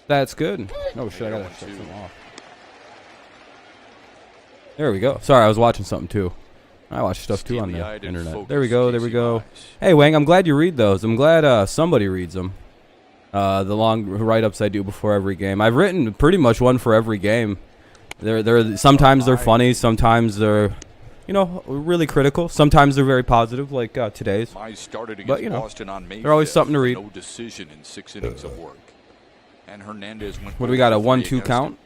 That's good. Oh shit, I gotta shut something off. There we go. Sorry, I was watching something too. I watch stuff too on the internet. There we go. There we go. Hey, Wang, I'm glad you read those. I'm glad somebody reads them. The long write-ups I do before every game. I've written pretty much one for every game. They're sometimes they're funny, sometimes they're, you know, really critical. Sometimes they're very positive, like today's. But you know, they're always something to read. No decision in 6 innings of work. And Hernandez went. What do we got? A 1-2 count.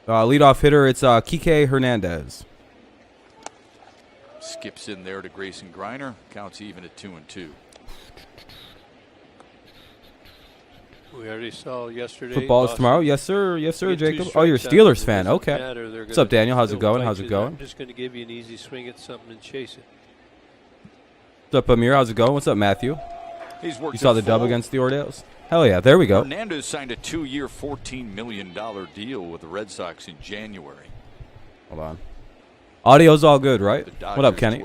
Leadoff hitter. It's Kike Hernandez. Skips in there to Grayson Griner. Counts even at 2-2. We already saw yesterday. Football is tomorrow. Yes, sir. Yes, sir, Jacob. Oh, you're a Steelers fan. Okay. What's up, Daniel? How's it going? How's it going? I'm just going to give you an easy swing at something and chase it. What's up, Amir? How's it going? What's up, Matthew? You saw the dub against the Orioles? Hell yeah. There we go. Hernandez signed a 2-year, $14 million deal with the Red Sox in January. Hold on. Audio's all good, right? What up, Kenny?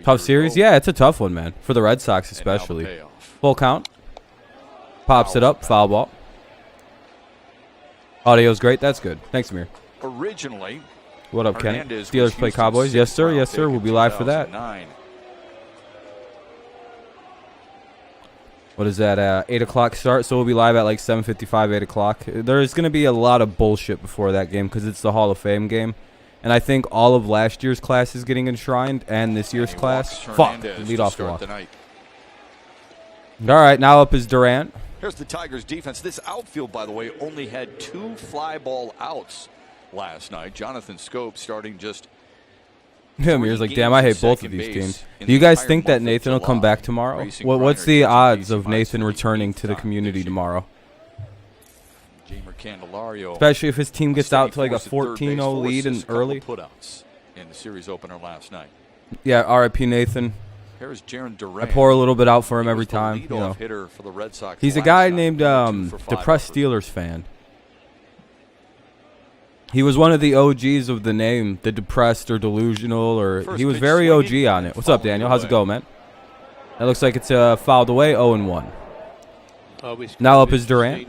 Tough series? Yeah, it's a tough one, man. For the Red Sox especially. Full count. Pops it up. Foul ball. Audio's great. That's good. Thanks, Amir. Originally, what up, Kenny? Steelers play Cowboys? Yes, sir. Yes, sir. We'll be live for that. What is that? 8 o'clock start, so we'll be live at like 7:55, 8 o'clock. There's going to be a lot of bullshit before that game because it's the Hall of Fame game. And I think all of last year's class is getting enshrined and this year's class. Fuck. Lead off walk. All right, now up is Durant. Here's the Tigers defense. This outfield, by the way, only had 2 fly ball outs last night. Jonathan Scope starting just. Yeah, Amir's like, damn, I hate both of these teams. Do you guys think that Nathan will come back tomorrow? What's the odds of Nathan returning to the community tomorrow? Especially if his team gets out to like a 14-0 lead and early. Putouts in the series opener last night. Yeah, R.I.P. Nathan. I pour a little bit out for him every time. You know. He's a guy named Depressed Steelers fan. He was one of the OGs of the name, the Depressed or Delusional, or he was very OG on it. What's up, Daniel? How's it going, man? That looks like it's fouled away, 0-1. Now up is Durant.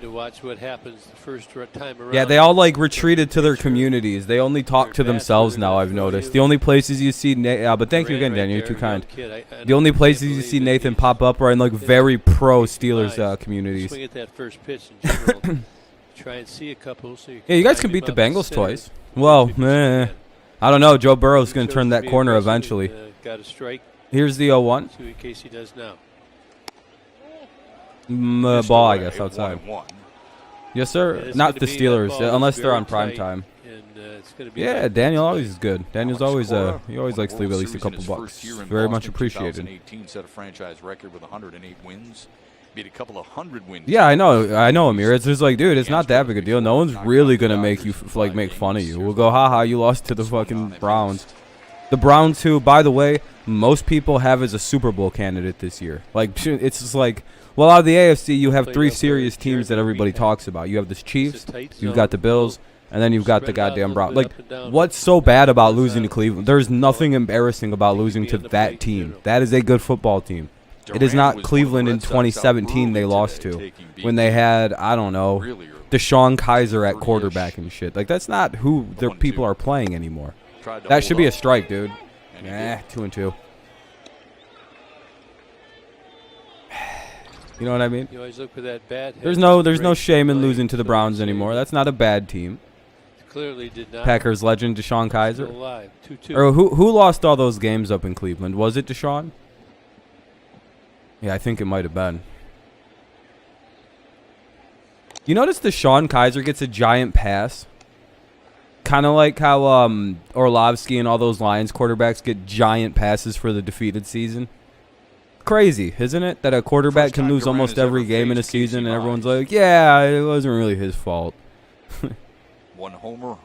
Yeah, they all like retreated to their communities. They only talk to themselves now, I've noticed. The only places you see but thank you again, Daniel. You're too kind. The only places you see Nathan pop up are in like very pro Steelers communities. Swing at that first pitch in general. Try and see a couple. So you yeah, you guys can beat the Bengals twice. Well, I don't know. Joe Burrow's going to turn that corner eventually. Got a strike. Here's the 0-1. See what Casey does now. Ball, I guess, outside. Yes, sir. Not the Steelers, unless they're on prime time. Yeah, Daniel always is good. Daniel's always he always likes to leave at least a couple bucks. Very much appreciated. Set a franchise record with 108 wins. Beat a couple of 100 wins. Yeah, I know, Amir. It's just like, dude, it's not that big a deal. No one's really gonna make you make fun of you. We'll go, haha, you lost to the fucking Browns. The Browns, who, by the way, most people have as a Super Bowl candidate this year. Like, it's just like, well, out of the AFC, you have 3 serious teams that everybody talks about. You have the Chiefs, you've got the Bills, and then you've got the goddamn Browns. Like, what's so bad about losing to Cleveland? There's nothing embarrassing about losing to that team. That is a good football team. It is not Cleveland in 2017 they lost to when they had, I don't know, Deshaun Kaiser at quarterback and shit. Like, that's not who their people are playing anymore. That should be a strike, dude. 2-2. You know what I mean? You always look for that bad. There's no shame in losing to the Browns anymore. That's not a bad team. Clearly did not. Packers legend Deshaun Kaiser. Or who lost all those games up in Cleveland? Was it Deshaun? Yeah, I think it might have been. You notice Deshaun Kaiser gets a giant pass? Kind of like how Orlovsky and all those Lions quarterbacks get giant passes for the defeated season. Crazy, isn't it? That a quarterback can lose almost every game in a season and everyone's like, yeah, it wasn't really his fault. One homer.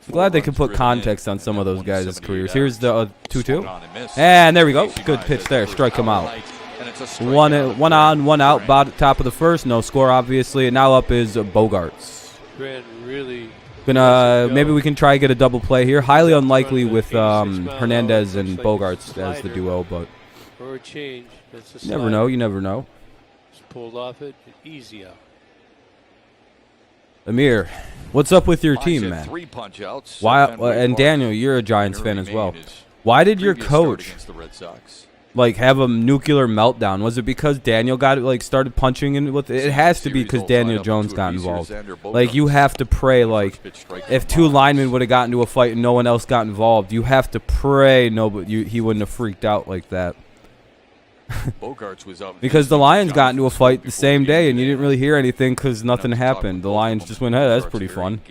I'm glad they could put context on some of those guys' careers. Here's the 2-2. And there we go. Good pitch there. Strike him out. One on, one out, top of the first. No score, obviously. And now up is Bogarts. Maybe we can try to get a double play here. Highly unlikely with Hernandez and Bogarts as the duo, but you never know. You never know. pulled off it. Easy out. Amir, what's up with your Mize team, had man? 3 punch-outs. Why? Fenway And Park. Daniel, you're a Giants fan as well. Why did your Previous start coach against the Red Sox. like have a nuclear meltdown? Was it because Daniel got like started punching in with it? It has to be because Daniel Jones got involved. Like you have to pray like if 2 linemen would have gotten into a fight and no one else got involved, you have to pray he wouldn't have freaked out like that. Bogarts was up Because the Lions got into a fight the same day and you didn't really hear anything because nothing happened. The Lions just went, hey, that's pretty fun.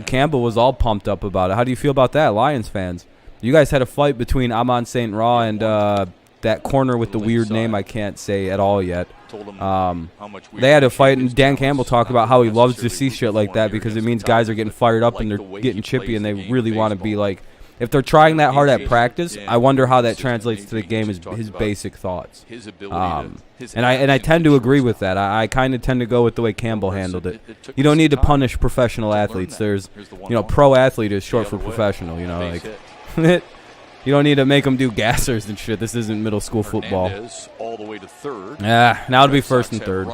Campbell was all pumped up about it. How do you feel about that, Lions fans? You guys had a fight between Amon St. Ra and that corner with the weird name I can't say at all yet. They had a fight, and Dan Campbell talked about how he loves to see shit like that because it means guys are getting fired up and they're getting chippy and they really want to be like, if they're trying that hard at practice, I wonder how that translates to the game, is his basic thoughts. And I tend to agree with that. I kind of tend to go with the way Campbell handled it. You don't need to punish professional athletes. There's, pro athlete is short for professional, like. You don't need to make them do gassers and shit. This isn't middle school football. All the way to third. Yeah, now it'll be first and third.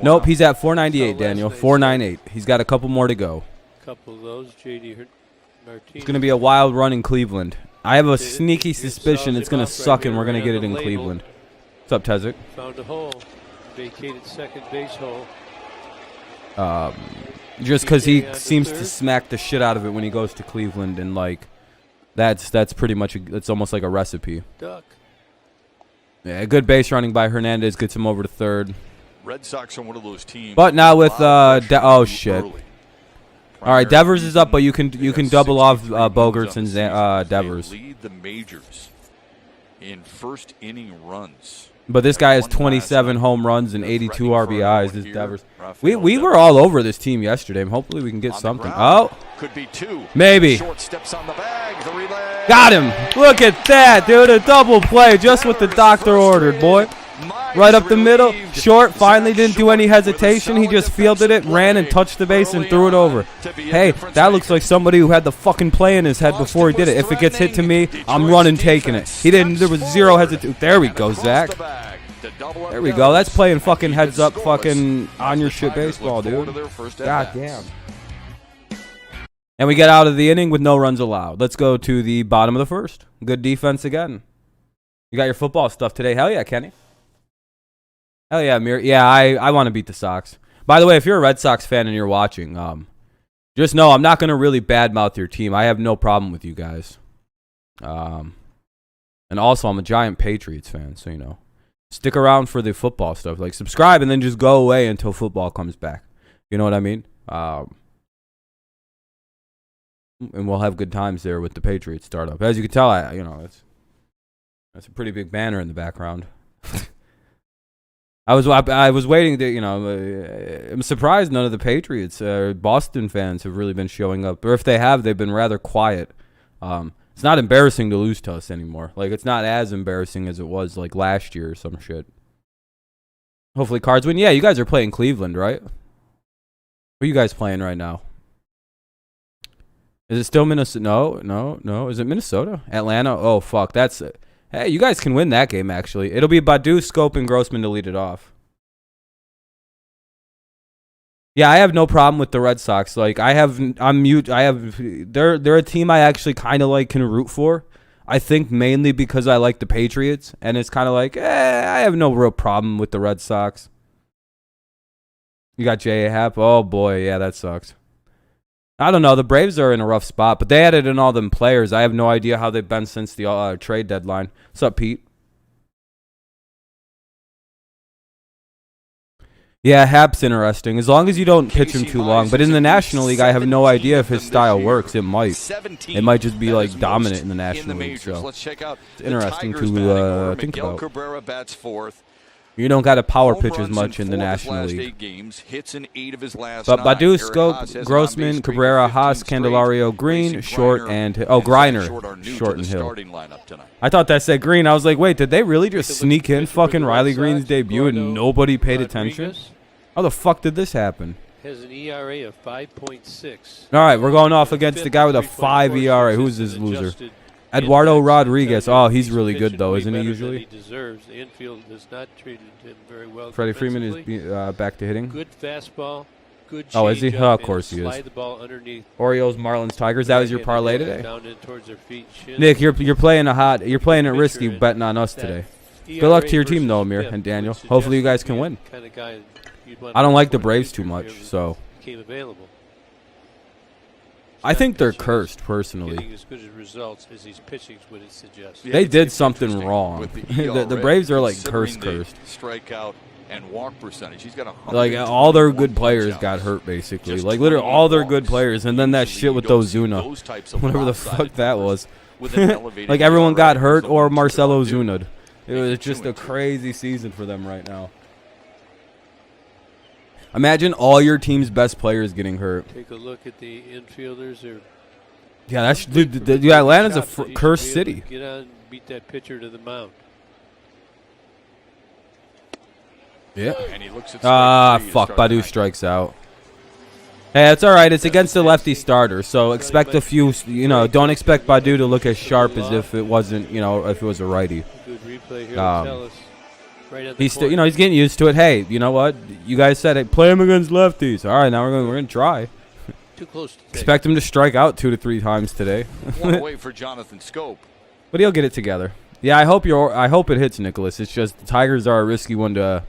Nope, he's at 498, Daniel. 498. He's got a couple more to go. Couple of those, J.D. Martinez. It's going to be a wild run in Cleveland. I have a sneaky suspicion it's going to suck and we're going to get it in Cleveland. What's up, Tezik? Found a hole. Vacated second base hole. Just because he seems to smack the shit out of it when he goes to Cleveland, and like, that's pretty much it's almost like a recipe. Duck. Yeah, good base running by Hernandez gets him over to third. Red Sox are one of those teams. But now with oh shit. All right, Devers is up, but you can double off Bogarts and Devers. Lead the majors in first inning runs. But this guy has 27 home runs and 82 RBIs. This Devers. We were all over this team yesterday. Hopefully we can get something. Oh, could be 2. Maybe. Short steps on the bag. The relay. Got him. Look at that, dude. A double play, just what the doctor ordered, boy. Right up the middle. Short. Finally didn't do any hesitation. He just fielded it, ran and touched the base and threw it over. Hey, that looks like somebody who had the fucking play in his head before he did it. If it gets hit to me, I'm running, taking it. He didn't. There was zero hesitation. There we go, Zach. There we go. That's playing fucking heads up, fucking on your shit baseball, dude. God damn. And we get out of the inning with no runs allowed. Let's go to the bottom of the first. Good defense again. You got your football stuff today. Hell yeah, Kenny. Hell yeah, Amir. Yeah, I want to beat the Sox. By the way, if you're a Red Sox fan and you're watching, just know I'm not going to really badmouth your team. I have no problem with you guys. And also, I'm a giant Patriots fan, so, stick around for the football stuff. Like, subscribe and then just go away until football comes back. You know what I mean? And we'll have good times there with the Patriots startup. As you can tell, that's a pretty big banner in the background. I was waiting to, I'm surprised none of the Patriots, Boston fans have really been showing up. Or if they have, they've been rather quiet. It's not embarrassing to lose to us anymore. Like, it's not as embarrassing as it was, like, last year or some shit. Hopefully Cards win. Yeah, you guys are playing Cleveland, right? Who are you guys playing right now? Is it still Minnesota? No. Is it Minnesota? Atlanta? Oh, fuck. That's it. Hey, you guys can win that game, actually. It'll be Badu, Scope, and Grossman to lead it off. Yeah, I have no problem with the Red Sox. Like, they're a team I actually kind of like, can root for. I think mainly because I like the Patriots, and it's kind of like, I have no real problem with the Red Sox. You got J.A. Happ? Oh, boy, yeah, that sucks. I don't know. The Braves are in a rough spot, but they added in all them players. I have no idea how they've been since the trade deadline. What's up, Pete? Yeah, Happ's interesting. As long as you don't pitch him too long. But in the National League, I have no idea if his style works. It might. It might just be like dominant in the National League. So it's interesting to think about. You don't got to power pitch as much in the National League. But Badu, Scope, Grossman, Cabrera, Haas, Candelario, Green, Short, and Griner, Short and Hill. I thought that said Green. I was like, wait, did they really just sneak in fucking Riley Green's debut and nobody paid attention? How the fuck did this happen? Has an ERA of 5.6. All right, we're going off against the guy with a 5 ERA. Who's this loser? Eduardo impacts Rodriguez. sometimes Oh, he's he's really good pitching though, way isn't he better than usually? he deserves. The infield has not treated him very well. Freddie Freeman is defensively. back to hitting. Good fastball. Good Oh, is he? changeup, Oh, of and course he is. slide the ball underneath. Orioles, Marlins, Tigers. That was your Right, parlay and today. down in towards their feet, shin. Nick, you're playing you're playing it Pitcher risky and betting on us that today. ERA Good luck to your team versus though, Amir whip and would Daniel. suggest Hopefully you guys he'd can be win. the kind of guy you'd want I don't to like the support Braves if too he much, ever so became available. I think they're Pitching is cursed personally. Getting as good as results as his pitching would suggest. Yeah, They it's did something interesting wrong. with The ERA, Braves are like considering cursed. the strikeout and walk percentage. He's got Like all their good players got hurt basically. Like literally all their good players, and then that shit with Ozuna, whatever the fuck that was. Like everyone got hurt or Marcelo Ozuna'd. It was just a crazy season for them right now. Imagine all your team's best players getting hurt. Take a look at the infielders. They're Yeah, that's dude. Yeah, Atlanta's a shots that he should cursed be able city. to get on and beat that pitcher to the mound. Yeah. And he looks at Ah, strike three to fuck. start the Badu ninth. strikes out. Hey, it's all right. It's against the lefty starter, so expect a few. Don't expect Badu to look as sharp as if it wasn't. If it was a righty. Good replay here. Um, Tell us. Right on the He's still. corner. He's getting used to it. Hey, you know what? You guys said it. Play him against lefties. All right, now we're gonna try. Too close to take. Expect him to strike out 2 to 3 times today. One away for Jonathan Scope. But he'll get it together. Yeah, I hope it hits, Nicholas. It's just the Tigers are a risky one to,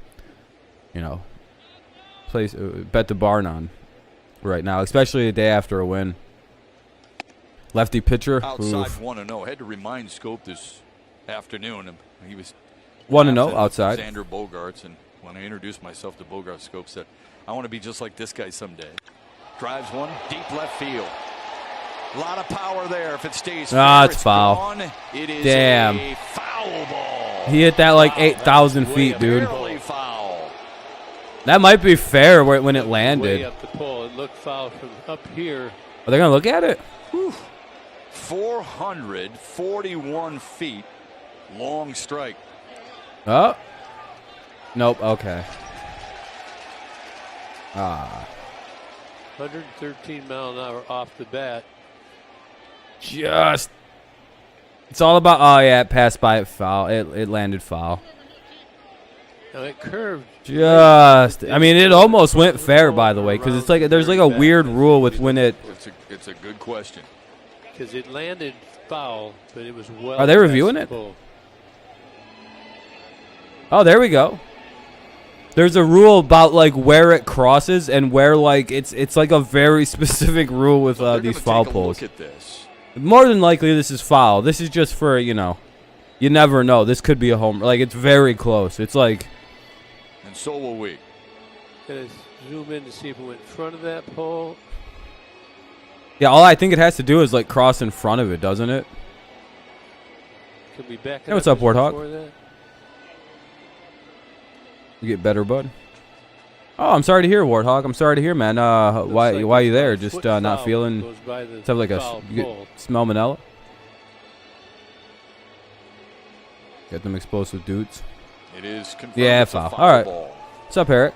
bet the barn on right now, especially the day after a win. Lefty pitcher. Outside Oof. 1-0. Had to remind Scope this afternoon. He was 1-0 absent outside. Xander Bogaerts, and when I introduced myself to Bogaerts, Scope said, "I want to be just like this guy someday." Drives one deep left field. A lot of power there. If it stays fair, It's foul. gone. It is Damn. a foul ball. He hit that like Wow, 8,000 that was feet, dude. barely foul. That might be fair when it Way landed. up the pole. It looked foul from up here. Are they gonna look at it? 441 feet. Long strike. Oh. Nope. Okay. Ah. 113 mile an hour off the bat. Just. It's all about. Oh yeah, it passed by it foul. It landed foul. Now it curved. Just. I mean, it almost went fair, by the way, because it's like there's like a weird rule with when it. It's a good question. Because it landed foul, but it was well. Are they reviewing past the it? pole. Oh, there we go. There's a rule about like where it crosses and where like it's like a very specific rule with They're these gonna foul take a poles. Look at this. More than likely, this is foul. This is just for you never know. This could be a home. Like it's very close. It's like And so will we. Gonna zoom in to see if it went in front of that pole. yeah. All I think it has to do is like cross in front of it, doesn't it? Could be back. Hey, what's up, Warthog? That. You get better, bud. Oh, I'm sorry to hear, Warthog. I'm sorry to hear, man. Why Looks like why are you about there? a Just foot not foul feeling. goes by the Let's have like foul you pole. smell manila. Get them explosive dudes. It is confirmed. Yeah, it's a foul. foul All right. ball. What's up, Eric?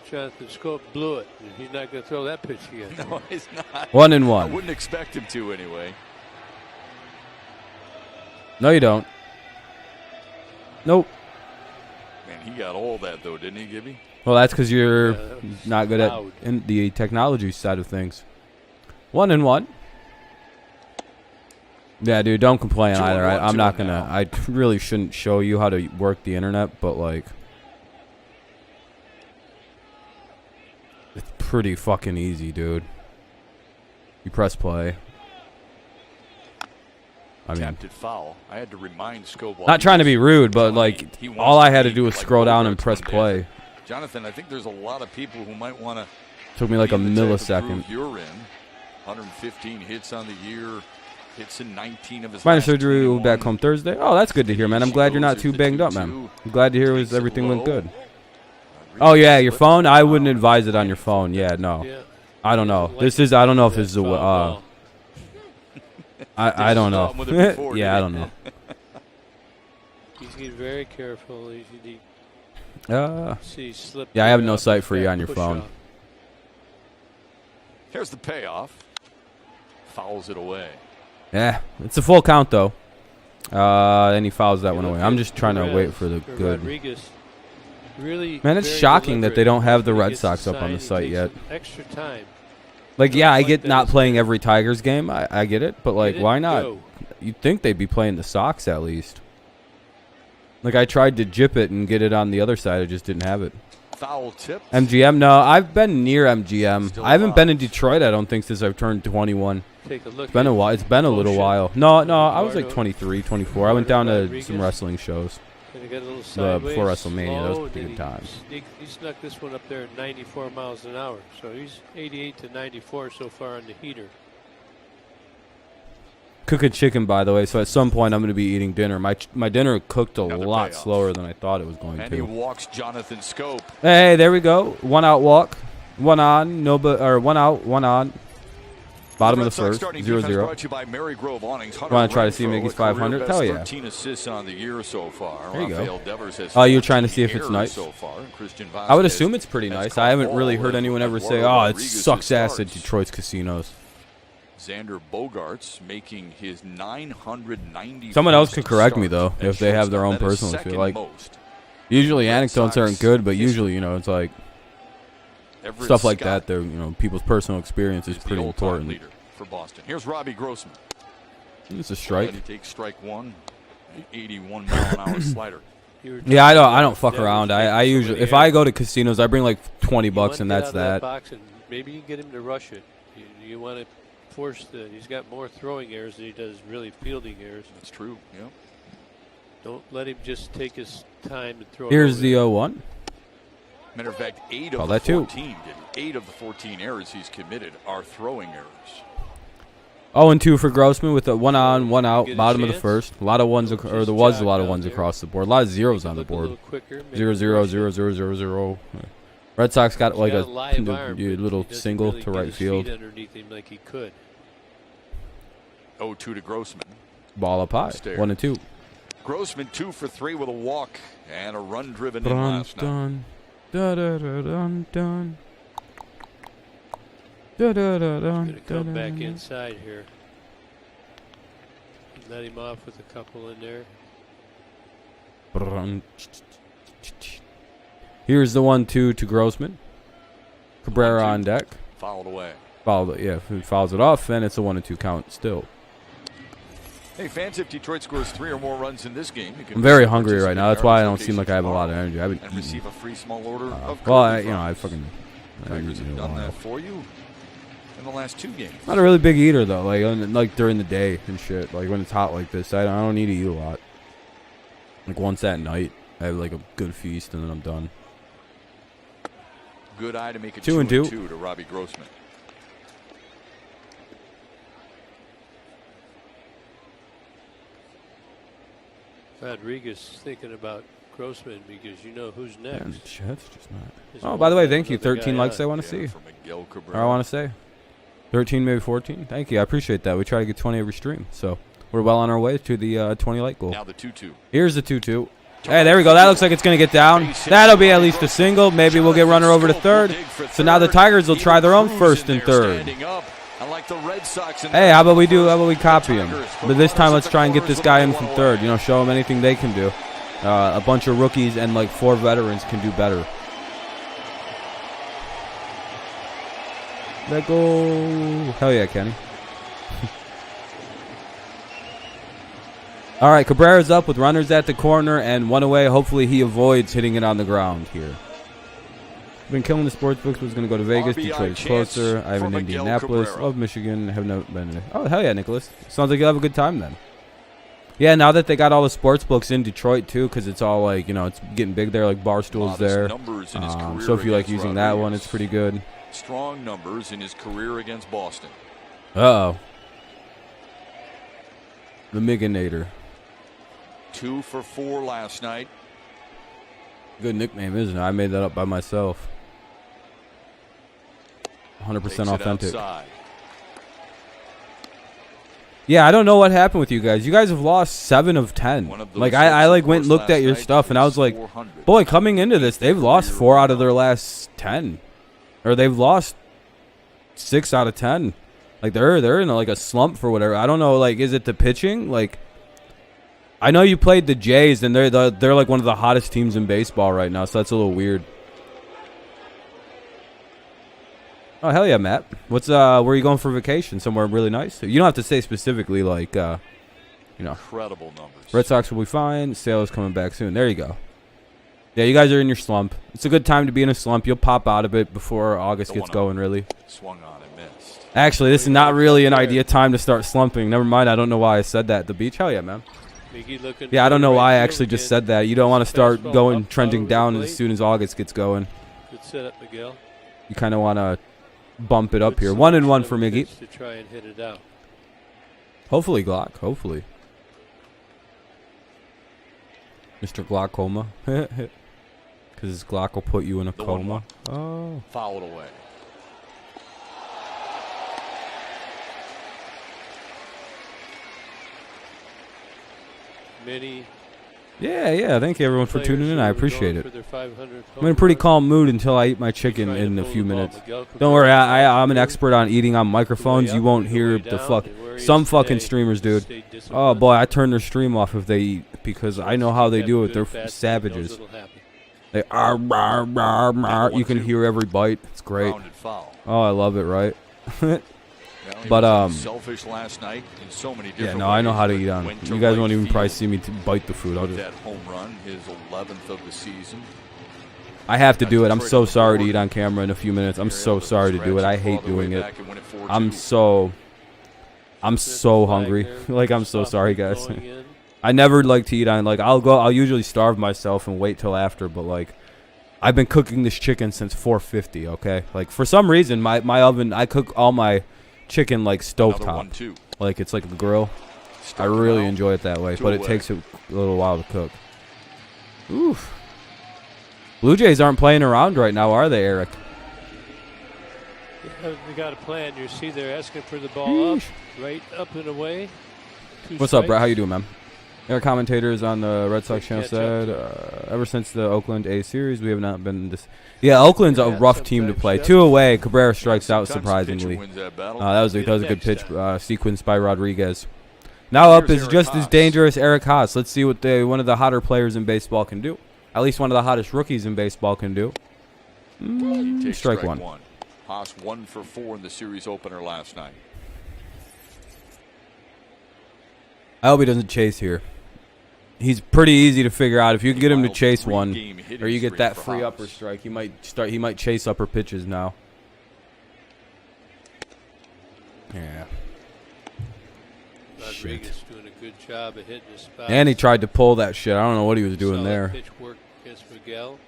Jonathan Scope blew it. He's not going to throw that pitch again. No, he's not. 1-1. I wouldn't expect him to anyway. No, you don't. Nope. Man, he got all that though, didn't he, Gibby? Well, that's because you're Yeah, that was not good at loud. in the technology side of things. 1-1. Yeah, dude, don't complain 2-1, either. I'm not 2-1 gonna. now. I really shouldn't show you how to work the internet, but like, it's pretty fucking easy, dude. You press play. I mean, Attempted foul. I had to remind Scope. while not he trying to was be rude, but trying. like, He wants all I had to be do was like scroll down and Bogaerts press one day. play. Jonathan, I think there's a lot of people who might want to. Took me like a be in the type of millisecond. groove You're in 115 hits on the year. Hits in 19 of his. Minor last surgery, will be back 21. home Thursday. Oh, that's good to hear, man. I'm glad you're not too banged up, man. 2-2. I'm glad to hear Takes it everything went low. good. Oh yeah, your phone. I wouldn't advise it on your phone. Yeah, no. Yeah. I don't know. Like This is. I don't know if that this is a. foul ball. I don't know. Saw him with it before, Yeah, I didn't don't know. He's getting very careful. He see slip. Yeah, I have there no off sight his for you back on your push phone. off. Here's the payoff. Fouls it away. Yeah, it's a full count though. And he fouls that one away. I'm just trying to wait for the good. Man, it's shocking that they don't have the Red Sox up on the site yet. Extra time. Like, yeah, I get not playing every Tigers game. I get it. But, like, why not? You'd think they'd be playing the Sox at least. Like, I tried to jip it and get it on the other side. I just didn't have it. Foul tip. MGM? No, I've been near MGM. I haven't been in Detroit, I don't think, since I've turned 21. Take a look. It's been a while. It's been a little while. No, I was like 23, 24. I went down to some wrestling shows. Before WrestleMania, that was a pretty good time. He snuck this one up there at 94 miles an hour. So he's 88 to 94 so far on the heater. Cooking chicken, by the way. So at some point, I'm going to be eating dinner. My dinner cooked a lot slower than I thought it was going and to. He walks Jonathan Scope. Hey, there we go. 1 out walk. 1 on. No, or 1 out. 1 on. Bottom of the first, 0-0. Want to try to see Mickey's 500? Hell yeah. 13 assists on the year so far. There you go. Oh, you're trying to see if it's nice? I would assume it's pretty nice. I haven't really heard anyone ever say, oh, it sucks ass at Detroit's casinos. Xander Bogaerts making his 990. Someone else could correct me, though, if they have their own personal feel. Like, usually anecdotes aren't good, but usually, you know, it's like stuff like that. They're, you know, people's personal experience is pretty important. For Boston. Here's Robbie Grossman. It's a strike. He takes strike one. 81 mile an hour slider. Yeah, I don't fuck around. I usually, if I go to casinos, I bring like $20 and that's that. Maybe you get him to rush it. You want to force the. He's got more throwing errors than he does really fielding errors. That's true. Yeah. Don't let him just take his time and throw. Here's the 0-1. Matter of fact, 8 of the 14 8 of the 14 errors he's committed are throwing errors. 0-2 for Grossman with a 1 on, 1 out, bottom of the first. A lot of ones, or there was a lot of ones across the board. A lot of zeros on the board. 0-0, 0-0, 0-0. Red Sox got like a little single to right field. 0-2 to Grossman. Ball up high. 1-2. Grossman 2 for 3 with a walk and a run driven in last night. Going to come back inside here. Let him off with a couple in there. Here's the 1-2 to Grossman. Cabrera on deck. Fouled away. He fouls it off, and it's a 1-2 count still. Hey, fans, if Detroit scores 3 or more runs in this game, I'm very hungry right now. That's why I don't seem like I have a lot of energy. I've been eating. Receive a free small order of well, I fucking. Tigers have done that for you in the last 2 games. Not a really big eater though. Like during the day and shit. Like when it's hot like this, I don't need to eat a lot. Like once at night, I have like a good feast and then I'm done. Good eye to make it 2-2 to Robbie Grossman. Rodriguez thinking about Grossman because you know who's next. Man, that's just not. Oh, by the way, thank you. 13 likes I want to see. Or I want to say. 13, maybe 14. Thank you. I appreciate that. We try to get 20 every stream. So we're well on our way to the 20 like goal. Now the 2-2. Here's the 2-2. Hey, there we go. That looks like it's going to get down. That'll be at least a single. Maybe we'll get runner over to third. So now the Tigers will try their own first and third. Hey, how about we copy him? But this time, let's try and get this guy in from third. You know, show him anything they can do. A bunch of rookies and like 4 veterans can do better. Let go. Hell yeah, Kenny. All right, Cabrera's up with runners at the corner and 1 away. Hopefully he avoids hitting it on the ground here. Been killing the sports books. Was going to go to Vegas. Detroit is closer. I have in Indianapolis. Love Michigan. Have never been in it. Oh, hell yeah, Nicholas. Sounds like you'll have a good time then. Yeah, now that they got all the sports books in Detroit, too, because it's all like, you know, it's getting big there, like Barstool's there. So if you like using that one, it's pretty good. Strong numbers in his career against Boston. Uh-oh. The Miganator. 2 for 4 last night. Good nickname, isn't it? I made that up by myself. 100% authentic. Yeah, I don't know what happened with you guys. You guys have lost 7 of 10. Like I like went and looked at your stuff and I was like, boy, coming into this, they've lost 4 out of their last 10, or they've lost 6 out of 10. Like they're in like a slump for whatever. I don't know. Like, is it the pitching? Like, I know you played the Jays, and they're like one of the hottest teams in baseball right now. So that's a little weird. Oh hell yeah, Matt. What's where are you going for vacation? Somewhere really nice? You don't have to say specifically, like you know. Incredible numbers. Red Sox will be fine. Sale is coming back soon. There you go. Yeah, you guys are in your slump. It's a good time to be in a slump. You'll pop out of it before August gets going, really. Swung on and missed. Actually, this is not really an idea time to start slumping. Never mind. I don't know why I said that at the beach. Hell yeah, man. Yeah, I don't know why I actually just said that. You don't want to start going trending down as soon as August gets going. Good setup, Miguel. You kind of want to bump it up here. 1-1 for Miggy. To try and hit it out. Hopefully, Glock. Hopefully. Mr. Glaucoma. Because his Glock will put you in a coma. Oh. Fouled away. Many. Yeah. Thank you, everyone, for tuning in. I appreciate it. I'm in a pretty calm mood until I eat my chicken in a few minutes. Don't worry, I'm an expert on eating on microphones. You won't hear some fucking streamers, dude. Oh boy, I turn their stream off if they eat because I know how they do it. They're savages. They you can hear every bite. It's great. Oh, I love it, right? But selfish last night in so many different yeah, no, I know how to eat on. You guys won't even probably see me bite the food. I'll just that home run, his 11th of the season. I have to do it. I'm so sorry to eat on camera in a few minutes. I'm so sorry to do it. I hate doing it. I'm so hungry. Like, I'm so sorry, guys. I never like to eat on, like, I'll usually starve myself and wait till after, but like I've been cooking this chicken since 450, okay? Like, for some reason my oven, I cook all my chicken like stovetop. Like, it's like a grill. I really enjoy it that way, but it takes a little while to cook. Oof. Blue Jays aren't playing around right now, are they, Eric? They got a plan. You see they're asking for the ball up, right up and away. What's up, Brett? How you doing, man? Our commentators on the Red Sox channel said, ever since the Oakland A series, we have not been this. Yeah, Oakland's a rough team to play. 2 away, Cabrera strikes out surprisingly. That was a good pitch sequence by Rodriguez. Now up is just as dangerous Eric Haas. Let's see what one of the hotter players in baseball can do. At least one of the hottest rookies in baseball can do. Strike one. Haas 1 for 4 in the series opener last night. I hope he doesn't chase here. He's pretty easy to figure out. If you can get him to chase one, or you get that free upper strike, he might chase upper pitches now. Yeah. Rodriguez doing a good job of hitting his spot. And he tried to pull that shit. I don't know what he was doing there. Pitch work against Miguel.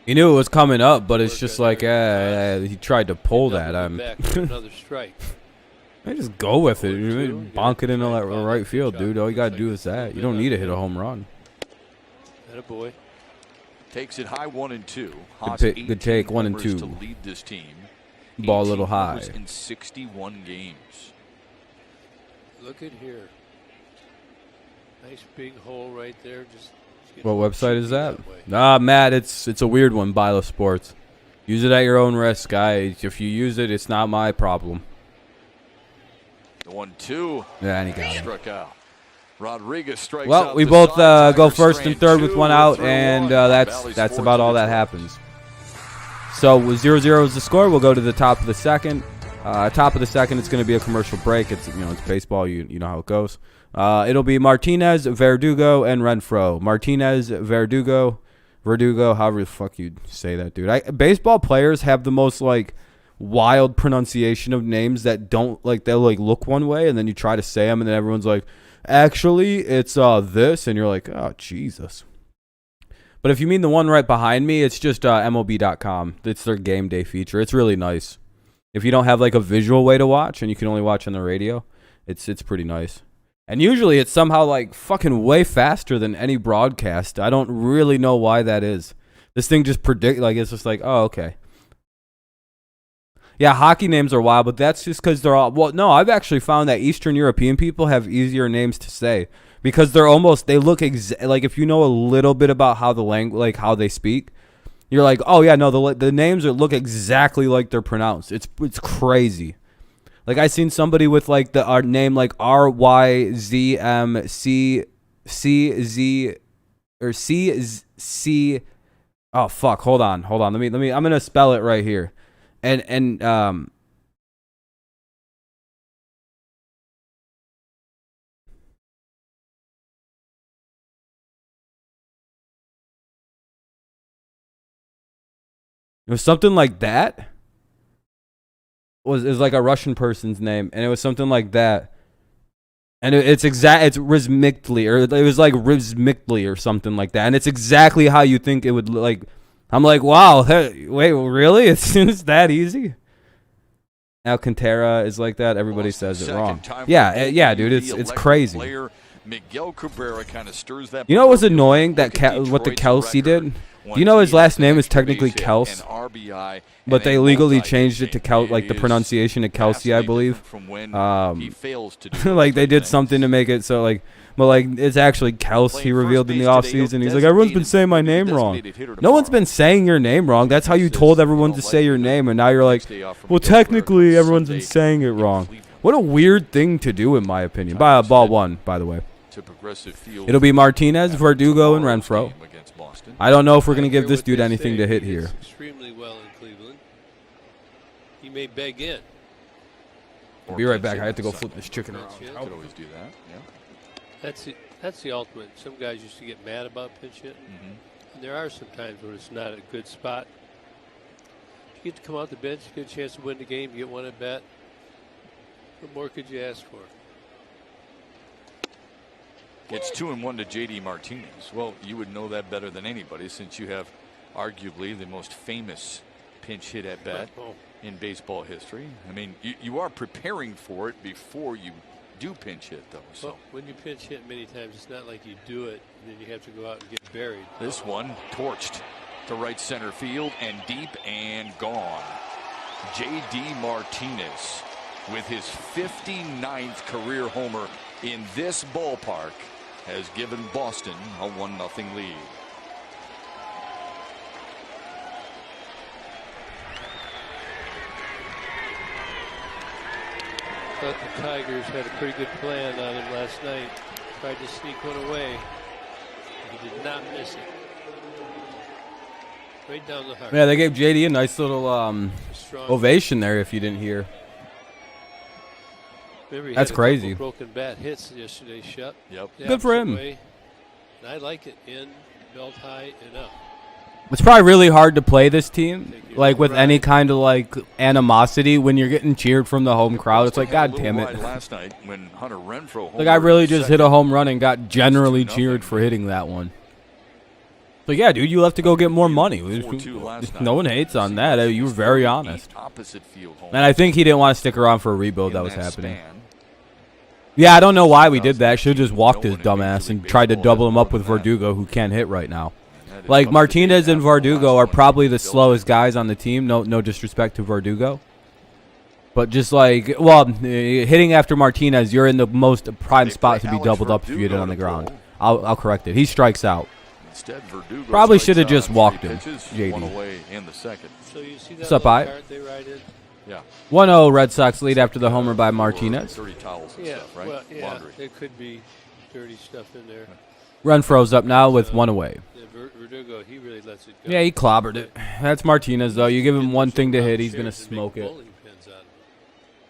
He knew it was coming up, but it's just like he tried to pull that. Another strike. I just go with it. Bonk it into that right field, dude. All you gotta do is that. You don't need to hit a home run. Attaboy. Takes it high 1-2. Good take 1-2. To lead this team. Ball a little high. In 61 games. Look at here. Nice big hole right there. What website is that? Nah, Matt, it's a weird one. Bilo Sports. Use it at your own risk, guys. If you use it, it's not my problem. The 1-2. Yeah, and he got him. Struck out. Rodriguez strikes well, out. We both go first and third with one out, and that's about all that happens. So 0-0 is the score. We'll go to the top of the second. Top of the second, it's going to be a commercial break. It's it's baseball. You know how it goes. It'll be Martinez, Verdugo, and Renfroe. Martinez, Verdugo, however the fuck you say that, dude. Baseball players have the most wild pronunciation of names that don't they'll look one way and then you try to say them and then everyone's like, actually it's this, and you're like, oh Jesus. But if you mean the one right behind me, it's just MLB.com. It's their game day feature. It's really nice. If you don't have a visual way to watch and you can only watch on the radio, it's pretty nice. And usually it's somehow fucking way faster than any broadcast. I don't really know why that is. This thing just it's just oh, okay. Yeah, hockey names are wild, but that's just because they're all... Well, no, I've actually found that Eastern European people have easier names to say because they look if you know a little bit about how the language, how they speak, you're like, oh yeah, no, the names look exactly like they're pronounced. It's crazy. Like I seen somebody with like the name like RYZMCCZ or CC. Oh fuck! Hold on. Let me. I'm gonna spell it right here, and it was something like that. It was like a Russian person's name, and it was something like that. And it's rhythmically, or it was like rhythmically or something like that. And it's exactly how you think it would like. I'm like, wow, wait, really? It's that easy? Alcantara is like that. Everybody says it wrong. Yeah, dude, it's crazy. Miguel Cabrera kind of stirs that. You know what was annoying? What the Kelsey did? Do you know his last name is technically Kels? But they legally changed it to like the pronunciation to Kelsey, I believe. Like they did something to make it so like, but like it's actually Kels. He revealed in the offseason. He's like, everyone's been saying my name wrong. No one's been saying your name wrong. That's how you told everyone to say your name, and now you're like, well, technically everyone's been saying it wrong. What a weird thing to do, in my opinion. Ball one, by the way. It'll be Martinez, Verdugo, and Renfroe. I don't know if we're going to give this dude anything to hit here. Extremely well in Cleveland. He may beg in. I'll be right back. I have to go flip this chicken around. Could always do that. Yeah. That's the ultimate. Some guys used to get mad about pinch hitting. And there are some times where it's not a good spot. You get to come out the bench, you get a chance to win the game, you get one at bat. What more could you ask for? It's 2-1 to J.D. Martinez. Well, you would know that better than anybody since you have arguably the most famous pinch hit at bat in baseball history. I mean, you are preparing for it before you do pinch hit, though. So well, when you pinch hit many times, it's not like you do it and then you have to go out and get buried. This one torched to right center field and deep and gone. J.D. Martinez with his 59th career homer in this ballpark has given Boston a 1-0 lead. Thought the Tigers had a pretty good plan on him last night. Tried to sneak one away. He did not miss it. Right down the heart. Yeah, they gave JD a nice little ovation there, if you didn't hear. Remember, that's crazy. Broken bat hits yesterday, Shep. Yep. Good for him. And I like it in, belt high, and up. It's probably really hard to play this team, like with any kind of like animosity when you're getting cheered from the home crowd. It's like, God damn it! Last night when Hunter Renfroe like I really just hit a home run and got generally cheered for hitting that one. So yeah, dude, you have to go get more money. No one hates on that. You were very honest. And I think he didn't want to stick around for a rebuild that was happening. Yeah, I don't know why we did that. Should have just walked his dumbass and tried to double him up with Verdugo, who can't hit right now. Like, Martinez and Verdugo are probably the slowest guys on the team. No disrespect to Verdugo. But just like, well, hitting after Martinez, you're in the most prime spot to be doubled up if you hit it on the ground. I'll correct it. He strikes out. Probably should have just walked him, JD. So you see that What's up, I? Yeah. 1-0 Red Sox lead after the homer by Martinez. Dirty towels and stuff, right? Well, yeah, Laundry. there could be dirty stuff in there. Renfroe's up now with one away. Verdugo, he really lets it go. Yeah, he clobbered it. That's Martinez, though. You give him one thing to hit, he's going to smoke it.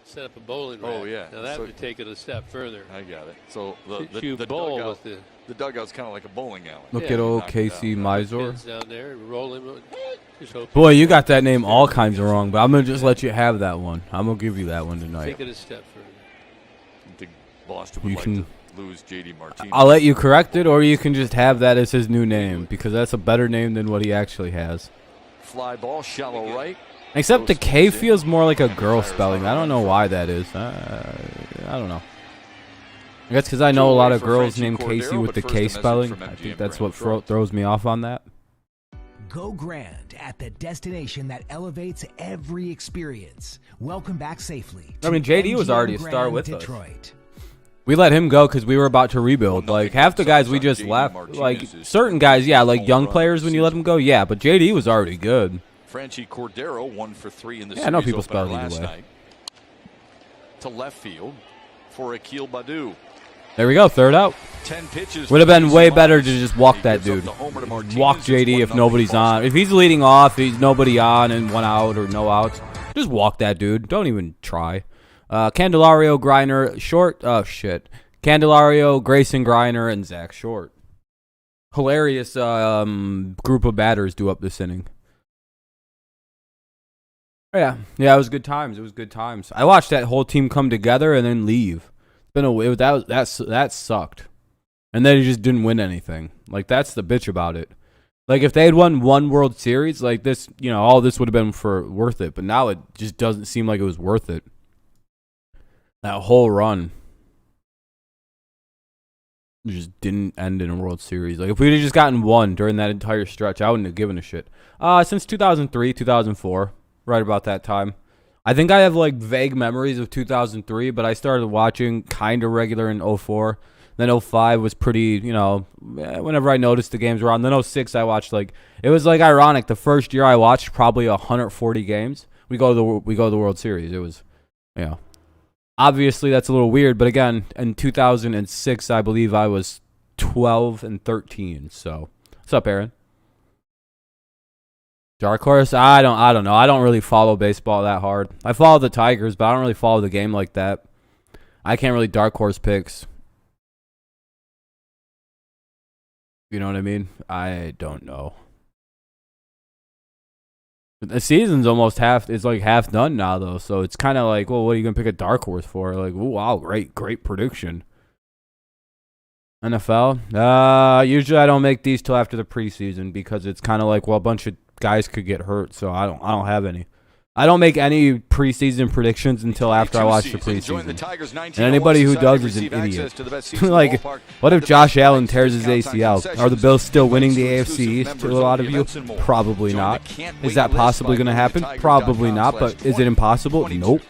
Set up a bowling rack. Oh, yeah. Now that would take it a step further. I got it. So the dugout's kind of like a bowling alley. Look at old Casey Mizor. Down there, roll him. Boy, you got that name all kinds of wrong, but I'm going to just let you have that one. I'm going to give you that one tonight. Take it a step further. I think Boston would like to lose J.D. Martinez. I'll let you correct it, or you can just have that as his new name, because that's a better name than what he actually has. Fly ball, shallow right. Except the K feels more like a girl spelling. I don't know why that is. I don't know. I guess because I know a lot of girls named Casey with the K spelling. I think that's what throws me off on that. Go grand at the destination that elevates every experience. Welcome back safely. I mean, JD was already a star with Detroit. us. We let him go because we were about to rebuild. Like, half the guys we just left. Like, certain guys, yeah, like young players when you let them go, yeah. But JD was already good. 1 for 3 in the I know people spell it either way. to left field for Akil Baddoo. There we go, third out. 10 pitches. Would have been way better to just walk that dude. Walk JD if nobody's on. If he's leading off, he's nobody on and 1 out or no outs. Just walk that dude. Don't even try. Candelario, Griner, Short. Oh, shit. Candelario, Grayson, Griner, and Zach Short. Hilarious group of batters due up this inning. Yeah, it was good times. It was good times. I watched that whole team come together and then leave. That sucked. And then he just didn't win anything. Like, that's the bitch about it. Like, if they had won one World Series, like this, all this would have been worth it. But now it just doesn't seem like it was worth it. That whole run just didn't end in a World Series. Like, if we'd have just gotten one during that entire stretch, I wouldn't have given a shit. Since 2003, 2004, right about that time. I think I have, like, vague memories of 2003, but I started watching kind of regular in 04. Then 05 was pretty, whenever I noticed the games were on. Then 06 I watched, like, it was, like, ironic. The first year I watched probably 140 games. We go to the World Series. It was, obviously that's a little weird. But again, in 2006, I believe I was 12 and 13. So, what's up, Aaron? Dark horse? I don't know. I don't really follow baseball that hard. I follow the Tigers, but I don't really follow the game like that. I can't really dark horse picks. You know what I mean? I don't know. The season's almost half done now, though. So it's kind of like, well, what are you going to pick a dark horse for? Like, ooh, wow, great prediction. NFL? Usually I don't make these till after the preseason because it's kind of like, well, a bunch of guys could get hurt, so I don't have any. I don't make any preseason predictions until after I watch the preseason. And anybody who does is an idiot. Like, what if Josh Allen tears his ACL? Are the Bills still winning the AFC East to a lot of you? Probably not. Is that possibly going to happen? Probably not, but is it impossible? Nope.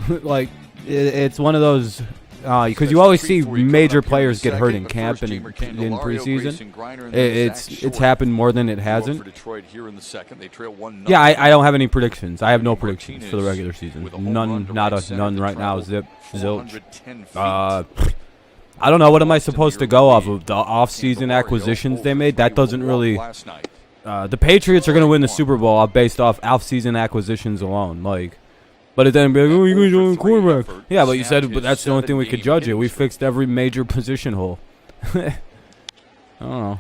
Like, it's one of those... because you always see major players get hurt in camp and in preseason. It's happened more than it hasn't. Yeah, I don't have any predictions. I have no predictions for the regular season. None right now. Zip, zilch. I don't know. What am I supposed to go off of? The off-season acquisitions they made? That doesn't really... the Patriots are going to win the Super Bowl based off off-season acquisitions alone. Like... But then be like, oh, you guys don't have a quarterback. Yeah, but you said, but that's the only thing we could judge it. We fixed every major position hole. I don't know.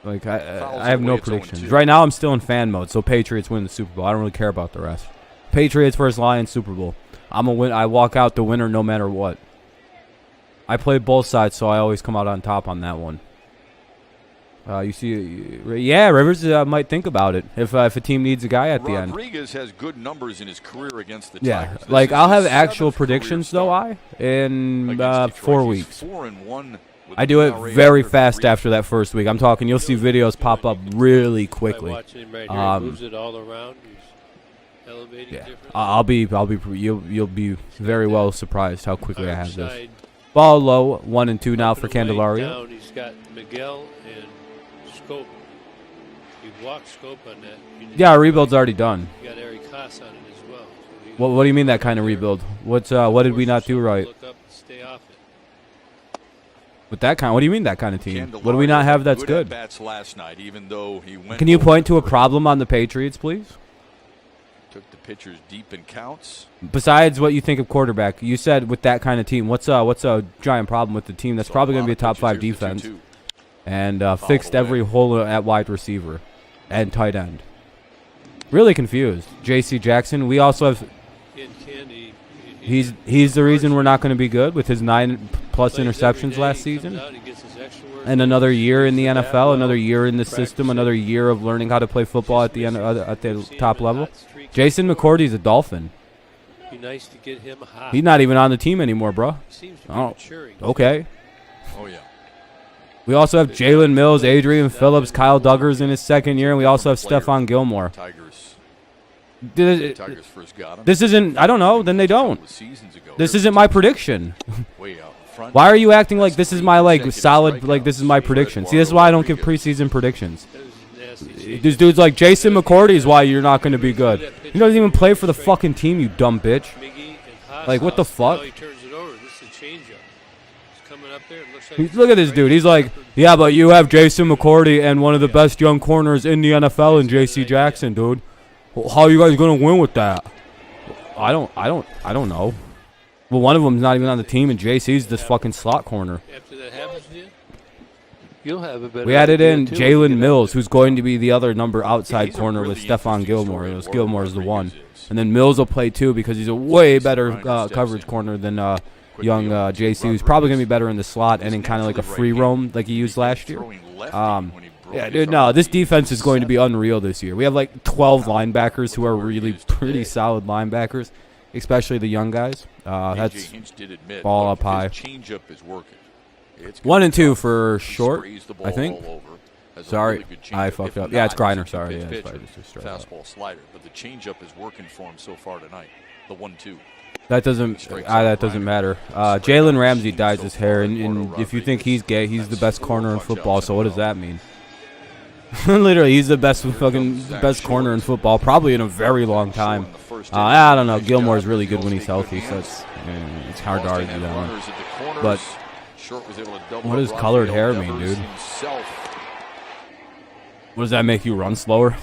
Like, I have no predictions. Right now, I'm still in fan mode, so Patriots win the Super Bowl. I don't really care about the rest. Patriots versus Lions Super Bowl. I'm a win. I walk out the winner no matter what. I play both sides, so I always come out on top on that one. You see, yeah, Rivers might think about it if a team needs a guy at the end. Rodriguez has good numbers in his career against the Tigers. Tigers. Like I'll have actual predictions though. In 4 weeks. I do it very fast after that first week. I'm talking. You'll see videos pop up really quickly. Yeah, you'll be very well surprised how quickly I have this. Ball low, 1 and 2 now for Candelario. He's got Miguel and Scope. You blocked Scope on that. Yeah, our rebuild's already done. You got Eric Haas on it as well. What do you mean that kind of rebuild? What did we not do right? Look up and stay off it. With that kind, what do you mean that kind of team? What do we not have that's good? Can you point to a problem on the Patriots, please? Took the pitchers deep in counts. Besides what you think of quarterback, you said with that kind of team, what's a giant problem with the team that's probably going to be a top 5 defense and fixed every hole at wide receiver and tight end? Really confused. J.C. Jackson, we also have. He's the reason we're not going to be good with his 9+ interceptions last season. And another year in the NFL, another year in the system, another year of learning how to play football at the top level. Jason McCourty's a Dolphin. Be nice to get him hot. He's not even on the team anymore, bro. Okay. Oh yeah. We also have Jalen Mills, Adrian Phillips, Kyle Duggars in his second year, and we also have Stephon Gilmore. Tigers first got him. This isn't. I don't know. Then they don't. This isn't my prediction. Why are you acting like this is my solid this is my prediction? See, this is why I don't give preseason predictions. This dude's like Jason McCourty is why you're not going to be good. He doesn't even play for the fucking team, you dumb bitch. Like, what the fuck? Now he turns it over. This is a changeup. It's coming up there. It looks like Look at this dude. He's like, yeah, but you have Jason McCourty and one of the best young corners in the NFL in J.C. Jackson, dude. Well, how are you guys gonna win with that? I don't know. Well, one of them's not even on the team, and JC's this fucking slot corner. After that happens to you, you'll have a better. We added idea, in too, Jalen when you get Mills, out who's going to be the other number outside He's a corner really with Stephon interesting Gilmore. story, It was Warren Gilmore's the one. Rodriguez is. And then Mills will play too because he's a way better steps coverage in. corner than young JC, who's probably going to be better in the slot and in kind of like a free roam like he used last year. Yeah, dude, no, this defense is going to be unreal this year. We have like 12 linebackers who are really pretty solid linebackers, especially the young guys. That's ball up high. Changeup is working. 1 and 2 for short, I think. Sorry, I fucked up. Yeah, it's Griner. Sorry, yeah, it's probably just a straight up. Fastball slider, but the changeup is working for him so far tonight. The 1-2. That doesn't matter. Jalen Ramsey dyes his hair, and if you think he's gay, he's the best corner in football. So what does that mean? Literally, he's the best corner in football, probably in a very long time. I don't know. Gilmore's really good when he's healthy, so it's hard to argue that one. But what does colored hair mean, dude? What does that make you run slower?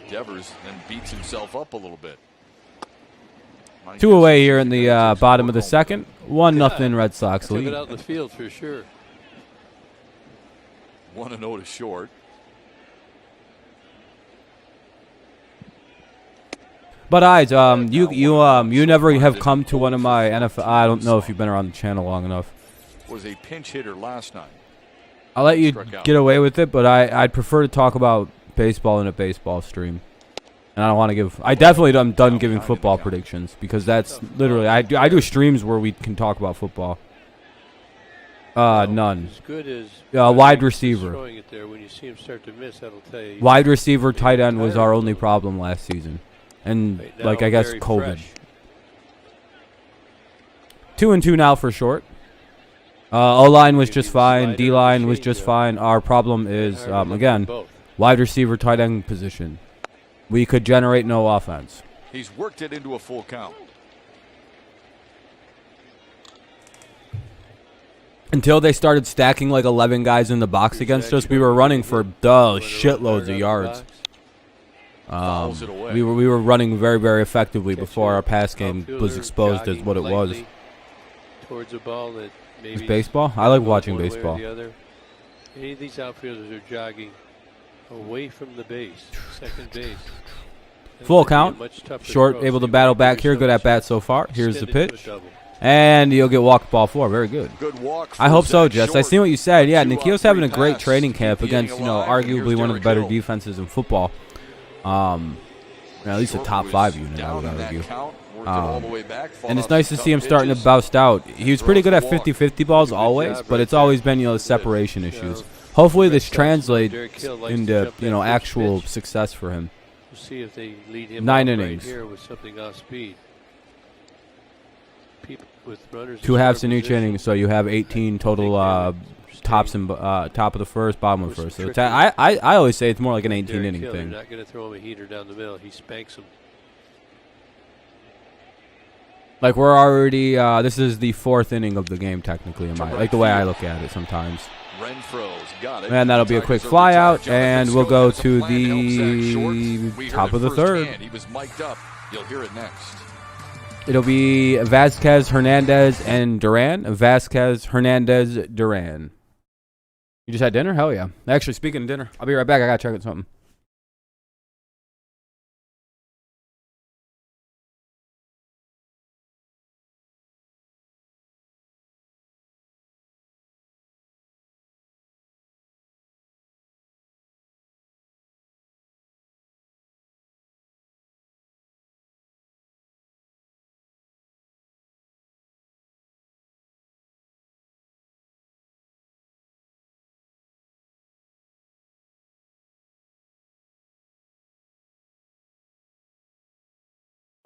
Devers then beats himself up a little bit. 2 away here in the bottom of the second. 1-0 Red Sox Took lead. it out in the field for sure. 1-0 to short. But you never have come to one of my NFL. I don't know if you've been around the channel long enough. Was a pinch hitter last night. I'll let you get away with it, but I'd prefer to talk about baseball in a baseball stream. And I don't want to give. I definitely am done giving football predictions because that's literally I do streams where we can talk about football. None. As good as wide receiver. throwing it there, when you see him start to miss, that'll tell you. Wide receiver, tight end was our only problem last season, and Right now, like I guess very COVID. fresh. 2-2 now for short. O-line was just fine. D-line was just fine. Our problem is, again, Both. wide receiver, tight end position. We could generate no offense. He's worked it into a full count. Until they started stacking like 11 guys in the box against us, we were running for shitloads of yards. Fouls it away. We were running very, very effectively before our pass game was exposed as what it was. Towards a ball that maybe It's baseball? I like watching one way or baseball. the other. Any of these outfielders are jogging away from the base, second base. And Full it'll be a count. much tougher Short, throw, able so to you battle might back give here. Good yourself at bat so far. Here's the extended to a pitch. double. And you'll get walk ball 4. Very good. Good walk. I hope so, Zach Jess. I Short. see what you said. Yeah, 2 Nikhil's off having a 3 great pass. training Keep camp the against, inning alive, and arguably here's one of the Derek better Hill. defenses in football. At least a Short top was 5 unit, I down would in that argue. count, worked it all the way back, fought And it's off nice some to see him tough starting to pitches. bounce out. He was pretty good at Throws the 50-50 balls Good always, job but right it's there. always been, the separation issues. Hopefully this translates into, actual success for him. We'll see if they lead him 9 off innings. right here with something off speed. People with runners 2 in halves scoring in each position. inning, so you have 18 total tops and top of the first, bottom of the Was first. So it's, tricky. I always say it's more like an 18 Derek inning Hill, thing. They're not going to throw him a heater down the middle. He spanks him. Like we're already, this is the 4th inning of the game technically, like the way I look at it sometimes. Renfro's got it. And that'll be a quick Tigers are fly retired. out, Jonathan and we'll go Schofield to has a plan help Zach Short. the We top heard of the it third. firsthand. He was mic'd up. You'll hear it next. It'll be Vasquez, Hernandez, and Duran. Vasquez, Hernandez, Duran. You just had dinner? Hell yeah. Actually, speaking of dinner, I'll be right back. I got to check on something.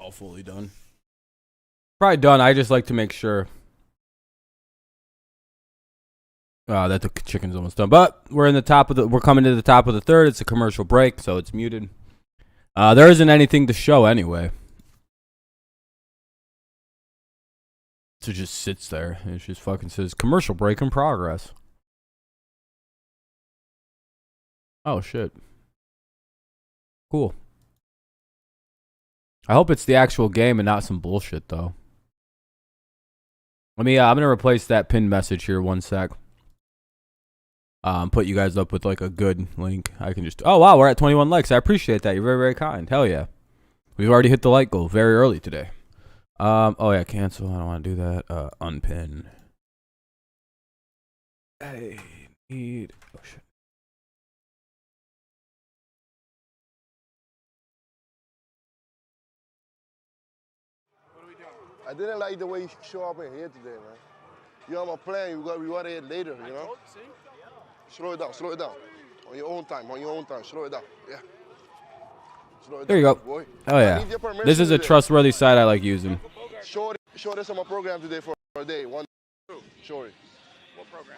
All fully done. Probably done. I just like to make sure that the chicken's almost done. But we're in the top of the. We're coming to the top of the third. It's a commercial break, so it's muted. There isn't anything to show anyway. So it just sits there. It just fucking says commercial break in progress. Oh shit. Cool. I hope it's the actual game and not some bullshit though. I'm gonna replace that pinned message here 1 sec. Put you guys up with like a good link. I can just. Oh wow, we're at 21 likes. I appreciate that. You're very, very kind. Hell yeah. We've already hit the like goal very early today. Oh yeah, cancel. I don't want to do that. Unpin. Hey, need. Oh shit. I didn't like the way you show up in here today, man. You have a plan. We got it later, you know. Slow it down. Slow it down. On your own time. On your own time. Slow it down. Yeah. Slow it There you down, go. boy. Oh yeah. This is a trustworthy site I like using. Show this on my program today for a day. One. Show it. What program?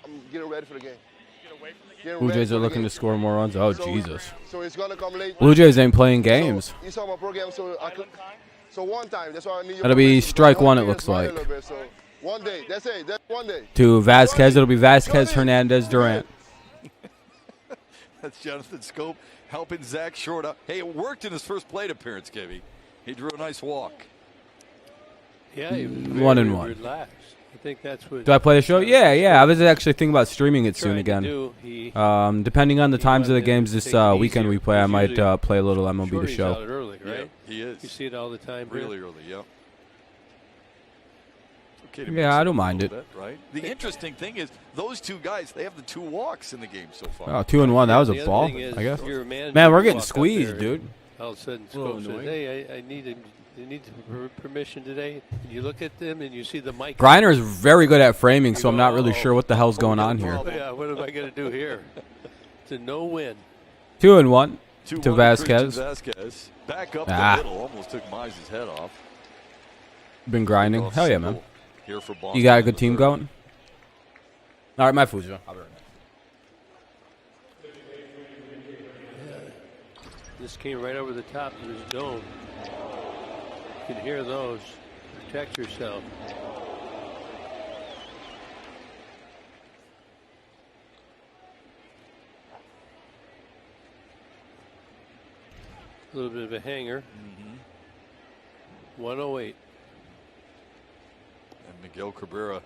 I'm getting ready for the game. Get away from the game. Blue Jays are looking to score more runs. Oh So- Jesus. So it's gonna come late. Blue Jays ain't playing games. So you saw my program, so I could. So one time. That's why I need your That'll be permission, strike because I one, wanna it looks be inspired a like. little bit, so one day. That's it. That's one day. To Vasquez, it'll be Vasquez, Hernandez, Durant. That's Jonathan Scope helping Zach Short up. Hey, it worked in his first plate appearance, Kevy. He drew a nice walk. Yeah, he was 1 and 1. relaxed. I think that's what. Do I play the show? Yeah. I was actually thinking about streaming it soon again. Depending on the times of the games this weekend we play, I might play a little MLB The Show. Out early, right? Yeah, he is. You see it all the time. Really early, yeah. Okay to Yeah, mix I up don't a mind little it. bit, right? The interesting thing is those two guys, they have the 2 walks in the game so far. Oh, 2 and 1. That was The a other ball, thing is, I guess. your manager Man, we're will getting walk up squeezed, there, dude. All of a sudden, A little Scope says, annoying. "Hey, I need permission today." And you look at them and you see the mic. Griner is very good at framing, so I'm not really sure what the hell's going on here. Yeah, what am I going to do here? It's a no-win. 2 and 1 2-1 to Vasquez. Vasquez. Back up Ah. the middle. Almost took Mize' head off. Been grinding. Off Hell yeah, single man. Here for Boston You got a in good the team third. going? All right, my food's done. I'll be right back. This came right over the top of his dome. You can hear those. Protect yourself. A little bit of a hanger. 108. And Miguel Cabrera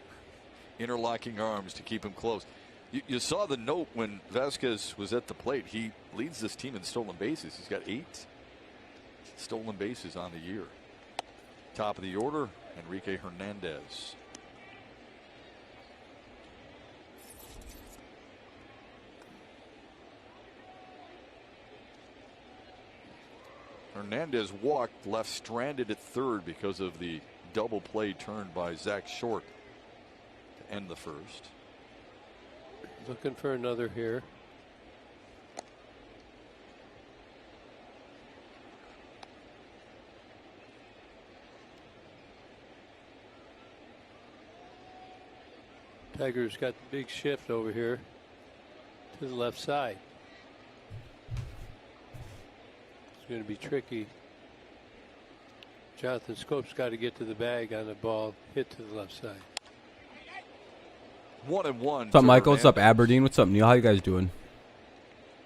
interlocking arms to keep him close. You saw the note when Vasquez was at the plate. He leads this team in stolen bases. He's got 8 stolen bases on the year. Top of the order, Enrique Hernandez. Hernandez walked, left stranded at third because of the double play turned by Zach Short to end the first. Looking for another here. Tiger's got the big shift over here to the left side. It's going to be tricky. Jonathan Scope's got to get to the bag on the ball, hit to the left side. 1-1. What's up, Michael? What's up, Aberdeen? What's up, Neil? How you guys doing?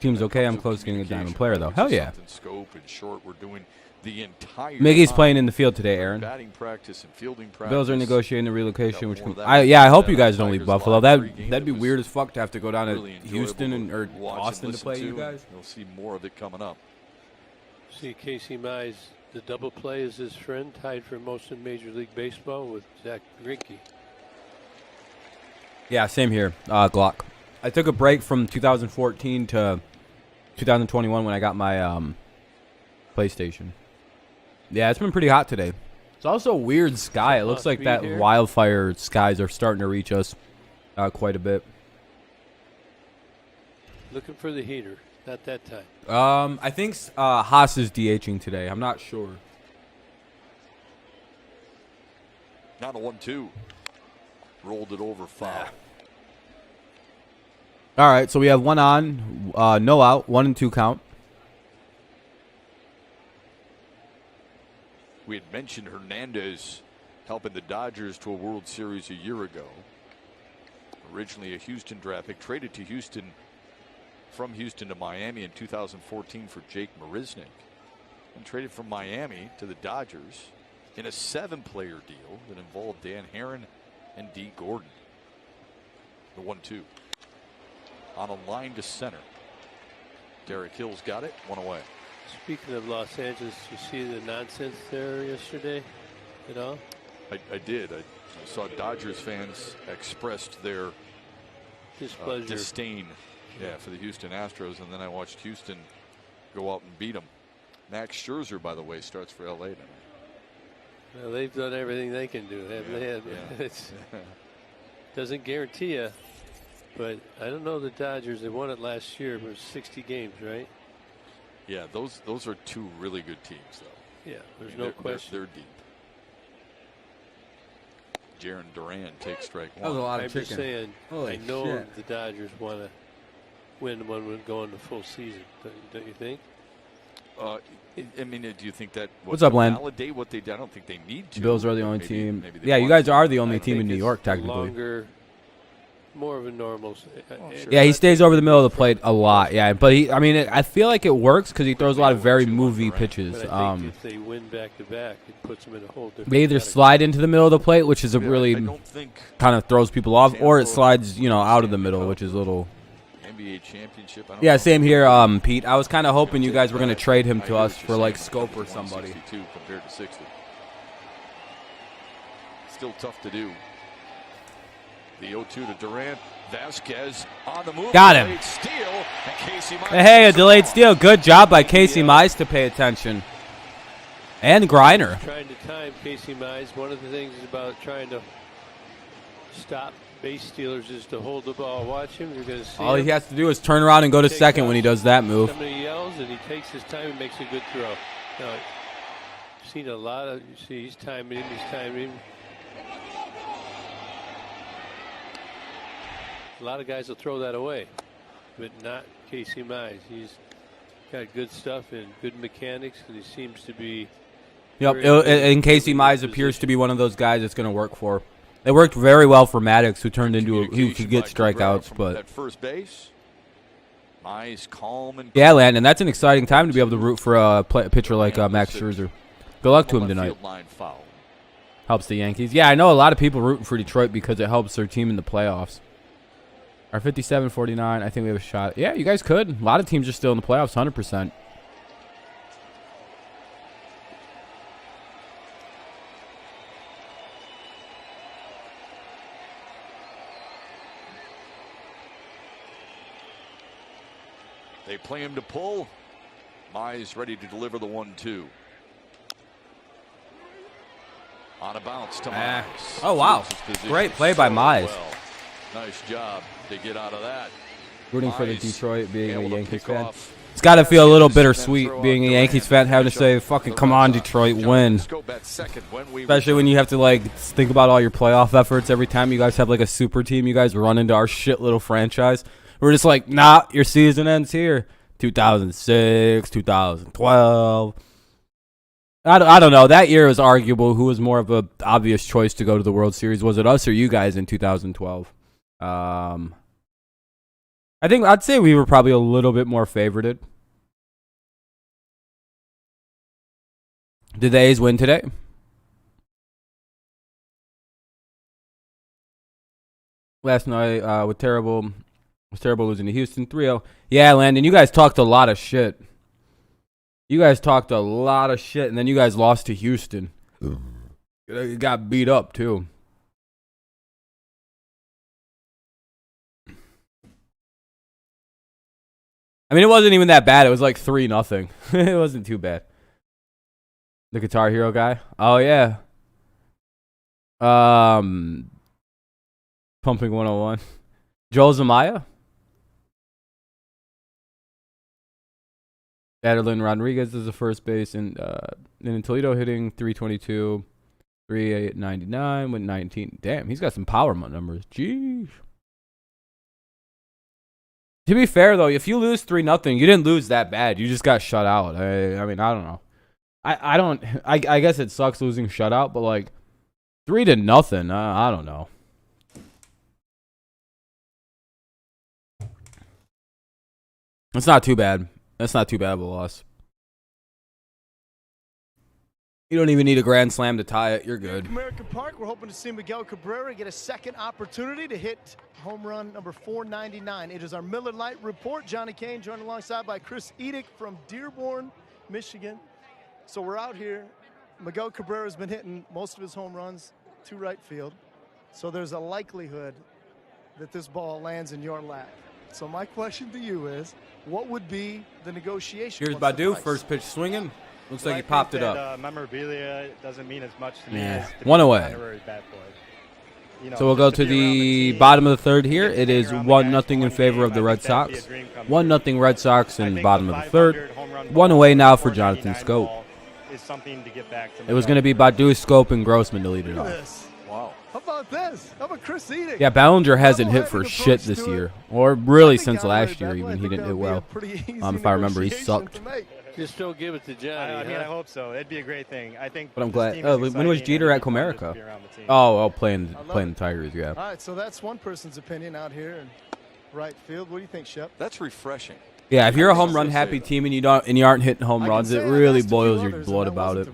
Team's okay. I'm close to getting a diamond player, though. Hell yeah. Scope and Short, we're doing the entire Miggy's time. playing in the field today, Aaron. Batting practice and fielding practice. Bills are negotiating the relocation, which Got more can, of that I hope than you guys don't Tigers leave Buffalo. last 3 games. That'd be It was weird as fuck to have to go down to really enjoyable Houston to or watch and Austin to listen play you and guys. You'll see more of it coming up. See Casey Mize, the double play is his friend, tied for most in Major League Baseball with Zach Greinke. Yeah, same here. Glock. I took a break from 2014 to 2021 when I got my PlayStation. Yeah, it's been pretty hot today. It's also a weird sky. It looks like that here. wildfire skies are starting to reach us quite a bit. Looking for the heater. Not that time. I think Haas is DHing today. I'm not sure. Now the 1-2. Rolled it over foul. All right, so we have one on, no out, 1 and 2 count. We had mentioned Hernandez helping the Dodgers to a World Series a year ago. Originally a Houston draft pick, traded to Houston from Houston to Miami in 2014 for Jake Marisnick, and traded from Miami to the Dodgers in a 7-player deal that involved Dan Herron and D. Gordon. The 1-2 on a line to center. Derek Hill's got it, one away. Speaking of Los Angeles, you see the nonsense there yesterday at all? I did. I saw Dodgers fans expressed their Displeasure. disdain for the Houston Astros, and then I watched Houston go out and beat them. Max Scherzer, by the way, starts for L.A. tonight. Well, they've done everything they can do, haven't they? It doesn't guarantee you, but I don't know the Dodgers. They won it last year, but it was 60 games, right? Yeah, those are two really good teams, though. Yeah, there's no question. They're deep. Jaron Duran takes strike one. That was a lot of I'm chicken. just saying, Holy I know shit. the Dodgers want to win when we go into full season, don't you think? I mean, do you think that What's up, Len? validate what they did? I don't think they need to. Bills are the only Maybe- team. maybe they Yeah, you want guys to. are the only I team in think New it's York, a technically. Longer, more of a normal. sure. Yeah, he stays over the middle of the plate a lot. Yeah, but I feel like it works because he throws a lot of very movie pitches. But I think if they win back to back, it puts them in a whole different. They either category. slide into the middle of the plate, which is a Yeah, really I don't think kind of throws people off, or it slides, out of the middle, which is a little. NBA championship. I don't Yeah, know. same here, Pete. I was kind of hoping you guys were going to trade him I to hear us what for you're like saying. Scope or somebody. 162 compared to 60. Still tough to do. The 0-2 to Durant. Vasquez on the move. Got him. Delayed steal, and Casey Mize Hey, a gets it delayed off. steal. Good job by Casey Mize to pay attention. And Griner. Trying to time Casey Mize. One of the things about trying to stop base stealers is to hold the ball. Watch him. You're going to see All him. he has to do is turn around and go to Take second off. when he does that move. Somebody yells and he takes his time and makes a good throw. Now, I've seen a lot of. You see, he's timing him. He's timing him. A lot of guys will throw that away, but not Casey Mize. He's got good stuff and good mechanics, and he seems to be. Yep, very good and Casey in Mize position. appears to be one of those guys that's going to work for. It worked very well for Maddox, who turned into who Communication could get by Cabrera strikeouts, from but at first base. Mize calm and yeah, Landon, that's an exciting time to be able to root for a pitcher like Max Scherzer. Good luck to him left tonight. field line foul. Helps the Yankees. Yeah, I know a lot of people rooting for Detroit because it helps their team in the playoffs. Our 57-49, I think we have a shot. Yeah, you guys could. A lot of teams are still in the playoffs, 100%. They play him to pull. Mize ready to deliver the 1-2. On a bounce to Mize. Oh, wow. Keeps his position Great play by so Mize. well. Nice job to get out of that. Rooting for the Mize Detroit, being a able to Yankees pick fan. off It's got to feel a little Vasquez and then bittersweet throw being a out Yankees Durant fan, having to finish say, up fucking the come Red on, Sox. Detroit, John win. Scope at second when we Especially when you have to, like, think about all your playoff efforts every time you guys have, like, a super team. You guys run into our shit little franchise. We're just like, nah, your season ends here. 2006, 2012. I don't know. That year was arguable. Who was more of a obvious choice to go to the World Series? Was it us or you guys in 2012? I think I'd say we were probably a little bit more favorited. Did the A's win today? Last night was terrible losing to Houston 3-0. Yeah, Landon, you guys talked a lot of shit. You guys talked a lot of shit, and then you guys lost to Houston. You got beat up, too. I mean, it wasn't even that bad. It was like 3-0. It wasn't too bad. The Guitar Hero guy? Oh, yeah. Pumping 101. Joel Zamaya? Adelin Rodriguez is the first base, and in Toledo hitting 322, 399 with 19. Damn, he's got some power numbers. Jeez. To be fair though, if you lose 3-0, you didn't lose that bad. You just got shut out. I mean, I don't know. I don't. I guess it sucks losing shutout, but like 3-0. I don't know. It's not too bad. That's not too bad of a loss. You don't even need a grand slam to tie it. You're good. American Park, we're hoping to see Miguel Cabrera get a second opportunity to hit home run number 499. It is our Miller Lite Report. Johnny Kane joined alongside by Chris Edick from Dearborn, Michigan. So we're out here. Miguel Cabrera's been hitting most of his home runs to right field. So there's a likelihood that this ball lands in your lap. So my question to you is, what would be the negotiation? Here's Badu, first pitch swinging. Looks like he popped it up. Memorabilia doesn't mean as much to me as to one be away. an honorary bat boy. You know, So we'll go to the bottom of the third here. It is 1-0 in favor of the Red Sox. 1-0 Red Sox in the bottom of the third. One away now for Jonathan Scope. It was going to be Badu, Scope, and Grossman to lead it off. Wow. How about this? How about Chris Edick? Yeah, Ballinger hasn't hit for shit this year. Or really since last year even. He didn't hit well. If I remember, he sucked. Just don't give it to Johnny. I mean, I hope so. It'd be a great thing. I think. But I'm this glad. team Oh, is when was exciting Jeter and at Comerica? fun to be around the team. Oh, playing the Tigers, yeah. All right, so that's one person's opinion out here in right field. What do you think, Shep? That's refreshing. Yeah, if you're a home run happy team and you aren't hitting home runs, it really boils your blood about it.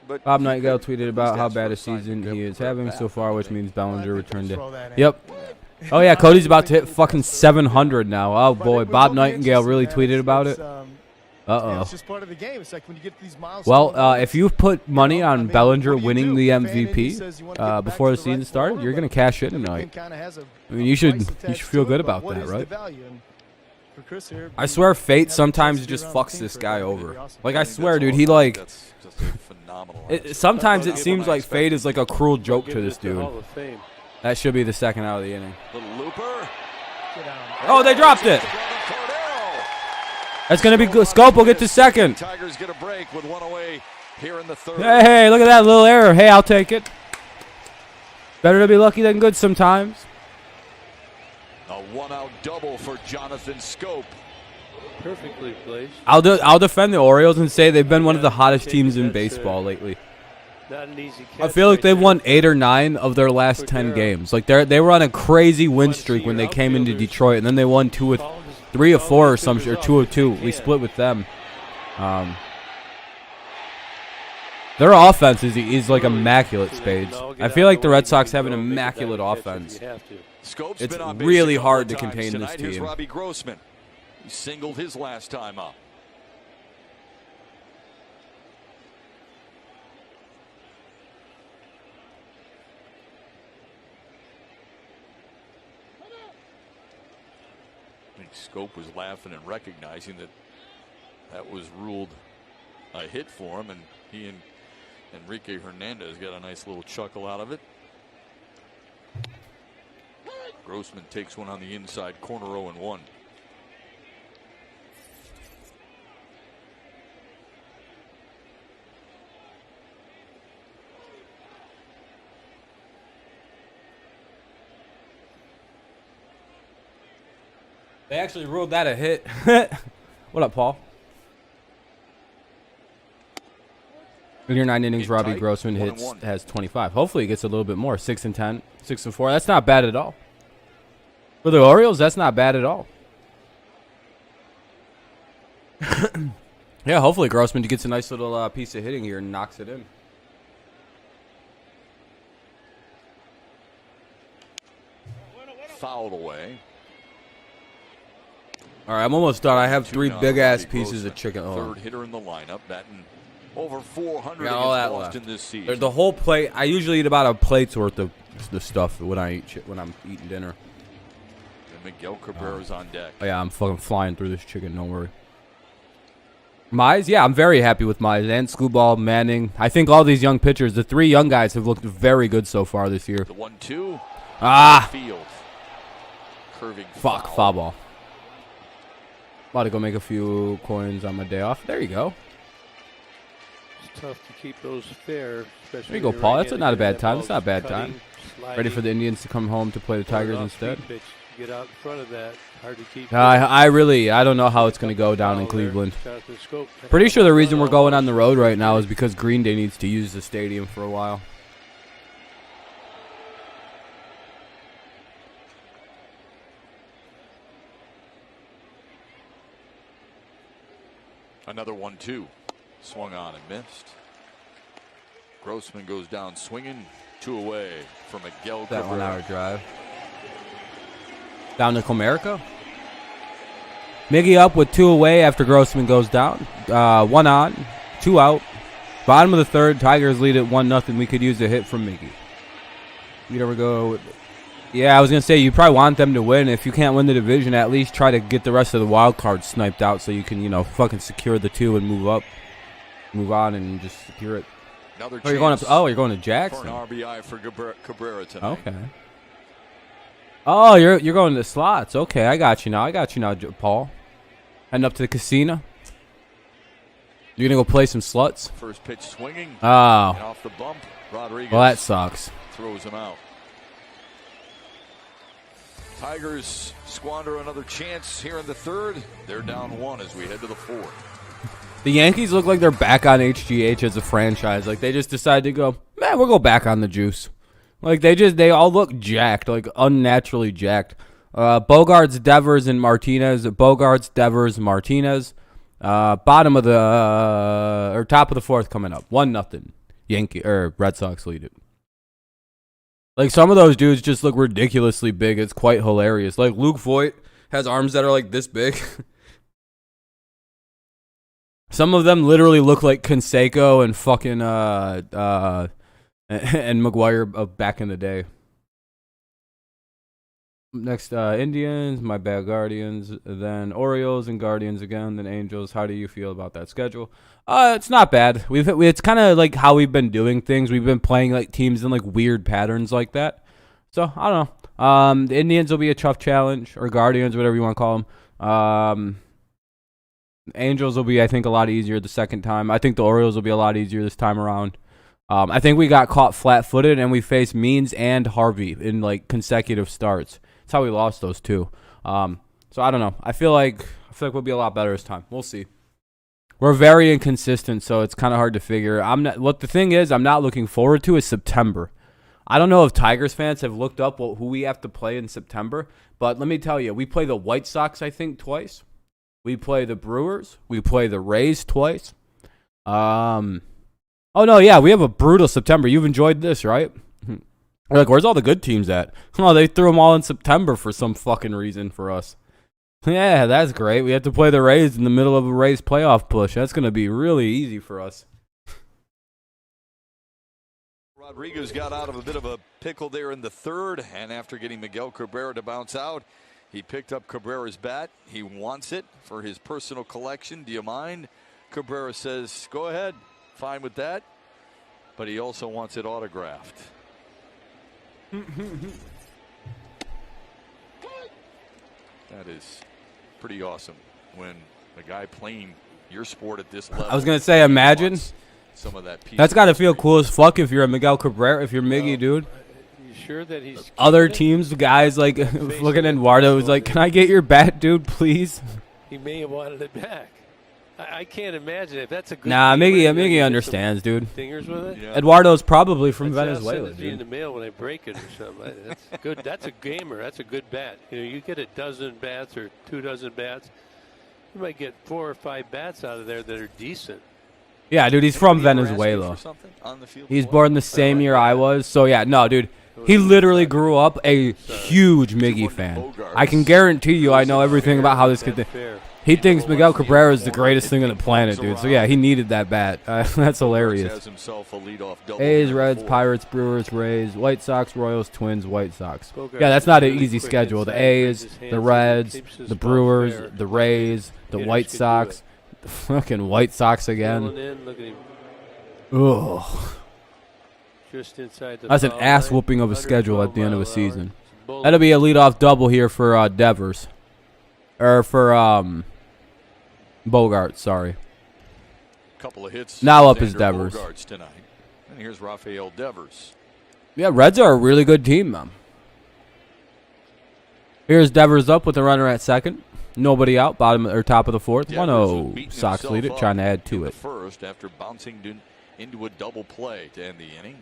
But Bob Nightingale tweeted about how bad a season he is having so far, which means Ballinger returned to. Yep. Oh yeah, Cody's about to hit fucking 700 now. Oh boy, Bob Nightingale really tweeted about it. It's just part of the game. It's like when you get these milestones. Well, if you put money on Bellinger winning the MVP before the season started, you're gonna cash in tonight. I mean, you should feel good about that, right? I swear, fate sometimes just fucks this guy over. Like, I swear, dude, he like. that's just a phenomenal. Sometimes it seems like fate is like a cruel joke to this dude. Hall of Fame. That should be the second out of the inning. Little looper. Oh, they dropped it. That's gonna be good. Scope will get to second. Tigers get a break with one away here in the third. Hey, look at that little error. Hey, I'll take it. Better to be lucky than good sometimes. A one-out double for Jonathan Scope. Perfectly placed. I'll defend the Orioles and say they've been one of the hottest teams in baseball lately. Not an easy catch. I feel like right they've there. won 8 or 9 of their last 10 games. Like they were on a crazy win streak when they came into Detroit, and then they won 3 or 4 or some or 2 or 2. We split with them. Their offense is like immaculate, Spades. I feel like the Red Sox have an immaculate offense. Scope's It's been on base really a couple hard to times contain this tonight. Here's team. Robbie Grossman. He singled his last time up. I think Scope was laughing and recognizing that was ruled a hit for him, and he and Enrique Hernandez got a nice little chuckle out of it. Grossman takes one on the inside corner, 0-1. They actually ruled that a hit. What up, Paul? In your 9 innings, Robbie Grossman has 25. Hopefully, he gets a little bit more. 6-10, 6-4. That's not bad at all. For the Orioles, that's not bad at all. Yeah, hopefully Grossman gets a nice little piece of hitting here and knocks it in. Fouled away. All right, I'm almost done. I have 3 2-0 big-ass Robbie pieces Grossman, of chicken. Oh. Third hitter in the lineup, batting over 400 Got all against that Boston left. this season. The whole plate. I usually eat about a plate's worth of the stuff when I eat when I'm eating dinner. And Miguel Cabrera's on deck. Oh, yeah, I'm fucking flying through this chicken. Don't worry. Mize, yeah, I'm very happy with Mize and Screwball, Manning. I think all these young pitchers, the 3 young guys, have looked very good so far this year. The 1-2. Ah, Field. Curving fuck, foul ball. About to go make a few coins on my day off. There you go. It's tough to keep those fair. There you go, Paul. That's not a bad time. It's not a bad time. Ready for the Indians to come home to play the Tigers instead. get out in front of that. Hard to keep. I don't know how it's going to go down in Cleveland. Pretty sure the reason we're going on the road right now is because Green Day needs to use the stadium for a while. Another 1-2. Swung on and missed. Grossman goes down swinging. 2 away from Miguel That Cabrera. 1 hour drive. Down to Comerica. Miggy up with 2 away after Grossman goes down. 1 on, 2 out. Bottom of the 3rd, Tigers lead at 1-0. We could use a hit from Miggy. You'd ever go... Yeah, I was going to say, you probably want them to win. If you can't win the division, at least try to get the rest of the wild cards sniped out so you can, you know, fucking secure the 2 and move up. Move on and just secure it. Another you're going up. Oh, you're going to Jackson. For an RBI for Cabrera tonight. Okay. Oh, you're going to the slots. Okay, I got you now, Paul. Heading up to the casino. You're going to go play some sluts? First pitch swinging. Oh. And off the bump, Rodriguez. Well, that sucks. Throws him out. Tigers squander another chance here in the 3rd. They're down 1 as we head to the 4th. The Yankees look like they're back on HGH as a franchise. Like, they just decided to go, man, we'll go back on the juice. Like, they all look jacked, like unnaturally jacked. Bogarts, Devers, and Martinez. Bogarts, Devers, Martinez. Bottom of the, or top of the 4th coming up. 1-0. Red Sox lead it. Like, some of those dudes just look ridiculously big. It's quite hilarious. Like, Luke Voigt has arms that are like this big. Some of them literally look like Canseco and fucking and McGuire back in the day. Next, Indians, my bad, Guardians, then Orioles and Guardians again, then Angels. How do you feel about that schedule? It's not bad. It's kind of like how we've been doing things. We've been playing like teams in like weird patterns like that. So I don't know. The Indians will be a tough challenge, or Guardians, whatever you want to call them. Angels will be, I think, a lot easier the second time. I think the Orioles will be a lot easier this time around. I think we got caught flat-footed, and we faced Means and Harvey in like consecutive starts. That's how we lost those 2. So I don't know. I feel like we'll be a lot better this time. We'll see. We're very inconsistent, so it's kind of hard to figure. What the thing is, I'm not looking forward to is September. I don't know if Tigers fans have looked up who we have to play in September, but let me tell you, we play the White Sox, I think, twice. We play the Brewers. We play the Rays twice. Oh, no, yeah, we have a brutal September. You've enjoyed this, right? We're like, where's all the good teams at? Oh, they threw them all in September for some fucking reason for us. Yeah, that's great. We have to play the Rays in the middle of a Rays playoff push. That's going to be really easy for us. Rodriguez got out of a bit of a pickle there in the 3rd, and after getting Miguel Cabrera to bounce out, he picked up Cabrera's bat. He wants it for his personal collection. Do you mind? Cabrera says, go ahead. Fine with that. But he also wants it autographed. That is pretty awesome when a guy playing your sport at this level. I was going to say, imagine. Some of that that's got to feel cool as fuck if you're a Miguel Cabrera, if you're Miggy, dude. You sure that he's other teams, guys like looking at Eduardo was like, can I get your bat, dude, please? He may have wanted it back. I can't imagine if that's a good. Nah, Miggy understands, dude. Dingers with it. Yeah. Eduardo's probably from Venezuela. I'll send it in the mail when I break it or something. That's good. That's a gamer. That's a good bat. You know, you get a dozen bats or 2 dozen bats, you might get 4 or 5 bats out of there that are decent. Yeah, dude, he's from Venezuela. He's born the same year I was. So yeah, no, dude. He literally grew up a huge Miggy fan. I can guarantee you I know everything about how this kid thinks. He thinks Miguel Cabrera is the greatest thing on the planet, dude. So, yeah, he needed that bat. That's hilarious. A's, Reds, Pirates, Brewers, Rays, White Sox, Royals, Twins, White Sox. Yeah, that's not an easy schedule. The A's, the Reds, the Brewers, the Rays, the White Sox, the fucking White Sox again. Ugh. That's an ass-whooping of a schedule at the end of a season. That'll be a leadoff double here for Devers. Or for Bogarts, sorry. Couple of hits. Now up is Devers. Bogarts tonight. And here's Rafael Devers. Yeah, Reds are a really good team, man. Here's Devers up with a runner at second. Nobody out, bottom or top of the fourth. Devers 1-0. beating Sox lead it, himself trying to up add to in the it. first after bouncing into a double play to end the inning.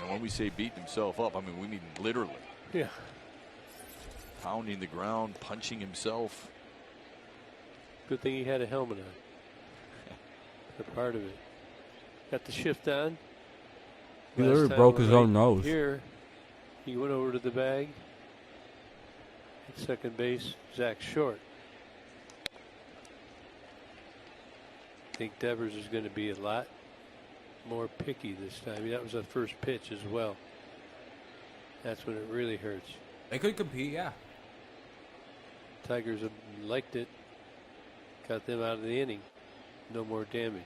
And when we say beating himself up, I mean we mean literally. Yeah. Pounding the ground, punching himself. Good thing he had a helmet on. A part of it. Got the shift on. He Last literally time broke his right own nose. Here, he went over to the bag. At second base, Zach Short. I think Devers is going to be a lot more picky this time. That was the first pitch as well. That's when it really hurts. They could compete, yeah. Tigers have liked it. Got them out of the inning. No more damage.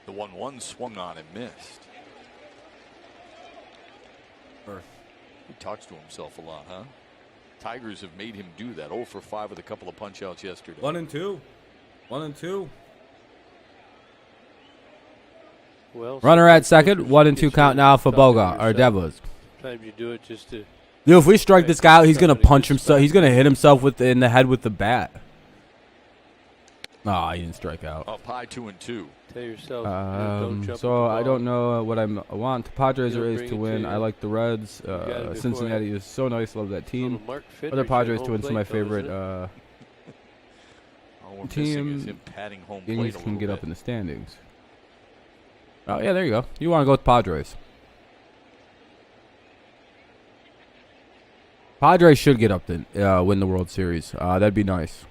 The 1-1 swung on and missed. He talks to himself a lot, huh? Tigers have made him do that. 0 for 5 with a couple of punch outs yesterday. 1-2. 1-2. Well, Runner at second. 1-2 count now for Bogart or Devers. Sometimes you do it just to. Dude, if we strike this guy out, he's gonna punch himself. He's gonna hit himself in the head with the bat. Oh, he didn't strike out. Up high 2-2. Tell yourself, don't jump So at the I don't ball. know what I want. The Padres You'll are bring raised to it win. to I you. like the Reds. got it before. Cincinnati is so nice. Love that team. Mark Fidrich Other at Padres home twins are my plate, though, favorite isn't it? All we're missing team. is him patting home plate Yankees a can little get bit. up in the standings. Oh yeah, there you go. You want to go with Padres? Padres should get up to win the World Series. That'd be nice.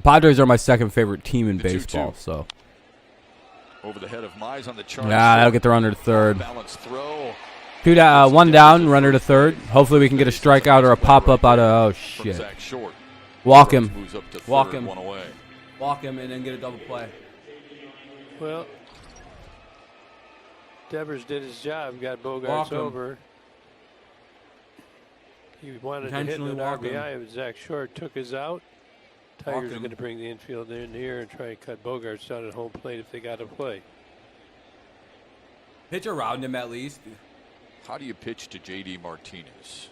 Padres are my second favorite team in The 2-2. baseball. So Over the head of Mize on the charge. yeah, that'll get the runner to third. Balance throw. One down, runner to third. Hopefully we can get a strikeout or a pop up out of. Oh From shit! Zach Short. Walk him. Moves up to Walk third, him. 1 away. Walk him and then get a double play. Well, Devers did his job. Got Walk Bogarts him. over. He wanted to hit Intentionally an walk him. RBI, but Zach Short took his out. Walk Tigers are him. going to bring the infield in here and try and cut Bogarts down at home plate if they got to play. Pitch around him at least. How do you pitch to J.D. Martinez?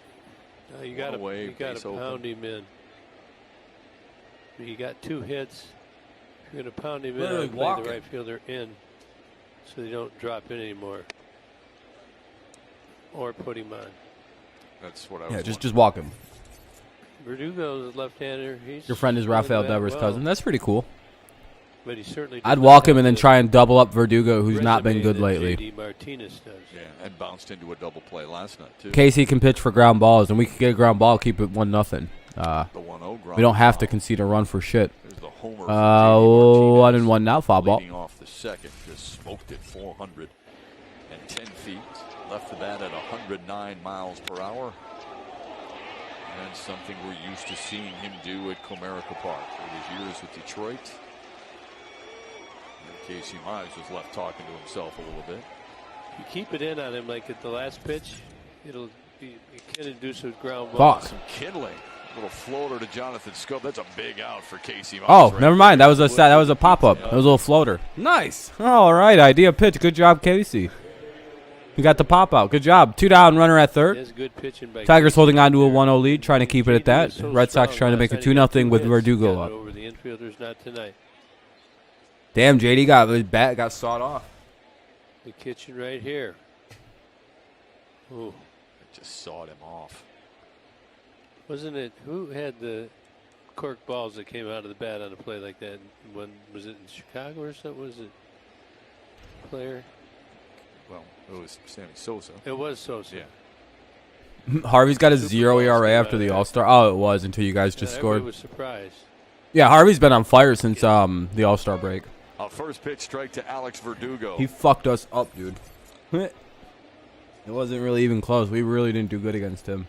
You got away, to base open. pound him in. He got 2 hits. If you're going to pound him Literally in, play walk the him. right fielder in, so they don't drop in anymore, or put him on. That's what I was Yeah, just walk him. Verdugo's a left-hander. Your friend is Rafael Devers' cousin. That's pretty cool. But he certainly. I'd walk him and then try and double up Verdugo, who's not been good that lately. J.D. Martinez does. Yeah, and bounced into a double play last night, too. Casey can pitch for ground balls, and we can get a ground ball, keep it 1-0. The 1-0 ground We don't have to foul. concede a run for shit. There's the homer from J.D. Martinez. 1-1 now, foul ball. Leading off the second, just smoked it 410 feet. Left the bat at 109 miles per hour. And something we're used to seeing him do at Comerica Park. For his years with Detroit. And Casey Mize was left talking to himself a little bit. You keep it in on him like at the last pitch, it can induce a ground ball. Fuck. Some kindling. Little floater to Jonathan Scope. That's a big out for Casey Mize. Oh, right never there. mind. That was a pop-up. That was a little floater. Nice. All right, idea pitch. Good job, Casey. You got the pop-out. Good job. 2 down, runner at third. That's good pitching by Tigers Casey holding on to a there. 1-0 lead, trying to keep it at J.D. that. was so Red Sox strong trying to last make it time. He got 2-0 with 2 hits. Verdugo Got up. it over the infielders, not tonight. Damn, JD got his bat got sawed off. The kitchen right here. Ooh, It just sawed him off. wasn't it? Who had the cork balls that came out of the bat on a play like that? When was it in Chicago or something? Was it player? Well, it was Sammy Sosa. It was Sosa. Yeah. Harvey's got a Super 0 balls ERA came out after of the that. All-Star. Oh, it was until you guys just Everybody scored. was surprised. Yeah, Harvey's been on fire since the All-Star break. A first pitch strike to Alex Verdugo. He fucked us up, dude. It wasn't really even close. We really didn't do good against him.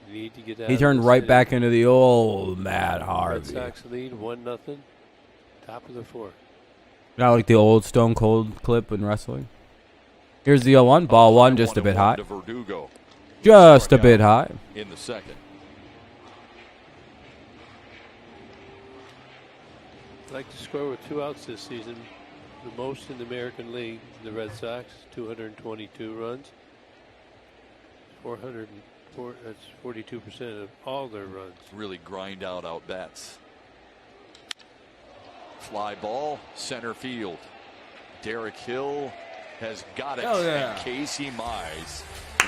You need to get out He of turned this right inning. back into the old Matt Red Harvey. Sox lead 1-0. Top of the 4th. Not like the old Stone Cold clip in wrestling. Here's the 0-1. Ball 1 just a bit high. To Verdugo. Just a Struck bit out high. in the second. I'd like to score with 2 outs this season. the most in the American League, the Red Sox, 222 runs. 404, that's 42% of all their runs. Really grind out bats. Fly ball, center field. Derek Hill has got it. Oh, yeah. And Casey Mize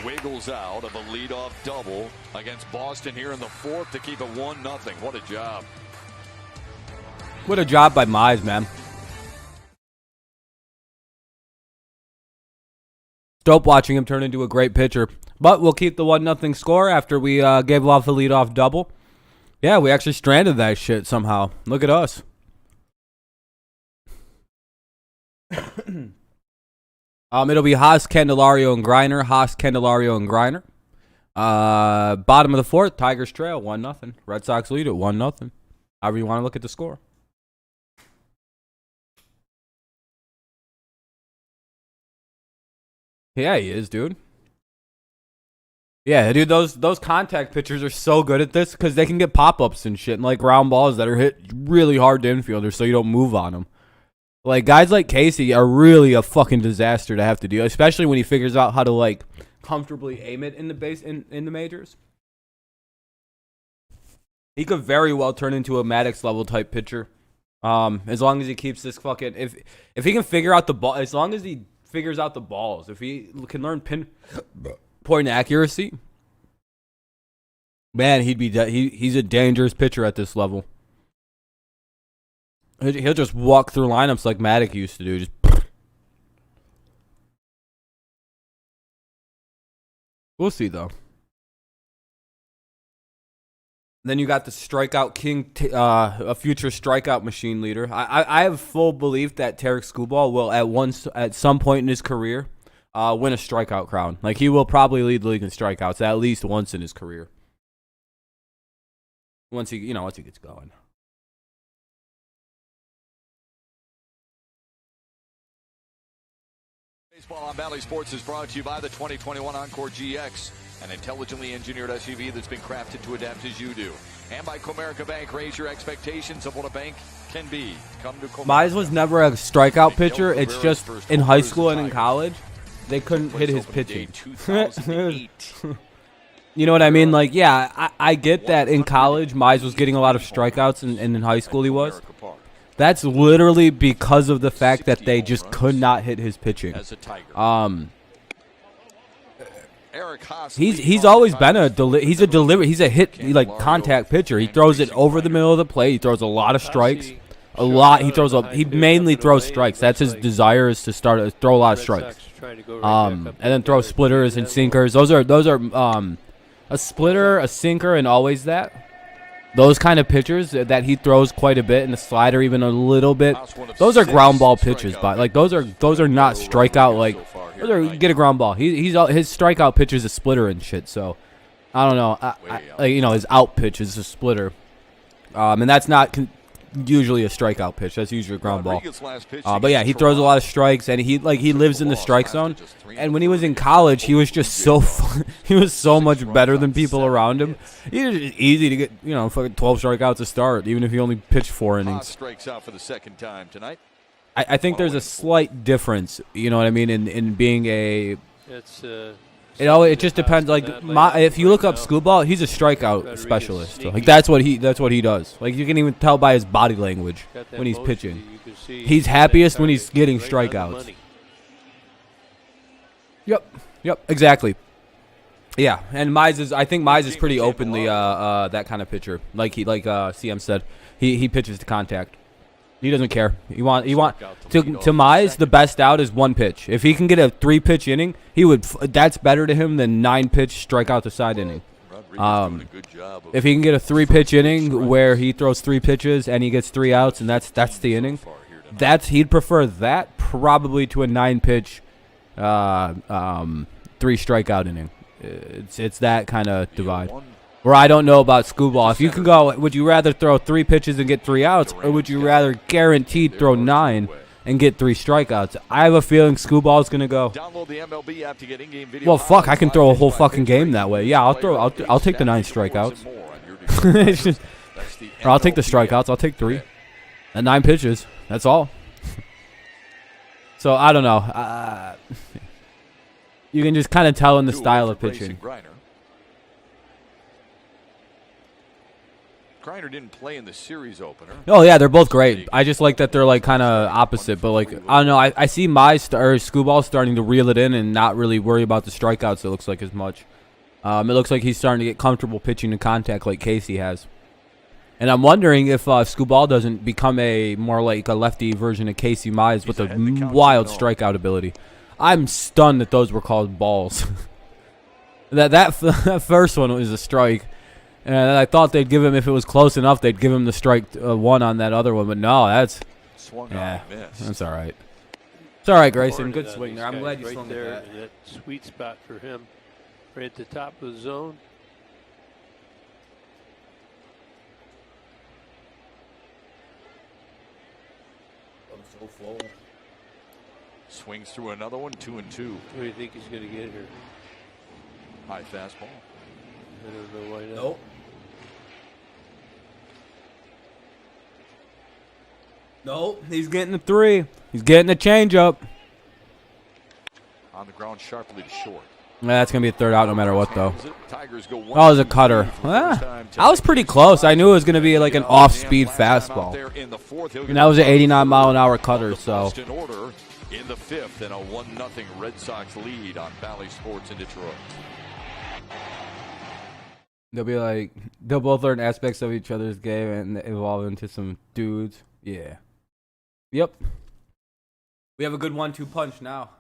wiggles out of a leadoff double against Boston here in the fourth to keep it 1-0. What a job. What a job by Mize, man. Dope watching him turn into a great pitcher. But we'll keep the 1-0 score after we gave off a leadoff double. Yeah, we actually stranded that shit somehow. Look at us. It'll be Haas, Candelario, and Griner. Haas, Candelario, and Griner. Bottom of the fourth, Tigers trail 1-0. Red Sox lead at 1-0. However you want to look at the score. Yeah, he is, dude. Yeah, dude, those contact pitchers are so good at this because they can get pop-ups and shit and like ground balls that are hit really hard to infielders so you don't move on them. Like, guys like Casey are really a fucking disaster to have to deal, especially when he figures out how to, like, comfortably aim it in the base in the majors. He could very well turn into a Maddox-level type pitcher. As long as he keeps this fucking... If he can figure out the ball... As long as he figures out the balls. If he can learn pinpoint accuracy, man, he's a dangerous pitcher at this level. He'll just walk through lineups like Maddox used to do. Just we'll see, though. Then you got the strikeout king, a future strikeout machine leader. I have full belief that Tarek Skubal will at some point in his career win a strikeout crown. Like, he will probably lead the league in strikeouts at least once in his career. Once he gets going. Baseball on Valley Sports is brought to you by the 2021 Encore GX, an intelligently engineered SUV that's been crafted to adapt as you do. And by Comerica Bank, raise your expectations of what a bank can be. Come to Comerica. Mize was never a strikeout pitcher. It's just in high school and in college, they couldn't hit his pitching. You know what I mean? Like, yeah, I get that in college, Mize was getting a lot of strikeouts, and in high school he was. That's literally because of the fact that they just could not hit his pitching. He's always been he's a hit contact pitcher. He throws it over the middle of the plate. He throws a lot of strikes. He mainly throws strikes. That's his desire, is to throw a lot of strikes. And then throw splitters and sinkers. Those are a splitter, a sinker, and always that. Those kind of pitchers that he throws quite a bit, and the slider even a little bit. Those are ground ball pitches, but like those are not strikeout. Like, those are get a ground ball. His strikeout pitch is a splitter and shit. So I don't know. His out pitch is a splitter, and that's not usually a strikeout pitch. That's usually a ground ball. But yeah, he throws a lot of strikes, and he lives in the strike zone. And when he was in college, he was just so he was so much better than people around him. He was just easy to get, fucking 12 strikeouts to start, even if he only pitched 4 innings. Strikes out for the second time tonight. I think there's a slight difference, you know what I mean, in being a... It just depends. Like, if you look up Skubal, he's a strikeout specialist. So, like, that's what he does. Like, you can even tell by his body language when he's pitching. He's happiest when he's getting strikeouts. Yep, exactly. Yeah, and I think Mize is pretty openly that kind of pitcher. Like CM said, he pitches to contact. He doesn't care. To Mize, the best out is 1 pitch. If he can get a 3-pitch inning, that's better to him than 9-pitch strikeout to side inning. If he can get a 3-pitch inning where he throws 3 pitches and he gets 3 outs, and that's the inning, he'd prefer that probably to a 9-pitch 3-strikeout inning. It's that kind of divide. Where I don't know about Skubal. If you can go, would you rather throw 3 pitches and get 3 outs, or would you rather guaranteed throw 9 and get 3 strikeouts? I have a feeling Skubal's gonna go. Well, fuck, I can throw a whole fucking game that way. Yeah, I'll take the 9 strikeouts. Or I'll take the strikeouts. I'll take 3 and 9 pitches. That's all. So I don't know. You can just kind of tell in the style of pitching. Griner didn't play in the series opener. Oh yeah, they're both great. I just like that they're like kind of opposite, but like I don't know. I see my Screwball starting to reel it in and not really worry about the strikeouts. It looks like as much. It looks like he's starting to get comfortable pitching to contact like Casey has. And I'm wondering if Screwball doesn't become more like a lefty version of Casey Mize with a wild strikeout ability. I'm stunned that those were called balls. that first one was a strike. And I thought they'd give him, if it was close enough, they'd give him the strike one on that other one. But no, that's that's all right. It's all right, Grayson. Good swing there. I'm glad you swung there. at That sweet spot for him, right at the top of the zone. So full. Swings through another one, 2-2. What do you think he's going to get here? High fastball. I don't know why not. Nope. Nope. He's getting the 3. He's getting the changeup. On the ground sharply to short. That's going to be a third out no matter what, though. Tigers go Oh, it was a cutter. I was pretty close. I knew it was going to be like an off-speed fastball. And that was an 89-mile-an-hour cutter, so. In the 5th, and a 1-0 Red Sox lead on Valley Sports in Detroit. They'll both learn aspects of each other's game and evolve into some dudes. Yeah. Yep. We have a good 1-2 punch now.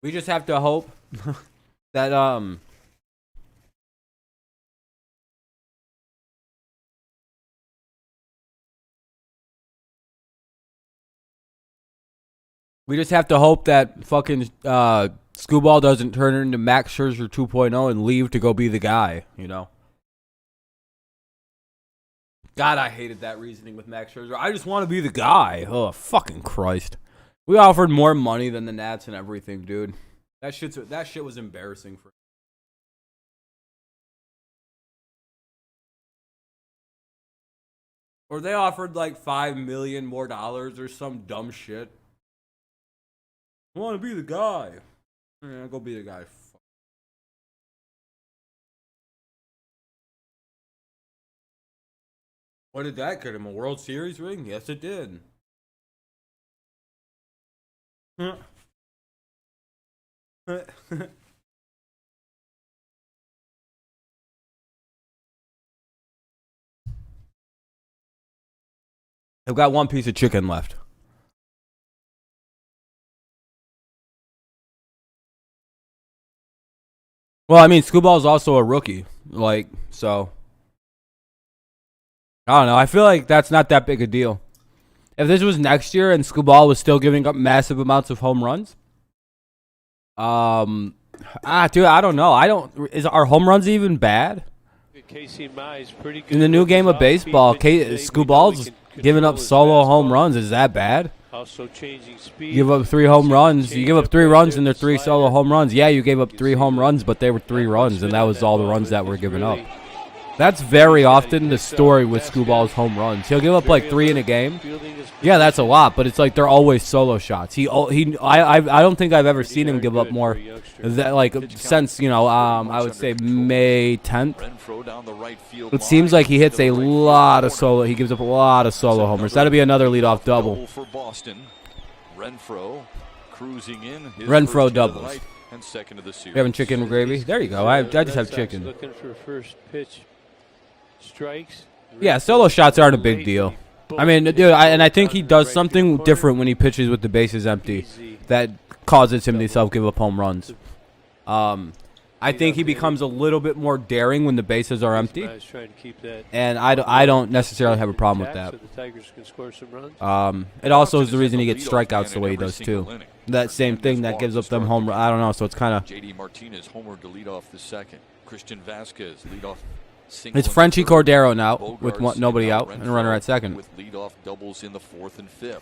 We just have to hope that we just have to hope that fucking Screwball doesn't turn into Max Scherzer 2.0 and leave to go be the guy, you know? God, I hated that reasoning with Max Scherzer. I just want to be the guy. Oh, fucking Christ. We offered more money than the Nats and everything, dude. That shit was embarrassing for. Or they offered like $5 million more or some dumb shit. I want to be the guy. Yeah, go be the guy. What did that get him? A World Series ring? Yes, it did. I've got one piece of chicken left. Well, I mean, Screwball's also a rookie. Like, so. I don't know. I feel like that's not that big a deal. If this was next year and Screwball was still giving up massive amounts of home runs. Dude, I don't know. Are home runs even bad? Casey Mize, pretty good in the new game of baseball, Screwball's giving up solo home runs. Is that bad? Also changing speed. You give up 3 home runs. You give up 3 runs and they're 3 solo home runs. Yeah, you gave up 3 home runs, but they were 3 runs, and that was all the runs that were given up. That's very often the story with Screwball's home runs. He'll give up like 3 in a game. Yeah, that's a lot, but it's like they're always solo shots. I don't think I've ever seen him give up more that like since, I would say May 10th. It seems like he hits a lot of solo. He gives up a lot of solo homers. That'll be another leadoff double. For Boston. Renfroe cruising in. Renfroe doubles. And second of the series. You having chicken gravy? There you go. I just have chicken. Looking for first pitch. Strikes. Yeah, solo shots aren't a big deal. I mean, dude, I think he does something different when he pitches with the bases empty that causes him to self-give up home runs. I think he becomes a little bit more daring when the bases are empty, and I don't necessarily have a problem with that. It also is the reason he gets strikeouts the way he does too. That same thing that gives up them home runs. I don't know, so it's kind of. JD Martinez homered to lead off the second. Christian Vasquez lead off. It's Frenchie Cordero now with nobody out and a runner at second. With leadoff doubles in the 4th and 5th.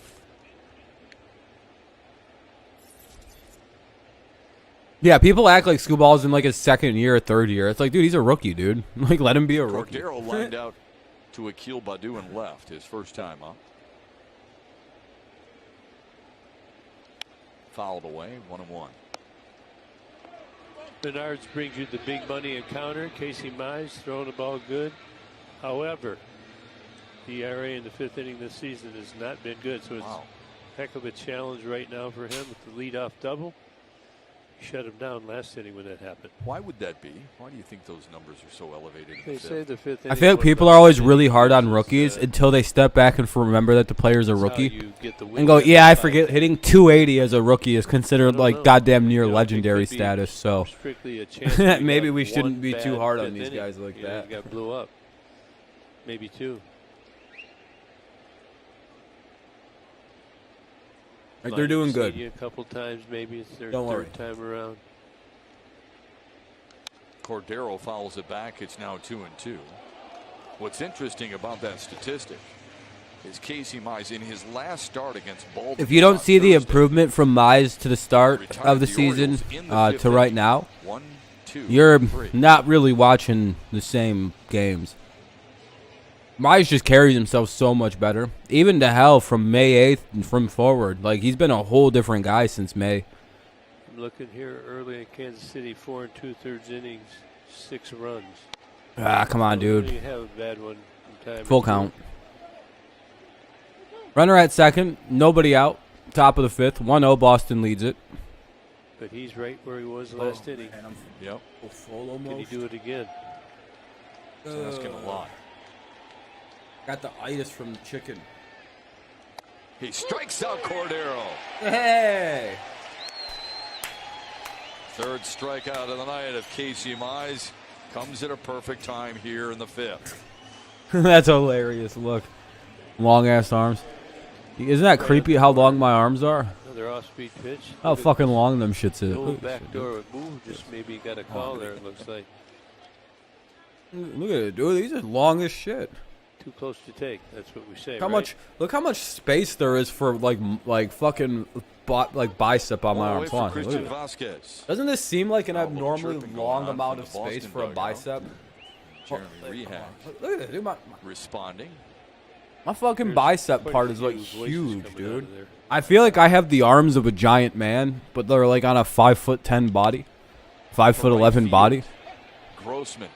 Yeah, people act like Scooball's in like his second year or third year. It's like, dude, he's a rookie, dude. Like, let him be a rookie. Cordero lined out to Akil Baddoo and left his first time up. Fouled away, 1-1. Bernards brings you the big money encounter. Casey Mize throwing the ball good. However, the ERA in the 5th inning this season has not been good, so it's a heck of a challenge right now for him with the leadoff double. Shut him down last inning when that happened. Why would that be? Why do you think those numbers are so elevated? They say the 5th inning. I feel like people are always really hard on rookies until they step back and remember that the player's a rookie and go, yeah, I forget hitting 280 as a rookie is considered like goddamn near legendary status. So maybe we shouldn't be too hard on these guys like that. Got blew up. Maybe 2. Like, they're doing good. A couple times, maybe it's their Don't worry. third time around. Cordero fouls it back. It's now 2-2. What's interesting about that statistic is Casey Mize in his last start against Baltimore. If you don't see the improvement from Mize to the start of the season to right now, 1, 2, you're 3. not really watching the same games. Mize just carries himself so much better. Even to hell from May 8th and from forward. Like, he's been a whole different guy since May. I'm looking here early in Kansas City, 4 2/3 innings, 6 runs. Ah, come on, dude. You have a bad one from time Full count. Runner at second, nobody out. Top of the 5th, 1-0, Boston leads it. But he's right where he was last inning. Yep. Can he do it again? It's asking a lot. Got the itis from the chicken. He strikes out Cordero. Hey! Third strikeout of the night of Casey Mize comes at a perfect time here in the 5th. That's hilarious. Look. Long ass arms. Isn't that creepy how long my arms are? Another off-speed pitch. How fucking long them shits is. No backdoor move, just maybe got a call there, it looks like. Look at it, dude. These are long as shit. Too close to take. That's what we say. How right? much? Look how much space there is for like fucking bicep on my arms. Hold on, look at Vasquez. Doesn't this seem like an Oh, abnormally chirping going long on amount from of the space Boston for a dugout. bicep? Jeremy Rehak Look at it, dude. responding. My fucking There's bicep quite part a is like few voices huge, coming out dude. of there. I feel like I have the arms of a giant man, but they're like on a 5'10" body, 5'11" body. Grossman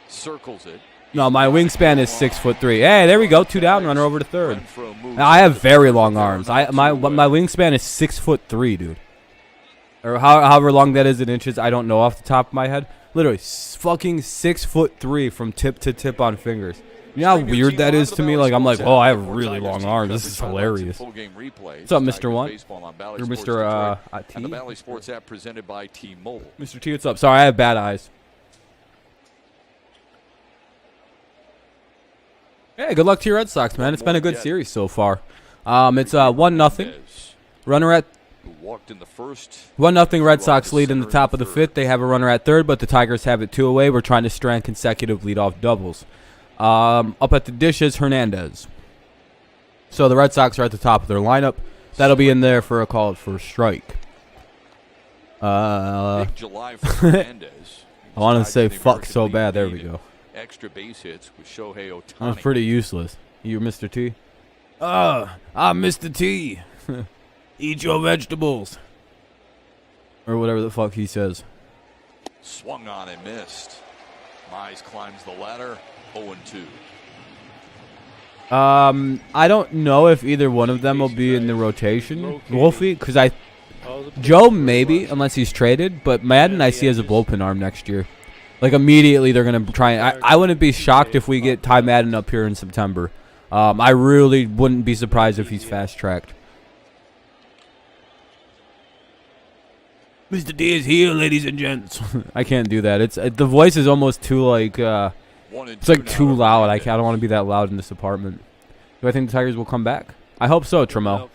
circles it. No, my wingspan is 6'3". Hey, there we go. 2 down, runner over to third. I have very long arms. My wingspan is 6'3", dude. Or however long that is in inches, I don't know off the top of my head. Literally, fucking 6'3" from tip to tip on fingers. You know how weird that is to me? Like, I'm like, oh, I have really long arms. This is hilarious. What's up, Mr. One? Or Mr. T? And the Valley Sports app presented by T-Mobile. Mr. T, what's up? Sorry, I have bad eyes. Hey, good luck to your Red Sox, man. It's been a good series so far. It's 1-0. Runner at Walked in the first. 1-0 Red Sox lead in the top of the 5th. They have a runner at third, but the Tigers have it 2 away. We're trying to strand consecutive leadoff doubles. Up at the dishes, Hernandez. So the Red Sox are at the top of their lineup. That'll be in there for a call for a strike. Big July for Hernandez. I want to say fuck so bad. There we go. Extra base hits with Shohei Ohtani. That was pretty useless. You Mr. T? I'm Mr. T. Eat your vegetables. Or whatever the fuck he says. Swung on and missed. Mize climbs the ladder. 0-2. I don't know if either one of them will be in the rotation, Wolfie, because Joe maybe, unless he's traded, but Madden I see as a bullpen arm next year. Like, immediately they're going to try and... I wouldn't be shocked if we get Ty Madden up here in September. I really wouldn't be surprised if he's fast-tracked. Mr. D is here, ladies and gents. I can't do that. The voice is almost too, like... it's like too loud. I don't want to be that loud in this apartment. Do I think the Tigers will come back? I hope so, Trammell.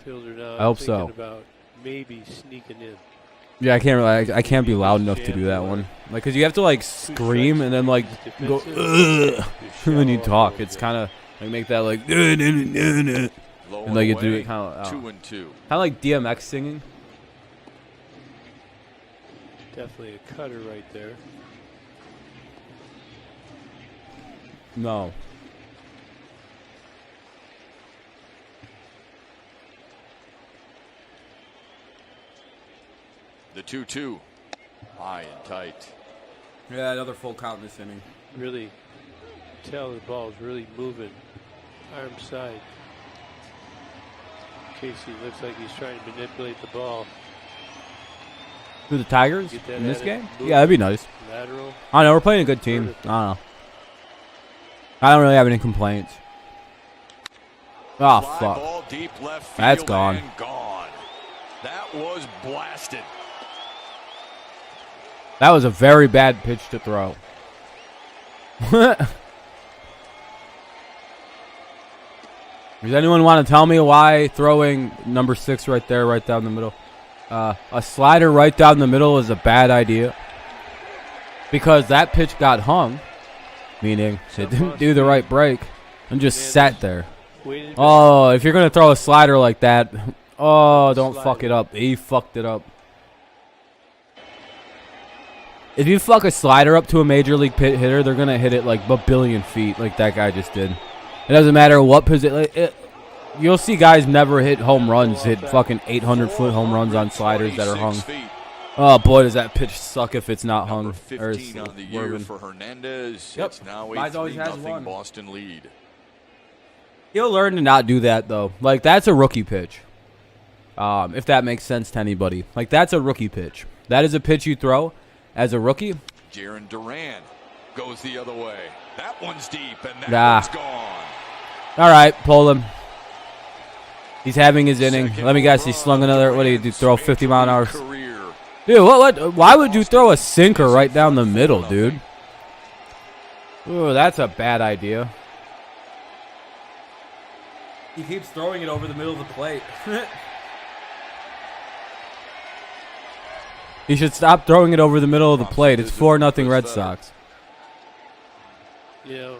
I hope so. About maybe sneaking in. Yeah, I can't be loud enough to do that one. Like, cause you have to like scream and then like go when you talk. It's kind of like make that like and like you do it kind of like DMX singing. Definitely a cutter right there. No. The 2-2. High and tight. Yeah, another full count in this inning. Really tell the ball's really moving. Arm side. Casey looks like he's trying to manipulate the ball. Who, the Tigers Get that in this at it. game? Move. Yeah, that'd be nice. Lateral. I don't know. We're playing a good team. I don't know. I don't really have any complaints. Oh, Fly fuck. ball deep left field. That's gone. And gone. That was blasted. That was a very bad pitch to throw. Does anyone want to tell me why throwing number 6 right there, right down the middle? A slider right down the middle is a bad idea. Because that pitch got hung, meaning it didn't do the right break, and just sat there. Oh, if you're going to throw a slider like that, oh, don't fuck it up. He fucked it up. If you fuck a slider up to a major league pit hitter, they're going to hit it like a billion feet like that guy just did. It doesn't matter what position. You'll see guys never hit home runs, hit fucking 800-foot home runs on sliders that are hung. Oh, boy, does that pitch suck if it's not hung. Number 15 on the year for Hernandez. Yep. It's now a Mize always has 3-0 one. Boston lead. He'll learn to not do that, though. Like, that's a rookie pitch. If that makes sense to anybody. Like, that's a rookie pitch. That is a pitch you throw as a rookie. Jaron Duran goes the other way. That one's deep, and that Nah. one's gone. All right, pull him. He's having his inning. Let me guess, he slung another. What do you do? Throw 50-mile-an-hour? Career. Dude, what? Why would you throw a sinker right down the middle, dude? Ooh, that's a bad idea. He keeps throwing it over the middle of the plate. He should stop throwing it over the middle of the plate. It's 4-0 Red Sox. You know,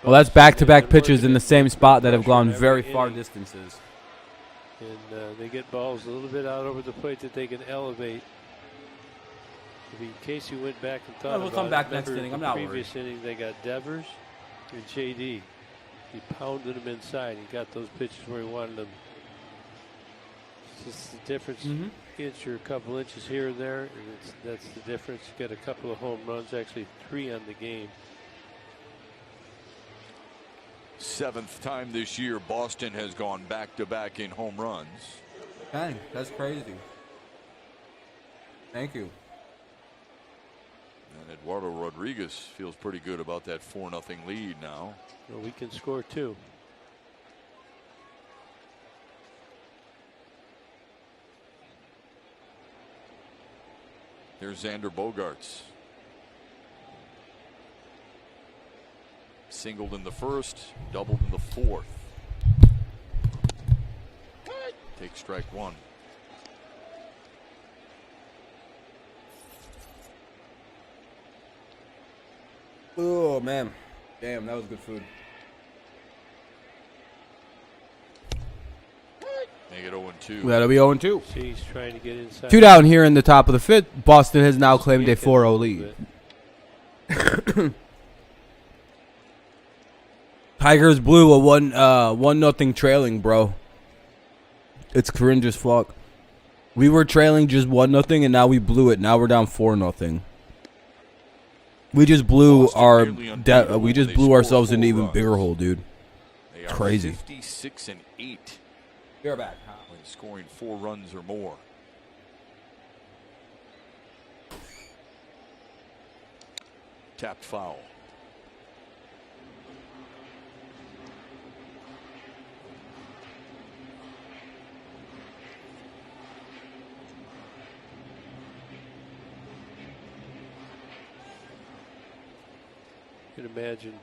Well, that's back-to-back pitches in the same spot that have gone very far distances. and they get balls a little bit out over the plate that they can elevate. In case you went back and thought We'll about come back it, next remember inning. I'm the not previous inning they got Devers and JD. He pounded them inside. He got those pitches where he wanted them. It's just the difference, inch or a couple inches here and there, and that's the difference. You got a couple of home runs, actually 3 on the game. 7th time this year Boston has gone back-to-back in home runs. Dang, that's crazy. Thank you. And Eduardo Rodriguez feels pretty good about that 4-0 lead now. Well, we can score 2. Here's Xander Bogaerts. Singled in the first, doubled in the fourth. Take strike 1. Oh, man. Damn, that was good food. Make it 0-2. That'll be 0-2. See, he's trying to get inside. 2 down here in the top of the 5th. Boston has now claimed a 4-0 lead. Tigers blew a 1-0 trailing, bro. It's cringe as fuck. We were trailing just 1-0, and now we blew it. Now we're down 4-0. We just blew we just blew ourselves into an even bigger hole, dude. They It's are crazy. 56-8. You're back. When scoring 4 runs or more. Tapped foul. You can imagine,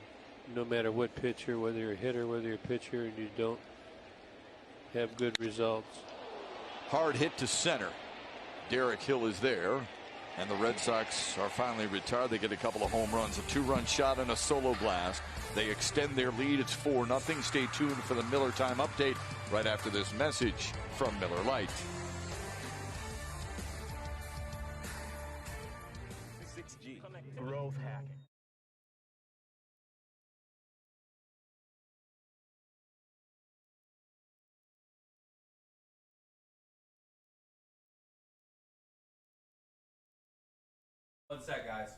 no matter what pitcher, whether you're a hitter, whether you're a pitcher, and you don't have good results. Hard hit to center. Derek Hill is there. And the Red Sox are finally retired. They get a couple of home runs, a 2-run shot and a solo blast. They extend their lead. It's 4-0. Stay tuned for the Miller Time update right after this message from Miller Lite. One sec, guys.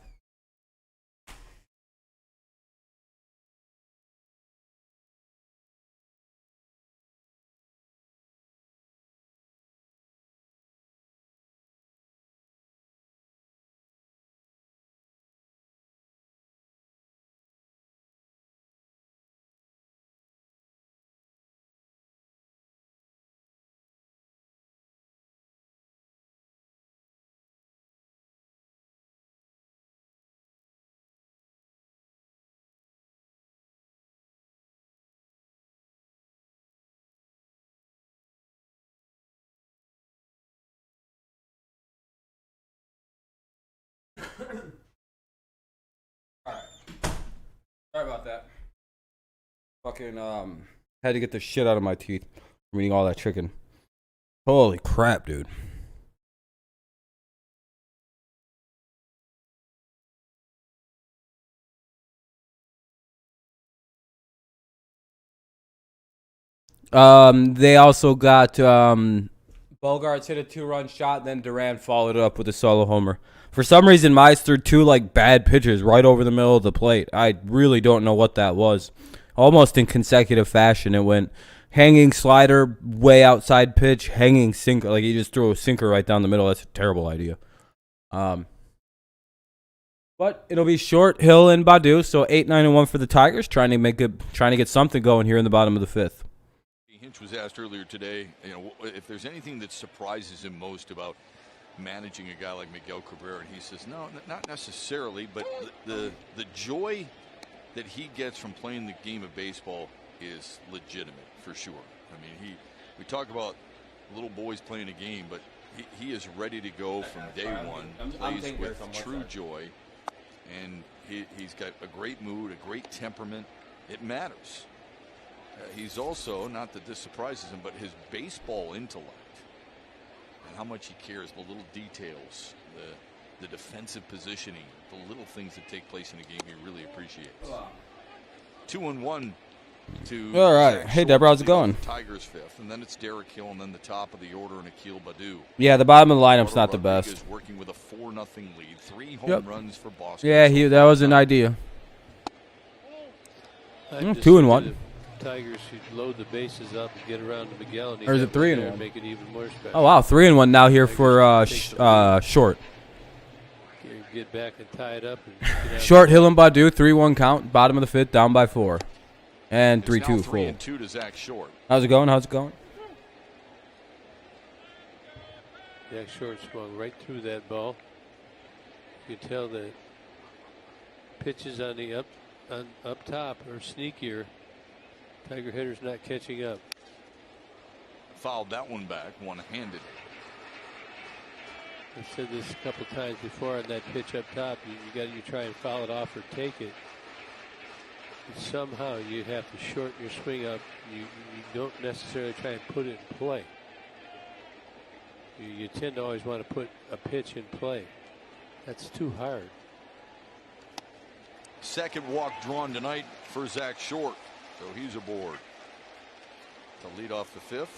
Alright. Sorry about that. Fucking had to get the shit out of my teeth from eating all that chicken. Holy crap, dude. They also got Bogarts hit a 2-run shot, then Durant followed it up with a solo homer. For some reason, Mize threw 2 like bad pitches right over the middle of the plate. I really don't know what that was. Almost in consecutive fashion, it went hanging slider, way outside pitch, hanging sinker. Like he just threw a sinker right down the middle. That's a terrible idea. But it'll be Short, Hill, and Badu. So 8-9-1 for the Tigers, trying to get something going here in the bottom of the 5th. Hinch was asked earlier today, if there's anything that surprises him most about managing a guy like Miguel Cabrera, and he says, no, not necessarily, but the joy that he gets from playing the game of baseball is legitimate for sure. I mean, we talk about little boys playing a game, but he is ready to go from day one, plays with true joy, and he's got a great mood, a great temperament. It matters. He's also, not that this surprises him, but his baseball intellect and how much he cares, the little details, the defensive positioning, the little things that take place in a game he really appreciates. 2-1 to all right. Hey, Deborah, how's it going? Tigers 5th, and then it's Derek Hill, and then the top of the order and Akil Badu. Yeah, the bottom of the lineup's not the best. Working with a 4-0 lead, 3 home runs for Boston. Yeah, that was an idea. 2-1. Tigers should load the bases up and get around to Miguel, and or is it 3-1? Make it even more special. Oh wow, 3-1 now here for Short. Get back and tie it up. And Short, Hill, and Badu, 3-1 count, bottom of the 5th, down by 4, and 3-2 full. 3-2 to Zach Short. How's it going? How's it going? Zach Short swung right through that ball. You can tell the pitches on the up top are sneakier. Tiger hitter's not catching up. Fouled that one back, one-handed. I've said this a couple times before on that pitch up top. You try and foul it off or take it. And somehow you have to shorten your swing up. You don't necessarily try and put it in play. You tend to always want to put a pitch in play. That's too hard. Second walk drawn tonight for Zach Short. So he's aboard to lead off the 5th.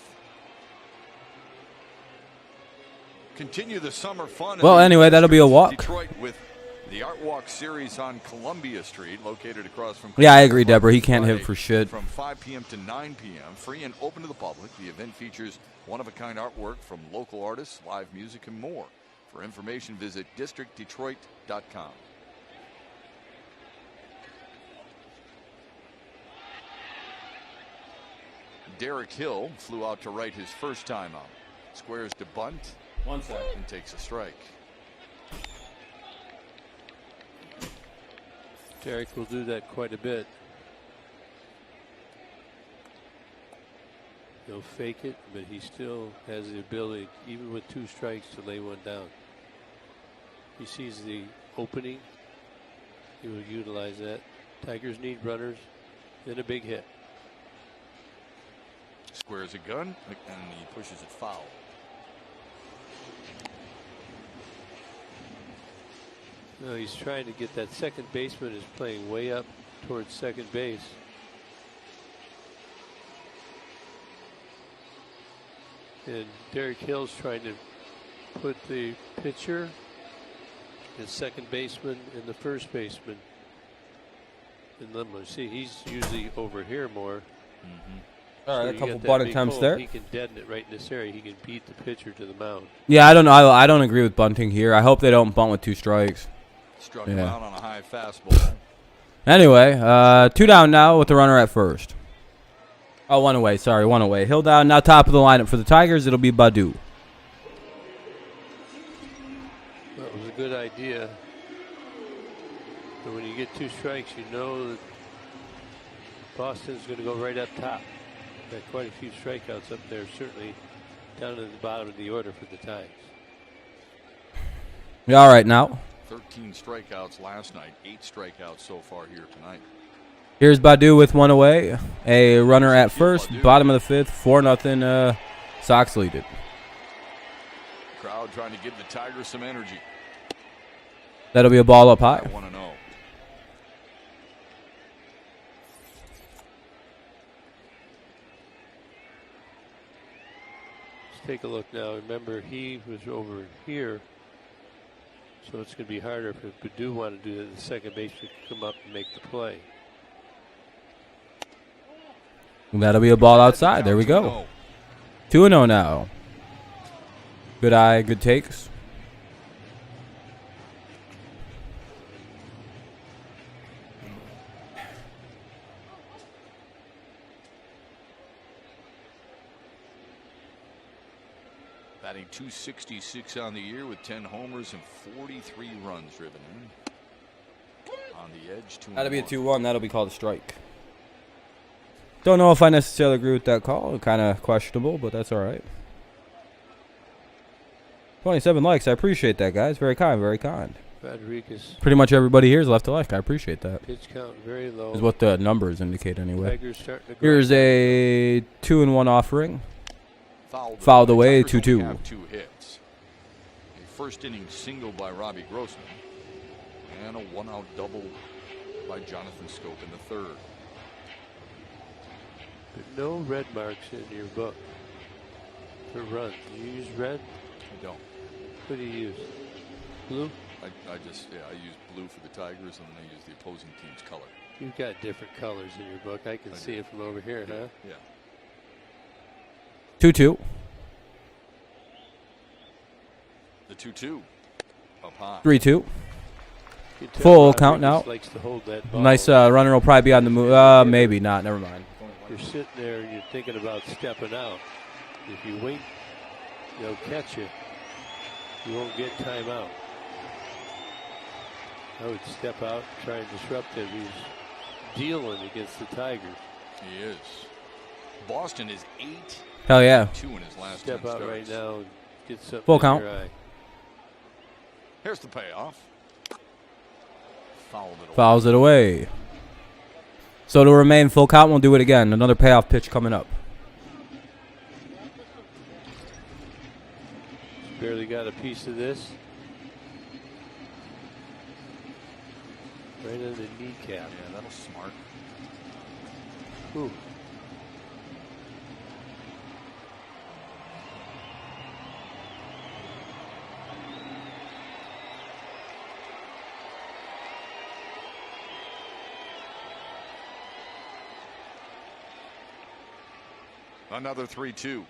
Continue the summer fun. Well, anyway, that'll be a walk. Detroit with the Art Walk series on Columbia Street, located across from. Yeah, I agree, Deborah. He can't hit for shit. From 5 p.m. to 9 p.m., free and open to the public. The event features one-of-a-kind artwork from local artists, live music, and more. For information, visit districtdetroit.com. Derek Hill flew out to right his first time out. Squares to bunt. 1 second. And takes a strike. Derek will do that quite a bit. He'll fake it, but he still has the ability, even with 2 strikes, to lay one down. He sees the opening. He will utilize that. Tigers need runners, then a big hit. Squares a gun, and he pushes it foul. No, he's trying to get that second baseman is playing way up towards second base. And Derek Hill's trying to put the pitcher The second baseman and the first baseman in limbo. See, he's usually over here more. All right, So a you couple got that bunt big attempts hole. there. He can deaden it right in this area. He can beat the pitcher to the mound. Yeah, I don't know. I don't agree with bunting here. I hope they don't bunt with 2 strikes. Struck him out on a high fastball. Anyway, 2 down now with the runner at first. Oh, 1 away. Sorry, 1 away. Hill down, now top of the lineup for the Tigers. It'll be Badu. That was a good idea. But when you get 2 strikes, you know that Boston's going to go right up top. Got quite a few strikeouts up there, certainly down at the bottom of the order for the Tigers. You all right now? 13 strikeouts last night, 8 strikeouts so far here tonight. Here's Badu with 1 away. A runner at first, bottom of the 5th, 4-0. Sox lead it. Crowd trying to give the Tigers some energy. That'll be a ball up high. 1-0. Let's take a look now. Remember, he was over here, so it's going to be harder if Badu want to do that. The second baseman can come up and make the play. That'll be a ball outside. There we go. 2-0 now. Good eye, good takes. Batting .266 on the year with 10 homers and 43 runs driven in. On the edge, 2-1. That'll be a 2-1. That'll be called a strike. Don't know if I necessarily agree with that call. Kind of questionable, but that's all right. 27 likes. I appreciate that, guys. Very kind, very kind. Rodriguez. Pretty much everybody here is left to like. I appreciate that. Pitch count very low. Is what the numbers indicate anyway. Tigers starting to Here's a 2-1 offering. Fouled away, 2-2. Have 2 hits. A first inning single by Robbie Grossman. And a 1-out double by Jonathan Scope in the 3rd. But no red marks in your book for runs. Do you use red? I don't. What do you use? Blue? I use blue for the Tigers, and then I use the opposing team's color. You've got different colors in your book. I can see it from over here, huh? Yeah. 2-2. The 2-2 up high. 3-2. You tell Full Rodriguez count now. likes to hold that ball. Nice runner will probably be on the move. Maybe not. Never mind. You're sitting there and you're thinking about stepping out. If you wait, they'll catch you. You won't get time out. I would step out, try and disrupt it. He's dealing against the Tigers. He is. Boston is 8-2 Hell yeah. in his last Step 10 out starts. right now and get something Full in count. your eye. Here's the payoff. Fouled it away. Fouls it away. So to remain full count, we'll do it again. Another payoff pitch coming up. Barely got a piece of this. Right on the kneecap. Yeah, that'll smart. Ooh. Another 3-2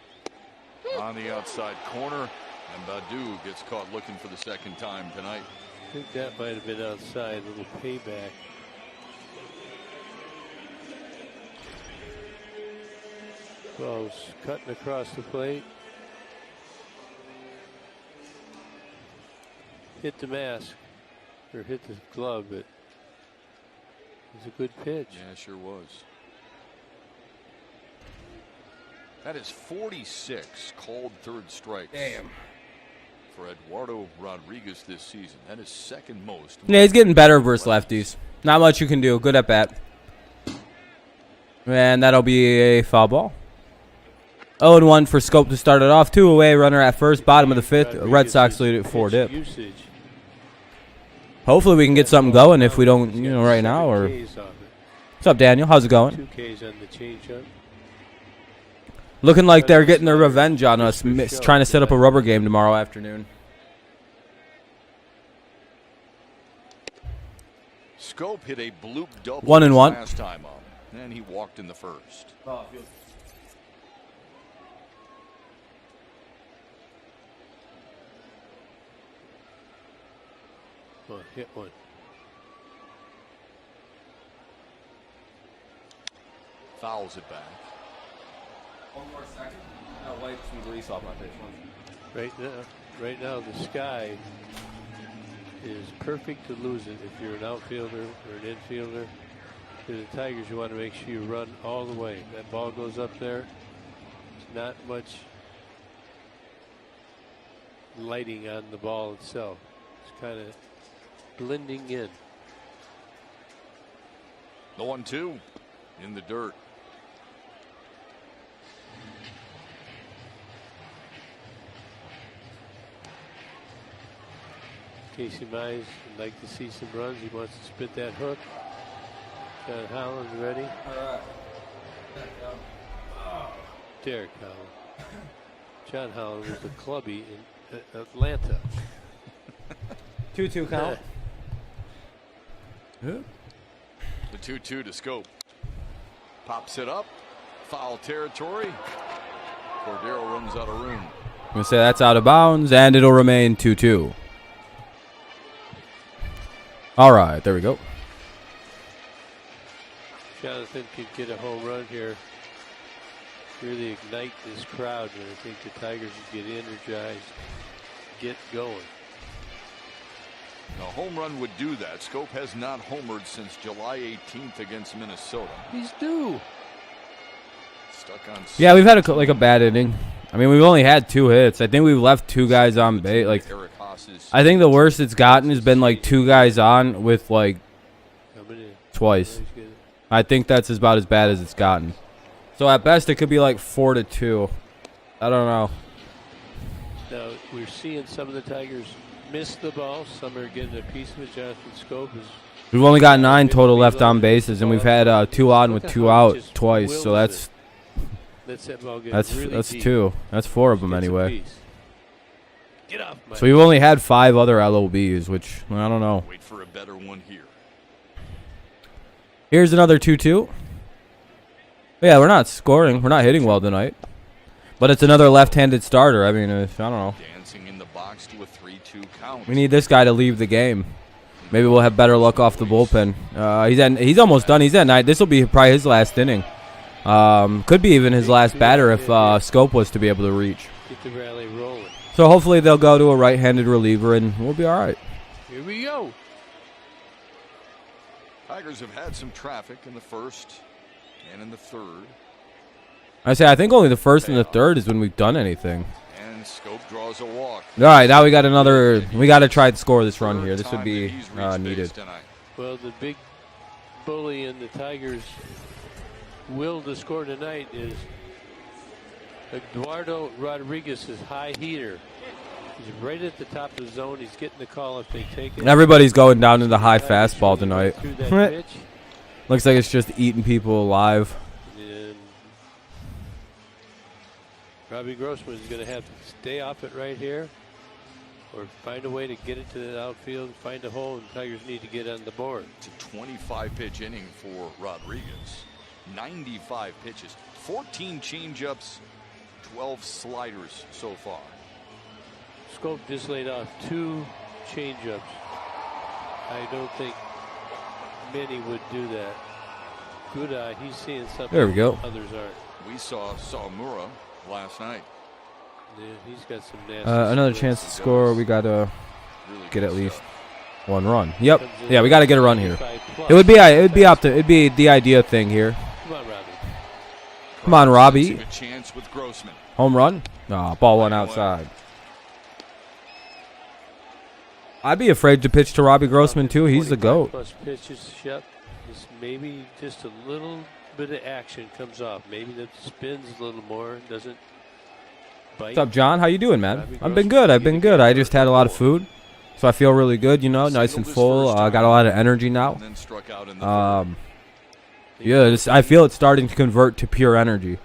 on the outside corner, and Badu gets caught looking for the second time tonight. I think that might have been outside, a little payback. Well, cutting across the plate. Hit the mask, or hit the glove, but it was a good pitch. Yeah, sure was. That is 46 called third strikes. Damn. For Eduardo Rodriguez this season. That is second most. Yeah, he's getting better versus lefties. Not much you can do. Good at bat. And that'll be a foul ball. 0-1 for Scope to start it off. 2 away, runner at first, bottom of the 5th. Red Sox lead at 4 dip. Usage. Hopefully we can get something going if we don't, right now. Or what's up, Daniel? How's it going? 2 Ks on the changeup. Looking like they're getting their revenge on us, trying to set up a rubber game tomorrow afternoon. Scope hit a bloop double 1-1. last time up, and he walked in the first. Oh, hit one. Fouls it back. One more second. I'll wipe some grease off my face. Right now, the sky is perfect to lose it if you're an outfielder or an infielder. For the Tigers, you want to make sure you run all the way. That ball goes up there. It's not much lighting on the ball itself. It's kind of blending in. The 1-2 in the dirt. Casey Mize would like to see some runs. He wants to spit that hook. John Holland ready. All right. Derek Holland. John Holland was the clubby in Atlanta. 2-2 count. The 2-2 to Scope. Pops it up. Foul territory. Cordero runs out of room. I'm going to say that's out of bounds, and it'll remain 2-2. All right, there we go. Jonathan could get a home run here. Really ignite this crowd, and I think the Tigers would get energized, get going. A home run would do that. Scope has not homered since July 18th against Minnesota. He's due. Stuck on. Yeah, we've had a bad inning. I mean, we've only had 2 hits. I think we've left 2 guys on base. Like, Eric Haas's. I think the worst it's gotten has been like 2 guys on with like twice. I think that's about as bad as it's gotten. So at best, it could be like 4-2. I don't know. Now we're seeing some of the Tigers miss the ball. Some are getting a piece of it. Jonathan Scope is. We've only got 9 total left on bases, and we've had 2 on with 2 out twice. So that's really deep. 2. That's 4 of them anyway. Get off my So we've only had 5 other LOBs, which I don't know. Wait for a better one here. Here's another 2-2. Yeah, we're not scoring. We're not hitting well tonight. But it's another left-handed starter. I mean, I don't know. Dancing in the box to a 3-2 count. We need this guy to leave the game. Maybe we'll have better luck off the bullpen. He's almost done. He's at 9. This will be probably his last inning. Could be even his last batter if Scope was to be able to reach. Get the rally rolling. So hopefully they'll go to a right-handed reliever and we'll be all right. Here we go. Tigers have had some traffic in the first and in the third. I think only the first and the third is when we've done anything. And Scope draws a walk. All right, now we got another. We got to try to score this run here. This would be needed. Well, the big bully in the Tigers' will to score tonight is Eduardo Rodriguez's high heater. He's right at the top of the zone. He's getting the call if they take it. Everybody's going down to the high fastball tonight. Pitch. Looks like it's just eating people alive. And Robbie Grossman is going to have to stay off it right here or find a way to get it to the outfield, find a hole, and Tigers need to get on the board. It's a 25-pitch inning for Rodriguez. 95 pitches, 14 changeups, 12 sliders so far. Scope just laid off 2 changeups. I don't think many would do that. Good eye. He's seeing something There we go. others aren't. We saw Sawamura last night. Yeah, he's got some nasty Another splits. chance to score. We got to Really get good at least stuff. 1 run. Yep. Comes in Yeah, we got to get a run here. 25+. It'd be the idea thing here. Come on, Robbie. Come on, Robbie. A chance with Grossman. Home run. Ball went outside. I'd be afraid to pitch to Robbie Grossman too. He's the GOAT. Plus pitches, Shep. Just maybe just a little bit of action comes off. Maybe that spins a little more. Doesn't bite. What's up, John? How you doing, man? I've been good. I just had a lot of food, so I feel really good. Nice and full. I got a lot of energy now. And then struck out in the Yeah, I feel it's starting to convert to pure energy.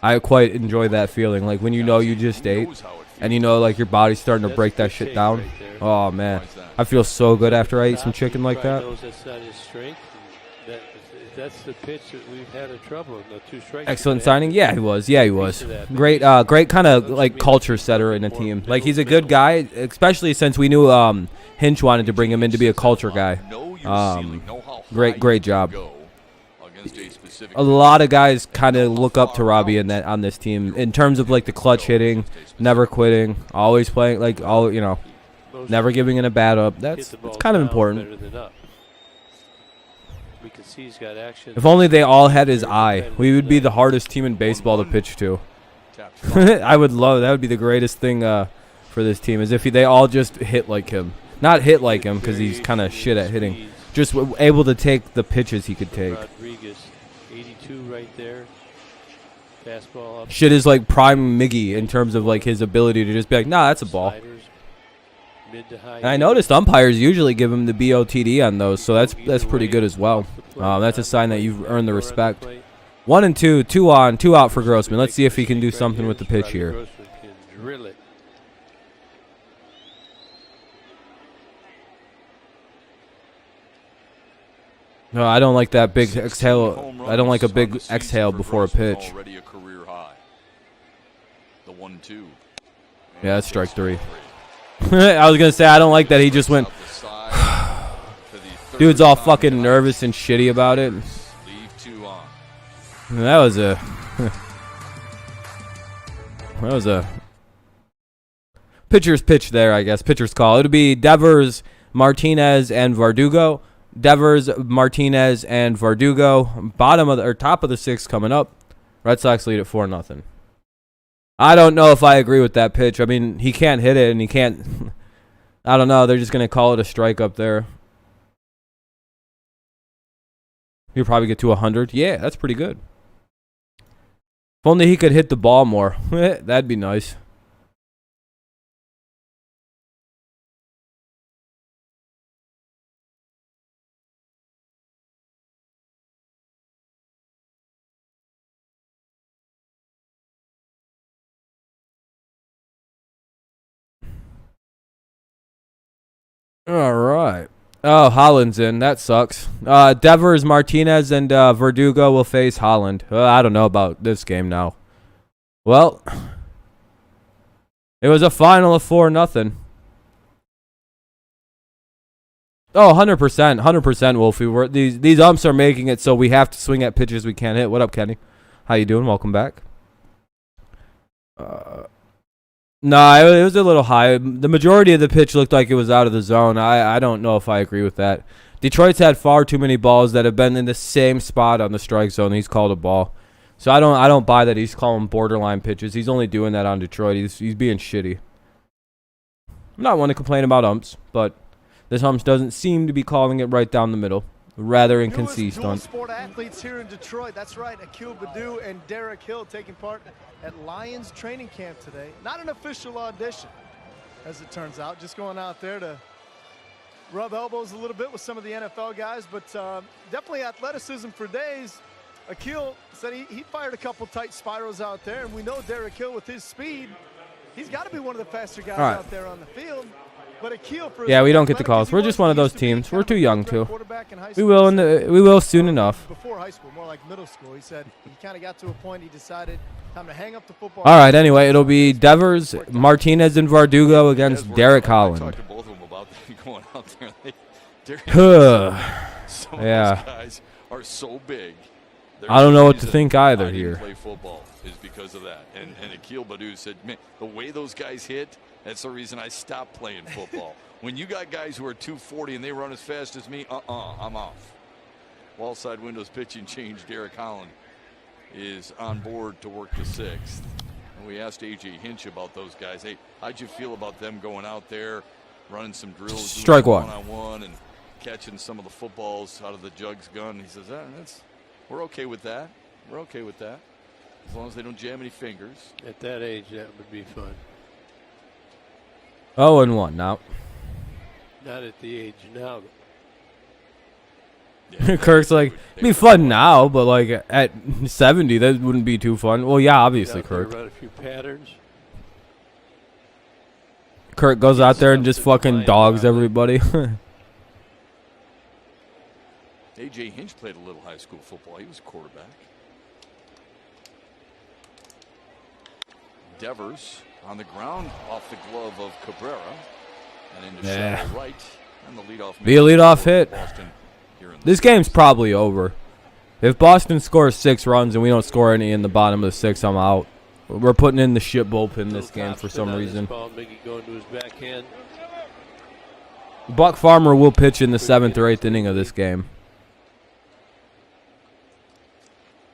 I quite enjoy that feeling. Like when you know you just ate, and you know like your body's starting to break that shit down. Oh man, I feel so good after I eat some chicken like that. That's not his strength. That's the pitch that we've had a trouble with. No 2 strikes. Excellent signing. Yeah, he was. Yeah, he was. Great, great kind of like culture setter in a team. Like he's a good guy, especially since we knew Hinch wanted to bring him in to be a culture guy. Great job. A lot of guys kind of look up to Robbie in that on this team in terms of like the clutch hitting, never quitting, always playing like never giving in a bat up. That's kind of important. We can see he's got action. If only they all had his eye, we would be the hardest team in baseball to pitch to. I would love that. Would be the greatest thing for this team is if they all just hit like him. Not hit like him because he's kind of shit at hitting. Just able to take the pitches he could take. Rodriguez, 82 right there. Fastball up. Shit is like prime Miggy in terms of like his ability to just be like, nah, that's a ball. Mid to high. And I noticed umpires usually give him the BOTD on those, so that's pretty good as well. That's a sign that you've earned the respect. 1 and 2, 2 on, 2 out for Grossman. Let's see if he can do something with the pitch here. No, I don't like that big exhale. I don't like a big exhale before a pitch. Yeah, that's strike 3. I was going to say, I don't like that he just went. Dude's all fucking nervous and shitty about it. That was a. That was a. Pitcher's pitch there, I guess. Pitcher's call. It would be Devers, Martinez, and Verdugo. Devers, Martinez, and Verdugo. Top of the 6th coming up. Red Sox lead at 4-0. I don't know if I agree with that pitch. I mean, he can't hit it, and he can't. I don't know. They're just going to call it a strike up there. He'll probably get to 100. Yeah, that's pretty good. If only he could hit the ball more. That'd be nice. All right. Oh, Holland's in. That sucks. Devers, Martinez, and Verdugo will face Holland. I don't know about this game now. Well, it was a final of 4-0. Oh, 100%. 100%, Wolfie. These umps are making it so we have to swing at pitches we can't hit. What up, Kenny? How you doing? Welcome back. No, it was a little high. The majority of the pitch looked like it was out of the zone. I don't know if I agree with that. Detroit's had far too many balls that have been in the same spot on the strike zone. He's called a ball. So I don't buy that he's calling borderline pitches. He's only doing that on Detroit. He's being shitty. I'm not one to complain about umps, but this umps doesn't seem to be calling it right down the middle. Rather inconsistent. Dual sport athletes here in Detroit. That's right. Akil Baddoo and Derek Hill taking part at Lions training camp today. Not an official audition, as it turns out. Just going out there to rub elbows a little bit with some of the NFL guys, but definitely athleticism for days. Akil said he fired a couple tight spirals out there, and we know Derek Hill with his speed, he's got to be one of the faster guys out there on the field. But Akil, yeah, we don't get the calls. We're just one of those teams. We're too young to. We will soon enough. Before high school, more like middle school. He said he kind of got to a point he decided time to hang up the football. All right, anyway, it'll be Devers, Martinez, and Verdugo against Derek Holland. I talked to both of them about going out there. Some of those guys are so big. I don't know what to think either here. Play football is because of that. And Akil Baddoo said, man, the way those guys hit, that's the reason I stopped playing football. When you got guys who are 240 and they run as fast as me, I'm off. Wall side windows pitching change. Derek Holland is on board to work the 6th. And we asked A.J. Hinch about those guys. Hey, how'd you feel about them going out there, running some drills, strike one-on-one, and catching some of the footballs out of the Jugs gun? He says, we're okay with that. We're okay with that. As long as they don't jam any fingers. At that age, that would be fun. 0-1 now. Not at the age now. Kirk's like, it'd be fun now, but like at 70, that wouldn't be too fun. Well, yeah, obviously, Kirk. Run a few patterns. Kirk goes out there and just fucking dogs everybody. A.J. Hinch played a little high school football. He was a quarterback. Devers on the ground off the glove of Cabrera. And into shallow right. And the leadoff. Be a leadoff hit. This game's probably over. If Boston scores 6 runs and we don't score any in the bottom of the 6th, I'm out. We're putting in the shit bullpen this game for some reason. Buck Farmer will pitch in the 7th or 8th inning of this game,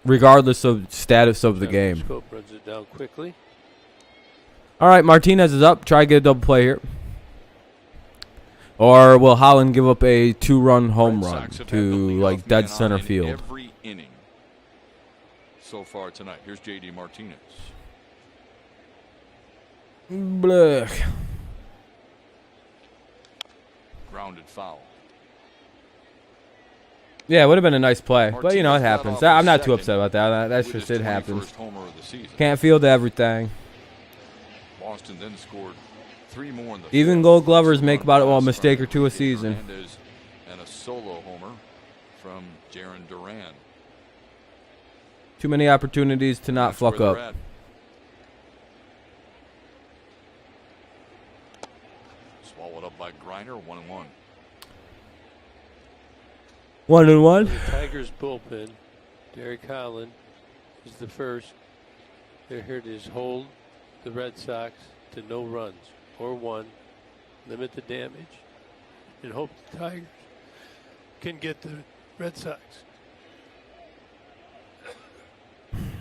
regardless of status of the game. Runs it down quickly. All right, Martinez is up. Try to get a double play here. Or will Holland give up a 2-run home run to like dead center field? Every inning so far tonight. Here's J.D. Martinez. Blech. Grounded foul. Yeah, it would have been a nice play, but you know it happens. I'm not too upset about that. That's just it happens. Can't field everything. Boston then scored 3 more in the even Gold Glovers make about a mistake or two a season. And a solo homer from Jarren Duran. Too many opportunities to not fuck up. Swallowed up by Griner, 1-1. 1-1. The Tigers bullpen, Derek Holland is the first. They're here to just hold the Red Sox to no runs or 1, limit the damage, and hope the Tigers can get the Red Sox.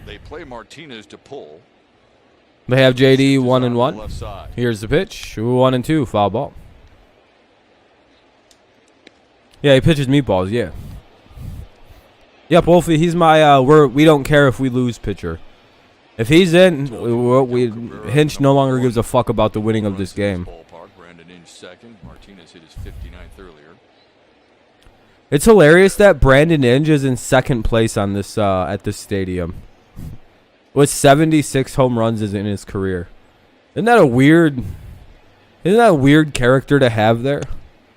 They play Martinez to pull. They have JD 1-1. Here's the pitch. 1-2. Foul ball. Yeah, he pitches meatballs. Yeah. Yep, Wolfie. He's my. We don't care if we lose pitcher. If he's in, Hinch no longer gives a fuck about the winning of this game. Brandon Inge second. Martinez hit his 59th earlier. It's hilarious that Brandon Inge is in 2nd place on this at this stadium, with 76 home runs in his career. Isn't that a weird character to have there?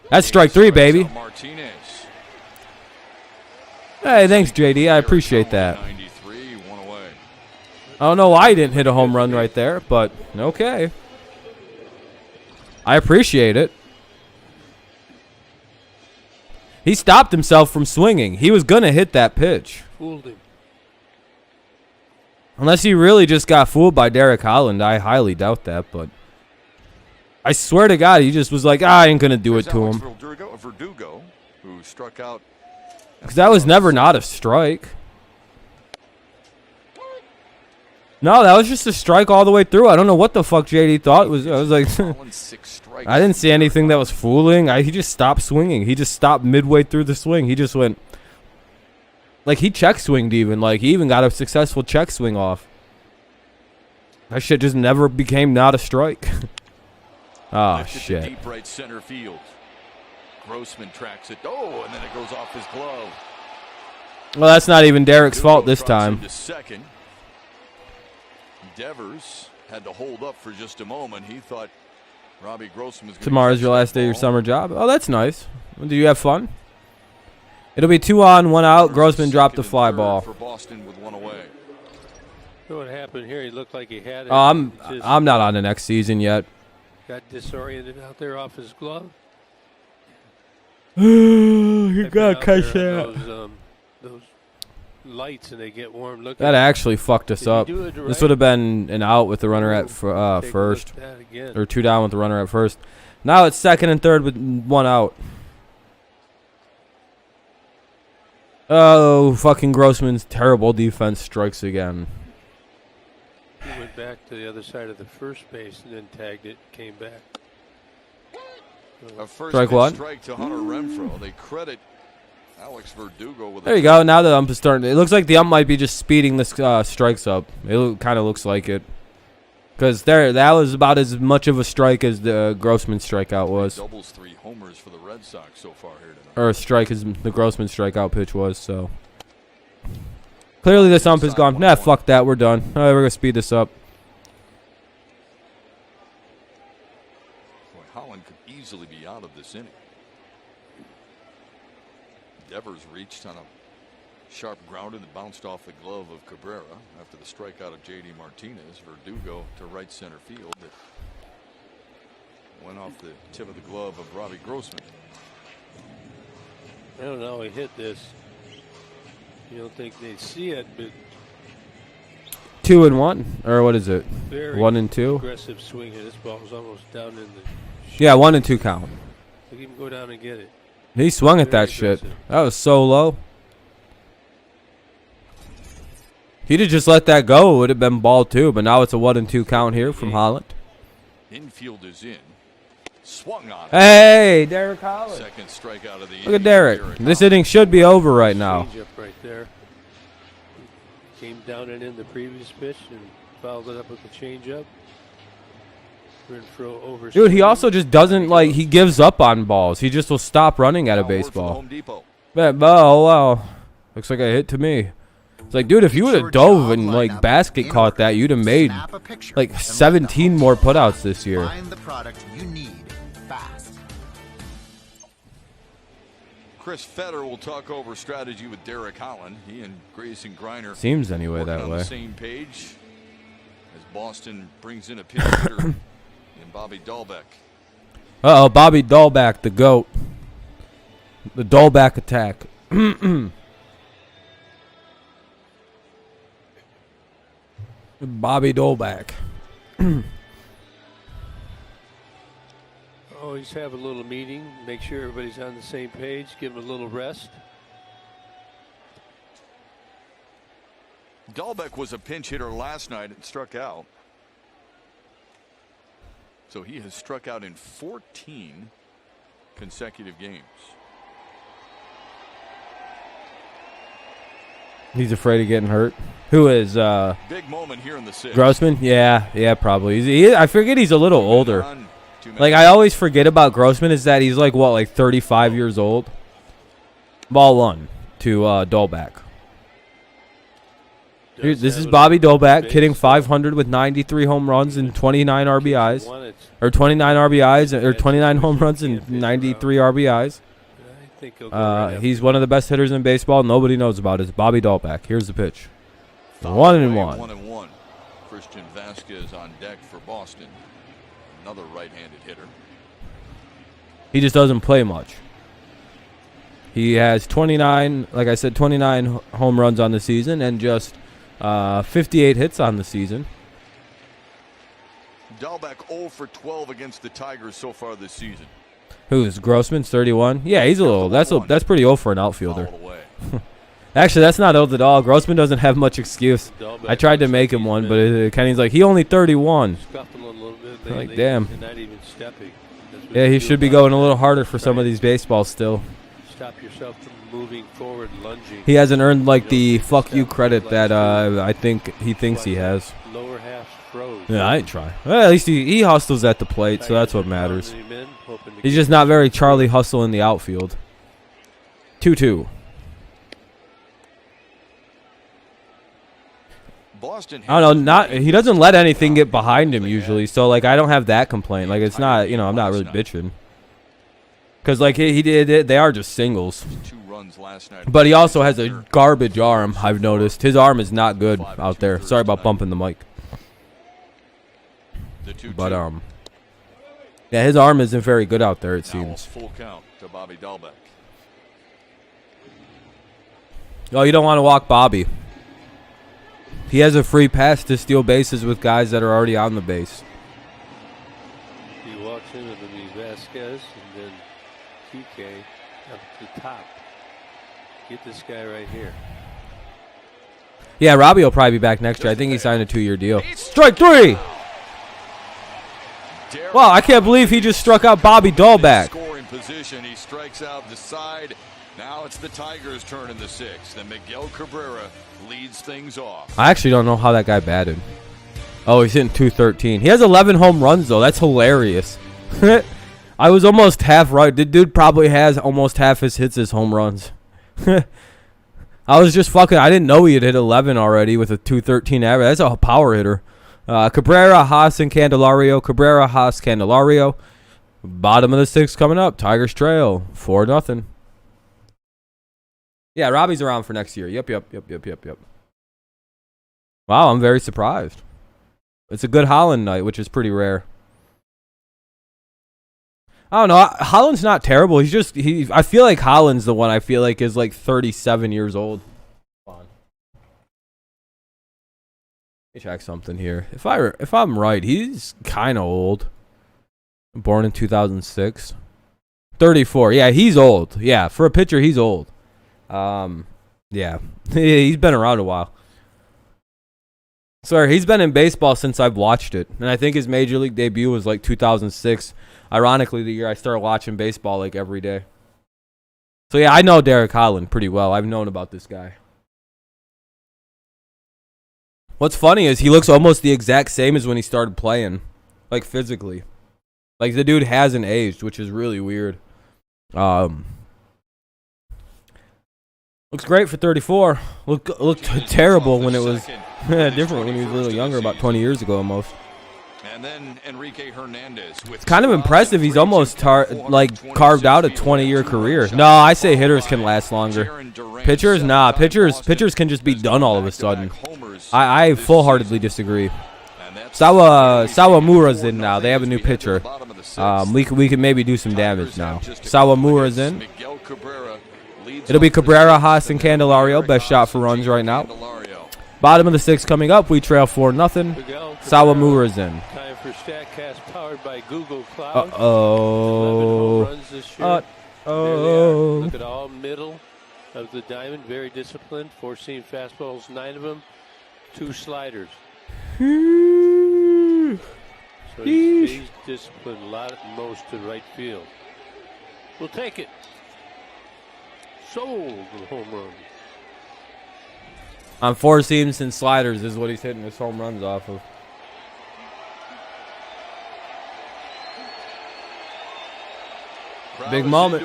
That's strike 3, baby. Martinez. Hey, thanks, JD. I appreciate that. I don't know why he didn't hit a home run right there, but okay. I appreciate it. He stopped himself from swinging. He was going to hit that pitch. Fooled him. Unless he really just got fooled by Derek Holland. I highly doubt that, but I swear to God, he just was like, I ain't going to do it to him. Verdugo, who struck out. Because that was never not a strike. No, that was just a strike all the way through. I don't know what the fuck JD thought. I was like, I didn't see anything that was fooling. He just stopped swinging. He just stopped midway through the swing. He just went, like he check swinged even. Like he even got a successful check swing off. That shit just never became not a strike. Oh, shit. Deep right center field. Grossman tracks it. Oh, and then it goes off his glove. Well, that's not even Derek's fault this time. Second. Devers had to hold up for just a moment. He thought Robbie Grossman was going to. Tomorrow's your last day of your summer job. Oh, that's nice. Do you have fun? It'll be 2 on, 1 out. Grossman dropped the fly ball. For Boston with 1 away. You know what happened here? He looked like he had it. Oh, I'm not on the next season yet. Got disoriented out there off his glove. You gotta catch that. Those lights and they get warm. Look. That actually fucked us up. This would have been an out with the runner at first, or 2 down with the runner at first. Now it's 2nd and 3rd with 1 out. Oh, fucking Grossman's terrible defense strikes again. He went back to the other side of the first base and then tagged it, came back. A first Strike 1. Strike to Hunter Renfroe. They credit Alex Verdugo with. There you go. Now the ump is starting. It looks like the ump might be just speeding the strikes up. It kind of looks like it. Because that was about as much of a strike as the Grossman strikeout was. Doubles 3 homers for the Red Sox so far here tonight. Or a strike as the Grossman strikeout pitch was, so. Clearly this ump is gone. Nah, fuck that. We're done. All right, we're going to speed this up. Boy, Holland could easily be out of this inning. Devers reached on a sharp grounder that bounced off the glove of Cabrera after the strikeout of J.D. Martinez. Verdugo to right center field. That went off the tip of the glove of Robbie Grossman. I don't know. He hit this. You don't think they see it, but 2-1, or what is it? very 1-2. aggressive swing here. This ball was almost down in the. Yeah, 1-2 count. Look him go down and get it. He swung at Very that shit. aggressive. That was so low. He'd have just let that go. It would have been ball 2, but now it's a 1-2 count here from Holland. Infield is in. Swung on. Hey, Derek Holland. Second strikeout of the inning. Look at Derek. This inning should be over right now. Change up right there. Came down and in the previous pitch and followed it up with the changeup. Over. Dude, he also just doesn't, like, he gives up on balls. He just will stop running at a Now word from baseball. Home Depot. Oh, wow. Looks like a hit to me. It's like, dude, if you would have dove and, like, basket caught that, you'd have made, like, 17 more putouts this year. Find the product you need fast. Chris Fetter will talk over strategy with Derek Holland. He and Grayson Griner Seems anyway working that on way. the same page as Boston brings in a pitch hitter in Bobby Dahlbeck. Uh-oh, Bobby Dahlbeck, the GOAT. The Dahlbeck attack. Bobby Dahlbeck. Always have a little meeting, make sure everybody's on the same page, give them a little rest. Dahlbeck was a pinch hitter last night and struck out. So he has struck out in 14 consecutive games. He's afraid of getting hurt. Who is, Big moment here in the sixth. Grossman? Yeah, probably. I forget he's a little older. Like, I always forget about Grossman is that he's like, what, like 35 years old? Ball 1 to Dahlbeck. Here, this is Bobby Dahlbeck hitting 500 with 93 home runs and 29 RBIs. Or 29 RBIs, or 29 home runs and 93 RBIs. I think he'll go right He's one of the best hitters in baseball. Nobody knows about it. It's Bobby Dahlbeck. Here's the pitch. 1-1. 1-1. Christian Vasquez on deck for Boston. Another right-handed hitter. He just doesn't play much. He has 29, like I said, 29 home runs on the season and just 58 hits on the season. Dahlbeck 0 for 12 against the Tigers so far this season. Who's Grossman's 31? Yeah, he's a little. That's pretty old for an outfielder. Fouled away. Actually, that's not old at all. Grossman doesn't have much excuse. Dahlbeck I tried to make him one, but Kenny's like, he only 31. Scuffling a little bit. Like, damn. They're not even stepping. That's what Yeah, you he do should be about going it. a little harder for some of these baseballs still. Stop yourself from moving forward, lunging. He hasn't earned like You the don't fuck you step credit like that that. I think he thinks he has. Lower half froze. Yeah, I ain't try. Well, at least he hustles at the plate, so that's what matters. He's just not very Charlie Hustle in the outfield. 2-2. Boston. I don't know. He doesn't let anything get behind him usually, so like I don't have that complaint. Like it's not, I'm not really bitching. Because like he did, they are just singles. 2 runs last night. But he also has a garbage arm. I've noticed his arm is not good out there. Sorry about bumping the mic. The 2-2. But yeah, his arm isn't very good out there. It Now seems. full count to Bobby Dahlbeck. Oh, you don't want to walk Bobby. He has a free pass to steal bases with guys that are already on the base. He walks in with Vasquez and then TK up to the top. Get this guy right here. Yeah, Robbie will probably be back next year. I think he signed a 2-year deal. Strike 3! Wow, I can't believe he just struck out Bobby Dahlbeck. Scoring position. He strikes out the side. Now it's the Tigers' turn in the 6th, and Miguel Cabrera leads things off. I actually don't know how that guy batted. Oh, he's hitting 213. He has 11 home runs, though. That's hilarious. I was almost half right. The dude probably has almost half his hits as home runs. I was just fucking... I didn't know he had hit 11 already with a 213 average. That's a power hitter. Cabrera, Haas, and Candelario. Cabrera, Haas, Candelario. Bottom of the 6th coming up. Tigers trail. 4-0. Yeah, Robbie's around for next year. Yep. Wow, I'm very surprised. It's a good Holland night, which is pretty rare. I don't know. Holland's not terrible. He's just... I feel like Holland's the one I feel like is like 37 years old. Hold on. Let me check something here. If I'm right, he's kind of old. Born in 2006. 34. Yeah, he's old. Yeah, for a pitcher, he's old. Yeah. He's been around a while. Sorry, he's been in baseball since I've watched it. And I think his major league debut was like 2006. Ironically, the year I started watching baseball like every day. So yeah, I know Derek Holland pretty well. I've known about this guy. What's funny is he looks almost the exact same as when he started playing. Like physically. Like the dude hasn't aged, which is really weird. Looks great for 34. Looked terrible when it was different when he was a little younger, about 20 years ago almost. And then Enrique Hernandez with It's kind of impressive. He's almost carved out a 20-year career. No, I say hitters can last longer. Pitchers, nah. Pitchers can just be done all of a sudden. I full-heartedly disagree. Sawamura's in now. They have a new pitcher. We can maybe do some damage now. Sawamura's in. It'll be Cabrera, Haas, and Candelario. Best shot for runs right now. Bottom of the 6th coming up. We trail 4-0. Sawamura's in. Time for StatCast powered by Google Cloud. Uh-oh. Look at all middle of the diamond. Very disciplined. 4-seam fastballs, 9 of them. 2 sliders. So he's disciplined a lot, most to right field. We'll take it. Sold the home run. On 4 seams and sliders is what he's hitting his home runs off of. Big moment.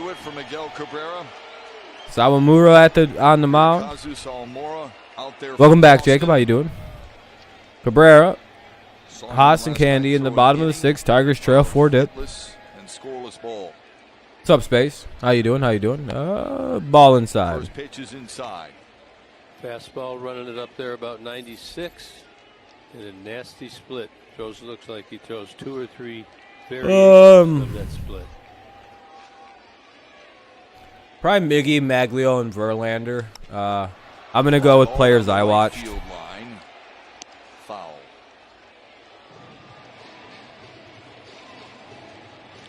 Sawamura on the mound. Welcome back, Jacob. How you doing? Cabrera, Haas, and Candy in the bottom of the 6th. Tigers trail 4-dip. What's up, Space? How you doing? Ball inside. First pitch is inside. Fastball running it up there about 96. And a nasty split. Looks like he throws 2 or 3 variations of that split. Probably Miggy, Maglio, and Verlander. I'm going to go with players I watched. Foul.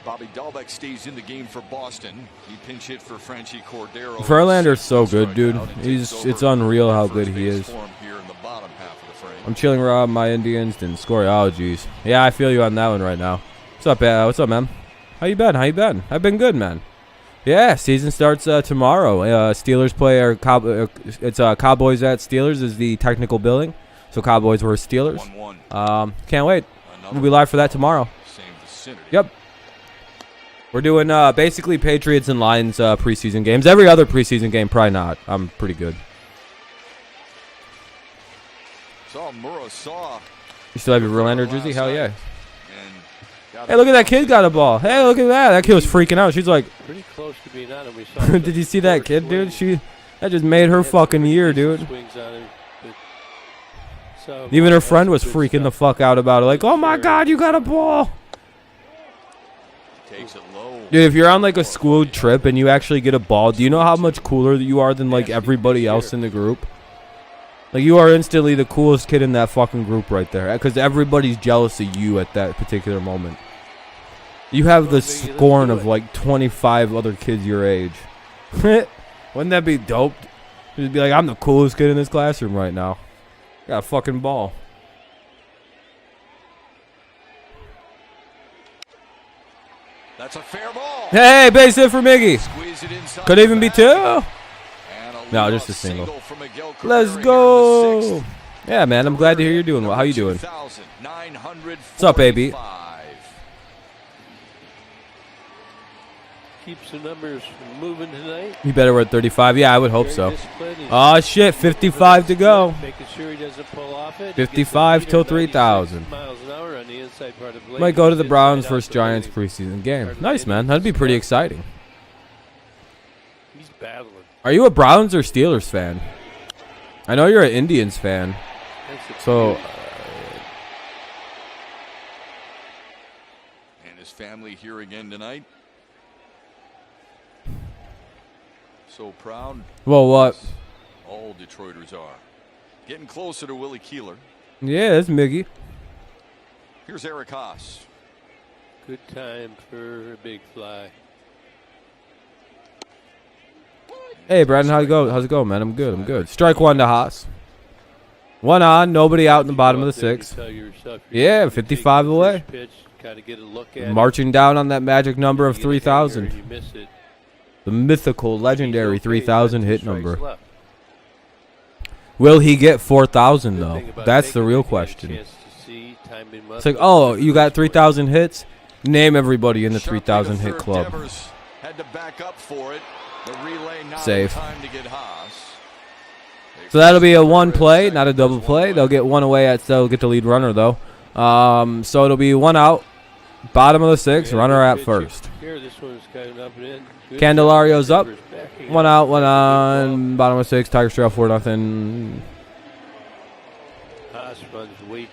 Bobby Dahlbeck stays in the game for Boston. He pinch hit for Franchi Cordero. Verlander's so good, dude. It's unreal how good he is. I'm chilling around my Indians, didn't score. Oh, jeez. Yeah, I feel you on that one right now. What's up, man? How you been? I've been good, man. Yeah, season starts tomorrow. Steelers play it's Cowboys at Steelers is the technical billing. So Cowboys versus Steelers. 1-1. Can't wait. We'll be live for that tomorrow. Same vicinity. Yep. We're doing basically Patriots and Lions preseason games. Every other preseason game, probably not. I'm pretty good. You still have your Verlander jersey? Hell yeah. Hey, look at that kid got a ball. Hey, look at that. That kid was freaking out. She's like... Pretty close to being on him. We saw did you see that kid, dude? That just made her fucking year, dude. Even her friend was freaking the fuck out about it. Like, oh my God, you got a ball. Takes it low. Dude, if you're on like a school trip and you actually get a ball, do you know how much cooler you are than like everybody else in the group? Like, you are instantly the coolest kid in that fucking group right there. Because everybody's jealous of you at that particular moment. You have the scorn of like 25 other kids your age. Wouldn't that be dope? Just be like, I'm the coolest kid in this classroom right now. Got a fucking ball. That's a fair ball. Hey, base hit for Miggy. Could even be 2. No, just a single. Let's go. Yeah, man. I'm glad to hear you're doing well. How you doing? What's up, baby? Keeps the numbers moving tonight. You better we're at 35. Yeah, I would hope so. Oh, shit. 55 to go. Making sure he doesn't pull off it. 55 till 3,000. Miles an hour on the inside part of the blade. Might go to the Browns versus Giants preseason game. Nice, man. That'd be pretty exciting. He's battling. Are you a Browns or Steelers fan? I know you're an Indians fan. So, and his family here again tonight. So proud. Well, what? All Detroiters are. Getting closer to Willie Keeler. Yeah, that's Miggy. Here's Eric Haas. Good time for a big fly. Hey, Brandon, how's it going, man? I'm good. I'm good. Strike one to Haas. One on, nobody out in the bottom of the sixth. Yeah, 55 away. Marching down on that magic number of 3,000. The mythical, legendary 3,000 hit number. Will he get 4,000 though? That's the real question. It's like, oh, you got 3,000 hits? Name everybody in the 3,000 hit club. Had to back up for it. The relay not safe. Time to get Haas. So that'll be a one play, not a double play. They'll get one away they'll get the lead runner though. So it'll be one out, bottom of the sixth, runner at first. Candelario's up, one out, one on, bottom of six. Tigers trail 4-0.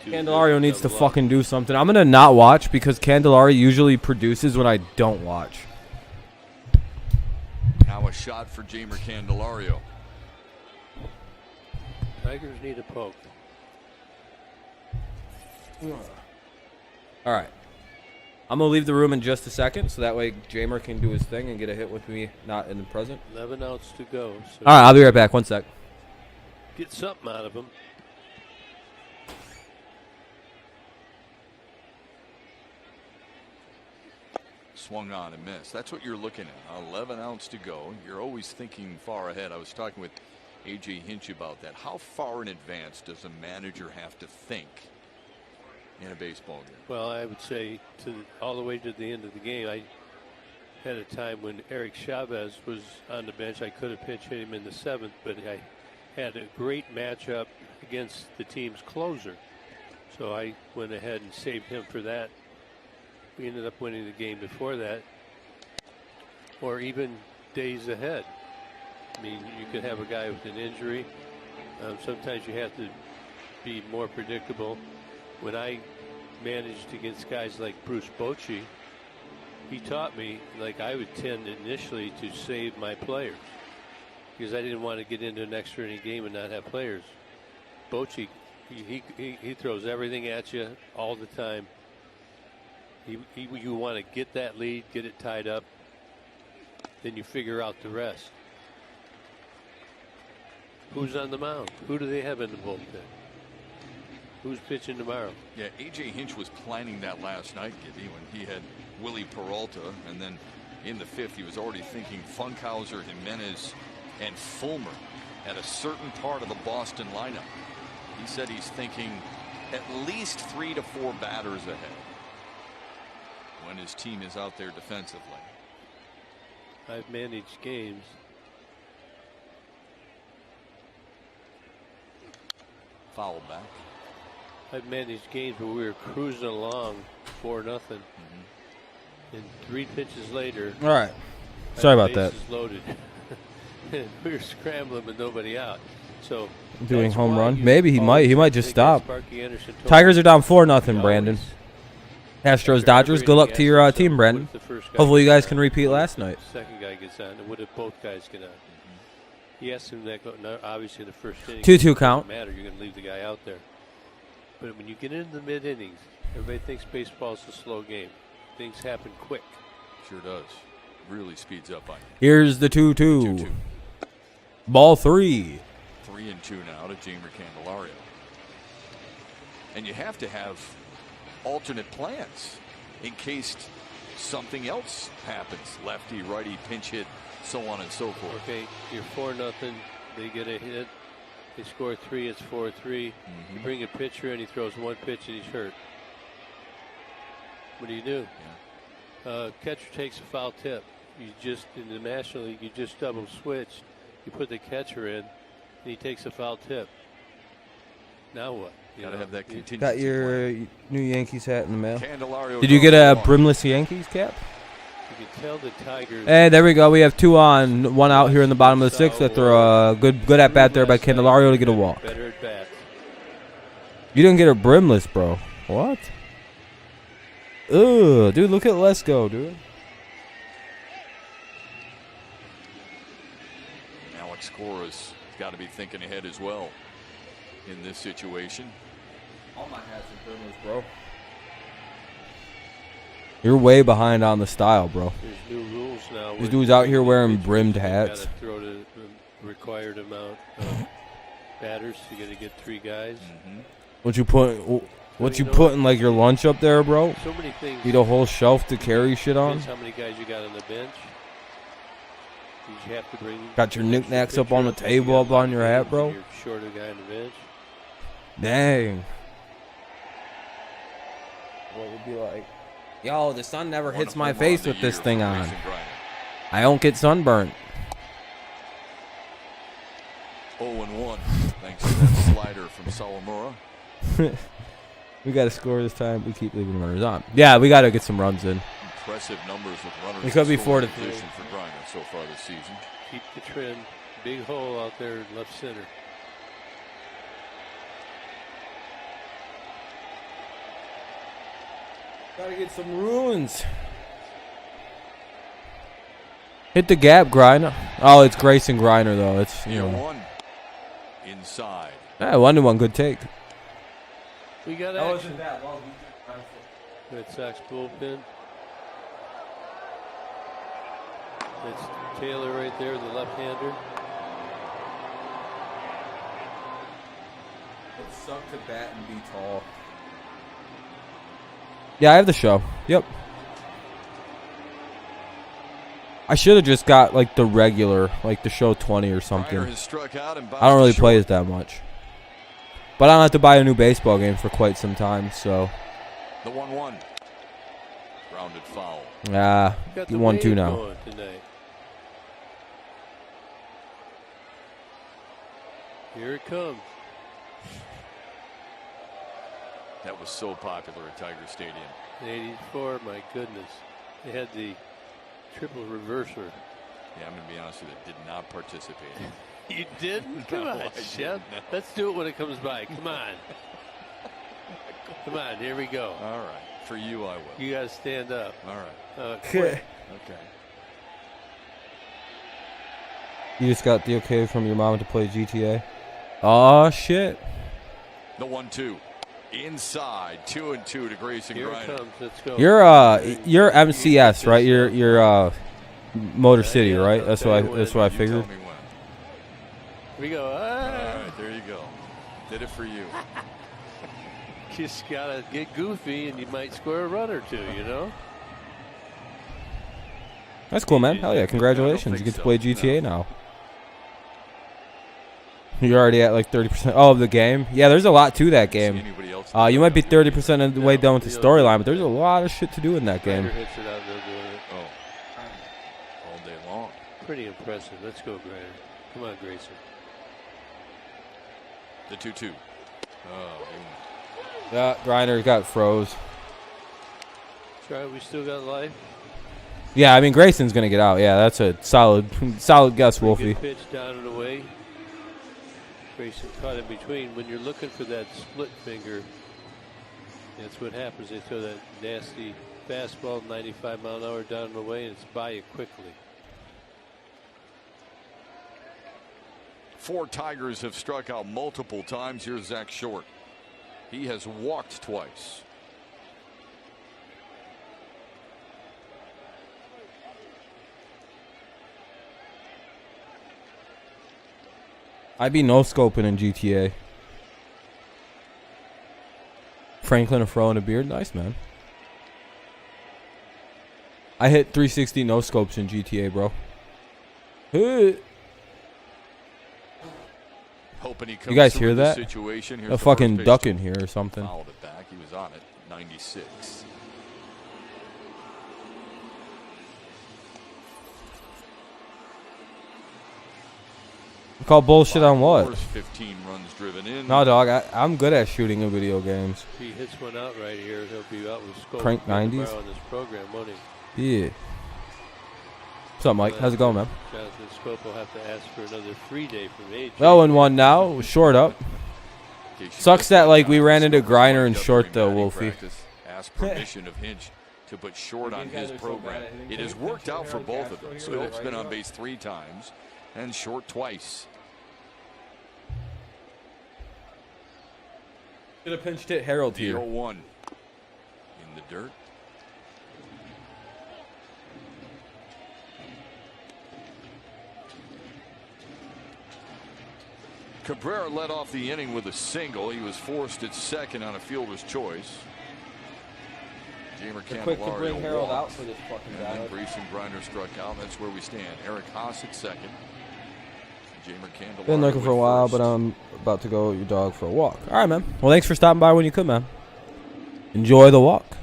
Candelario needs to fucking do something. I'm gonna not watch because Candelario usually produces when I don't watch. Now a shot for Jamer Candelario. Tigers need a poke. All right. I'm going to leave the room in just a second so that way Jamer can do his thing and get a hit with me not in the present. 11 outs to go. So all right, I'll be right back. 1 sec. Get something out of him. Swung on and missed. That's what you're looking at. 11 outs to go. You're always thinking far ahead. I was talking with A.J. Hinch about that. How far in advance does a manager have to think in a baseball game? Well, I would say all the way to the end of the game. I had a time when Eric Chavez was on the bench. I could have pitch hit him in the seventh, but I had a great matchup against the team's closer. So I went ahead and saved him for that. We ended up winning the game before that, or even days ahead. I mean, you could have a guy with an injury. Sometimes you have to be more predictable. When I managed against guys like Bruce Bochy, he taught me, like I would tend initially to save my players because I didn't want to get into an extra inning game and not have players. Bochy, he throws everything at you all the time. You want to get that lead, get it tied up, then you figure out the rest. Who's on the mound? Who do they have in the bullpen? Who's pitching tomorrow? Yeah, A.J. Hinch was planning that last night, Gibby, when he had Willie Peralta, and then in the fifth he was already thinking Funkhauser, Jimenez, and Fulmer at a certain part of the Boston lineup. He said he's thinking at least 3 to 4 batters ahead when his team is out there defensively. I've managed games. Foul back. I've managed games where we were cruising along 4-0. And 3 pitches later. All right. Sorry about that. Loaded. We were scrambling with nobody out. So doing home run. Maybe he might just stop. Tigers are down 4-0, Brandon. Astros, Dodgers. Good luck to your team, Brandon. Hopefully you guys can repeat last night. Second guy gets on. And what if both guys get on? He asked him that. Obviously, the first inning. 2-2 count. Doesn't matter. You're going to leave the guy out there. But when you get into the mid innings, everybody thinks baseball's a slow game. Things happen quick. Sure does. Really speeds up on you. Here's the 2-2. Ball 3. 3-2 now to Jamer Candelario. And you have to have alternate plans in case something else happens. Lefty, righty, pinch hit, so on and so forth. Okay, you're 4-0. They get a hit. They score 3, it's 4-3. You bring a pitcher and he throws one pitch and he's hurt. What do you do? Catcher takes a foul tip. You just, in the National League, you just double switch. You put the catcher in and he takes a foul tip. Now what? You gotta have that contingency. Got your new Yankees hat in the mail. Candelario. Did you get a brimless Yankees cap? You can tell the Tigers. Hey, there we go. We have 2 on, 1 out here in the bottom of the 6th after a good at bat there by Candelario to get a walk. Better at bats. You didn't get a brimless, bro. What? Ugh, dude, look at Let's Go, dude. Alex Cora's got to be thinking ahead as well in this situation. All my hats are brimless, bro. You're way behind on the style, bro. There's new rules now. These dudes out here wearing brimmed hats. You gotta throw the required amount of batters. You got to get 3 guys. What you putting like your lunch up there, bro? So many things. Need a whole shelf to carry shit on. Depends how many guys you got on the bench. You have to bring. Got your knickknacks up on the table, up on your hat, bro. You're short a guy on the bench. Dang. What would be like? Yo, the sun never hits my face with this thing on. I don't get sunburnt. 0-1, thanks to that slider from Sawamura. We got to score this time. We keep leaving runners on. Yeah, we got to get some runs in. Impressive numbers with runners. It could be in 4-3 for Griner so far this season. Keep the trend. Big hole out there in left center. Gotta get some ruins. Hit the gap, Griner. Oh, it's Grayson Griner, though. It's, you know. 1 inside. Yeah, 1-1, good take. We got That action. wasn't that long. Red Sox bullpen. That's Taylor right there, the left-hander. It sucked to bat and be tall. Yeah, I have the show. Yep. I should have just got like the regular, like the show 20 or something. Griner has struck out and I don't really bounced play short. it that much. But I don't have to buy a new baseball game for quite some time, so. The 1-1. Grounded foul. Yeah, Got the 1-2 wave now. going tonight. Here it comes. That was so popular at Tiger Stadium. In 84, my goodness. They had the triple reverser. Yeah, I'm going to be honest with you, did not participate. You didn't? Come No, on, I didn't, Chef. no. Let's do it when it comes by. Come on. Come on, here we go. All right. For you, I will. You got to stand up. All right. Quick. Okay. You just got the okay from your mom to play GTA. Oh shit. The 1-2. Inside. 2-2 to Grayson Here it Griner. comes. Let's go. You're MCS, right? You're Motor City, right? That's what I You figured. tell me when. Here we go. All Ah. right, there you go. Did it for you. Just got to get goofy and you might score a run or two, you know? That's cool, man. Hell yeah, congratulations. You think get to play so. GTA now. You're already at like 30%. Oh, of the game? Yeah, there's a lot to that See game. anybody else? You might be 30% of the way done with the storyline, but there's a lot of shit to do in that game. Griner hits it out there doing it. Oh. All day long. Pretty impressive. Let's go, Griner. Come on, Grayson. The 2-2. Oh, Yeah, Griner got froze. That's right. We still got life. Yeah, I mean Grayson's gonna get out. Yeah, that's a solid guess, Wolfie. Good pitch down and away. Grayson caught in between. When you're looking for that split finger, that's what happens. They throw that nasty fastball, 95 mile an hour down and away, and it's by you quickly. 4 Tigers have struck out multiple times. Here's Zach Short. He has walked twice. I'd be no-scoping in GTA. Franklin Afro and a beard. Nice, man. I hit 360 no-scopes in GTA, bro. Hoping he comes You guys through hear this that? situation. Here's A the fucking first base duck coach. in here or something. Fouled it back. He was on it. 96. Call bullshit on what? 15 runs driven in. No, dog. I'm good at shooting in video games. If he hits one out right here, he'll be out with scope. Crank 90s? On this program, won't he? Yeah. What's up, Mike? How's it going, man? Jonathan Scope will have to ask for another free day from AJ. 0-1 now. Short up. Sucks that like we ran into Griner and short though, Wolfie. Ask permission of Hinch to put short on his program. It has worked out for both of them. Scope's been on base 3 times and short twice. Should have pinched hit Harold here. 0-1 in the dirt. Cabrera led off the inning with a single. He was forced at second on a fielder's choice. Jamer Quick to bring Candelario Harold out walked, for this fucking and guy. then Grayson Griner struck out. That's where we stand. Eric Haas at second. Jamer Candelario Been looking for a at while, first. but I'm about to go with your dog for a walk. All right, man. Well, thanks for stopping by when you could, man. Enjoy the walk.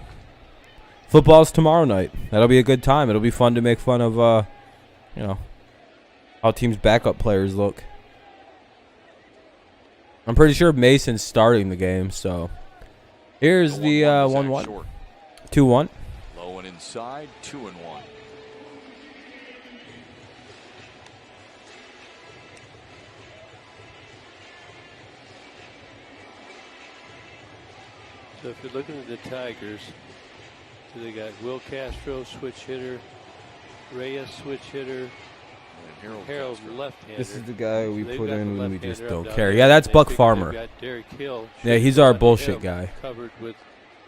Football's tomorrow night. That'll be a good time. It'll be fun to make fun of, you know, how teams' backup players look. I'm pretty sure Mason's starting the game, so here's the 1-1. 2-1. Low and inside, 2-1. So if you're looking at the Tigers, so they got Will Castro, switch hitter, Reyes, switch hitter, Harold left-hander. This is the guy we They've put got the in when we just left-hander up don't down care. there, Yeah, that's and they Buck figure Farmer. they've got Derek Hill. Yeah, he's our Short bullshit him, guy. Covered with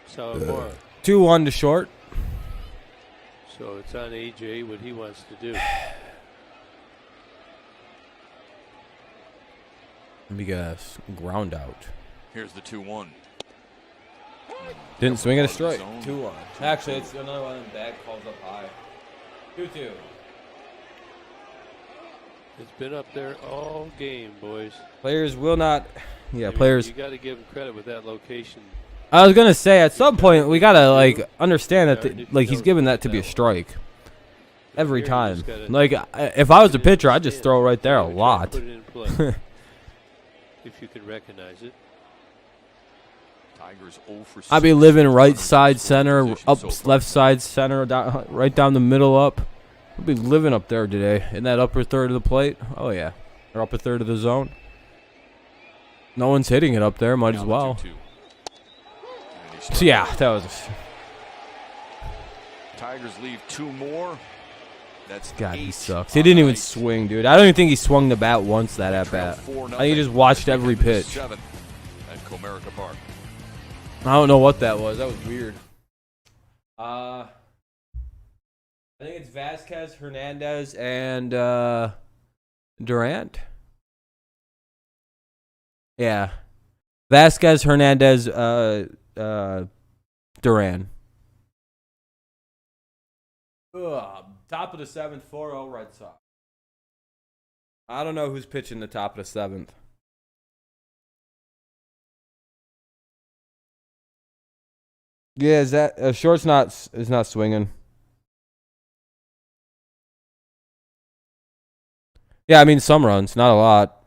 Sawamura. 2-1 to short. So it's on AJ what he wants to do. Let me guess. Ground out. Here's the 2-1. Didn't swing at a strike. Zone. 2-1. Actually, it's another one of them bag calls up high. 2-2. It's been up there all game, boys. Players will not. Yeah, I mean, players. You got to give him credit with that location. I was gonna say at some point we gotta like understand that like he's giving that to be a strike every time. Like if I was a pitcher, I'd just throw it right there a lot. Put it in play. If you can recognize it. Tigers 0 for 6. I'd be living right side center, up left side center, down, right down the middle up. I'd be living up there today in that upper third of the plate. Oh yeah, or upper third of the zone. No one's hitting it up there. Might as well. So yeah, that was. Tigers leave 2 more. That's God, he 8 sucks. He didn't even on swing, dude. I don't even think he swung the bat once that at bat. I think he just watched every pitch. 7th at Comerica Park. I don't know what that was. That was weird. I think it's Vasquez, Hernandez, and Durant. Yeah, Vasquez, Hernandez, Duran. Top of the 7th, 4-0 Red Sox. I don't know who's pitching the top of the 7th. Yeah, is that short's not swinging. Yeah, I mean some runs, not a lot.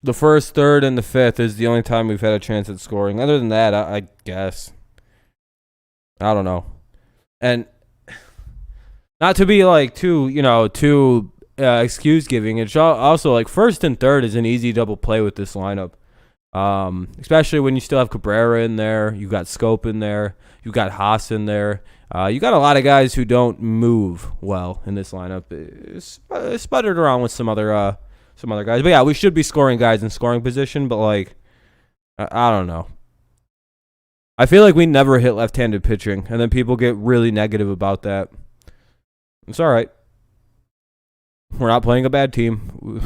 The 1st, 3rd, and the 5th is the only time we've had a chance at scoring. Other than that, I guess. I don't know. And not to be like too excuse giving. It's also like 1st and 3rd is an easy double play with this lineup. Especially when you still have Cabrera in there, you got Scope in there, you got Haas in there. You got a lot of guys who don't move well in this lineup. It's sputtered around with some other guys. But yeah, we should be scoring guys in scoring position, but like I don't know. I feel like we never hit left-handed pitching, and then people get really negative about that. It's all right. We're not playing a bad team.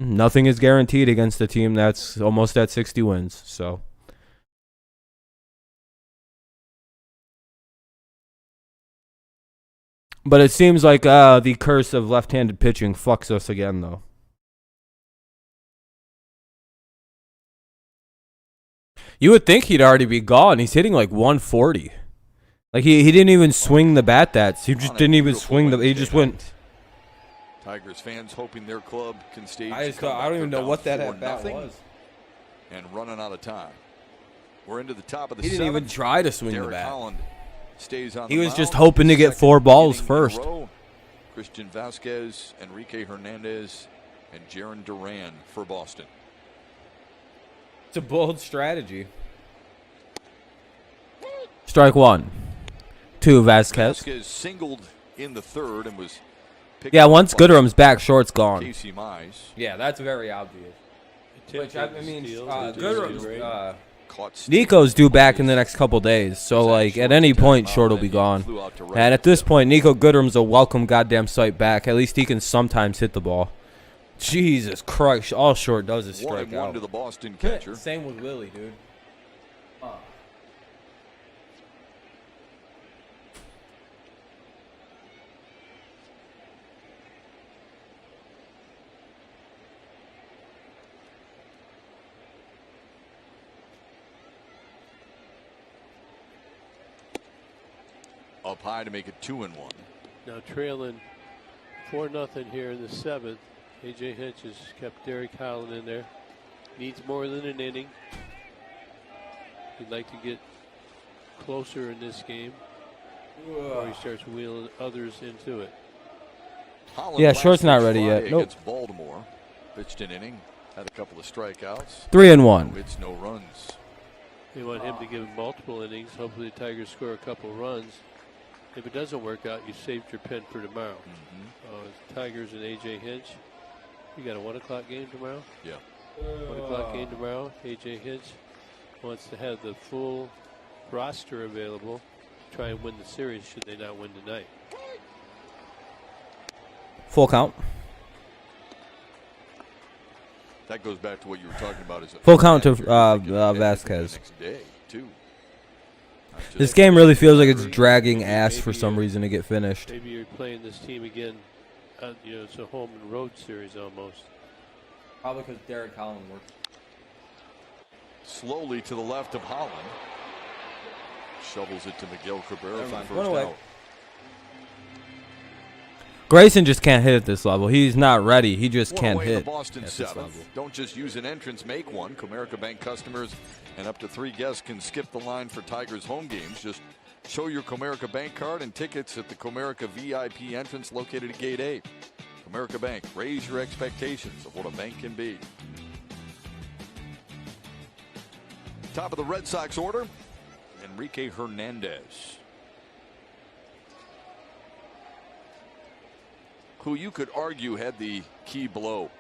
Nothing is guaranteed against a team that's almost at 60 wins. So, But it seems like the curse of left-handed pitching fucks us again, though. You would think he'd already be gone. He's hitting like 140. Like he didn't even swing the bat he just didn't even swing he just went. Tigers fans hoping their club can stage. I don't even know what that at bat was. And running out of time. We're into the top of the He didn't even try to swing the bat. Holland stays on He the was mound. just hoping to get 4 balls first. Christian Vasquez, Enrique Hernandez, and Jaron Duran for Boston. It's a bold strategy. Strike 1. 2, Vasquez. Vasquez singled in the third and was picked Yeah, up once by Goodrum's back, short's gone. Casey Mize. Yeah, that's very obvious. Which, I mean, Goodrum's... Caught Nico's due back in the next couple days, so like at any point short will be gone. And at this point, Nico Goodrum's a welcome goddamn sight back. At least he can sometimes hit the ball. Jesus Christ, all short does is strike out. to the Boston catcher. Same with Willie, dude. Up high to make it 2-1. Now trailing 4-0 here in the 7th. A.J. Hinch has kept Derek Holland in there. Needs more than an inning. He'd like to get closer in this game before he starts wheeling others into it. Holland Yeah, short's not ready yet. Friday Nope. against Baltimore. Pitched an inning. Had a couple of strikeouts. 3-1. It's no runs. They want him to give him multiple innings. Hopefully the Tigers score a couple runs. If it doesn't work out, you saved your pen for tomorrow. Tigers and A.J. Hinch. You got a 1 o'clock game tomorrow? Yeah. 1 o'clock game tomorrow. A.J. Hinch wants to have the full roster available to try and win the series should they not win tonight. Full count. That goes back to what you were talking about. Is Full count to Vasquez. Next day, too. This game really feels like it's dragging ass for some reason to get finished. Maybe you're playing this team again. It's a home and road series almost. Probably because Derek Holland worked. Slowly to the left of Holland. Shovels it to Miguel Cabrera for the Run first away. out. Grayson just can't hit at this level. He's not ready. He just One can't away in hit the Boston at this 7th. level. Don't just use an entrance, make one. Comerica Bank customers and up to 3 guests can skip the line for Tigers home games. Just show your Comerica Bank card and tickets at the Comerica VIP entrance located at Gate 8. Comerica Bank, raise your expectations of what a bank can be. Top of the Red Sox order, Enrique Hernandez, who you could argue had the key blow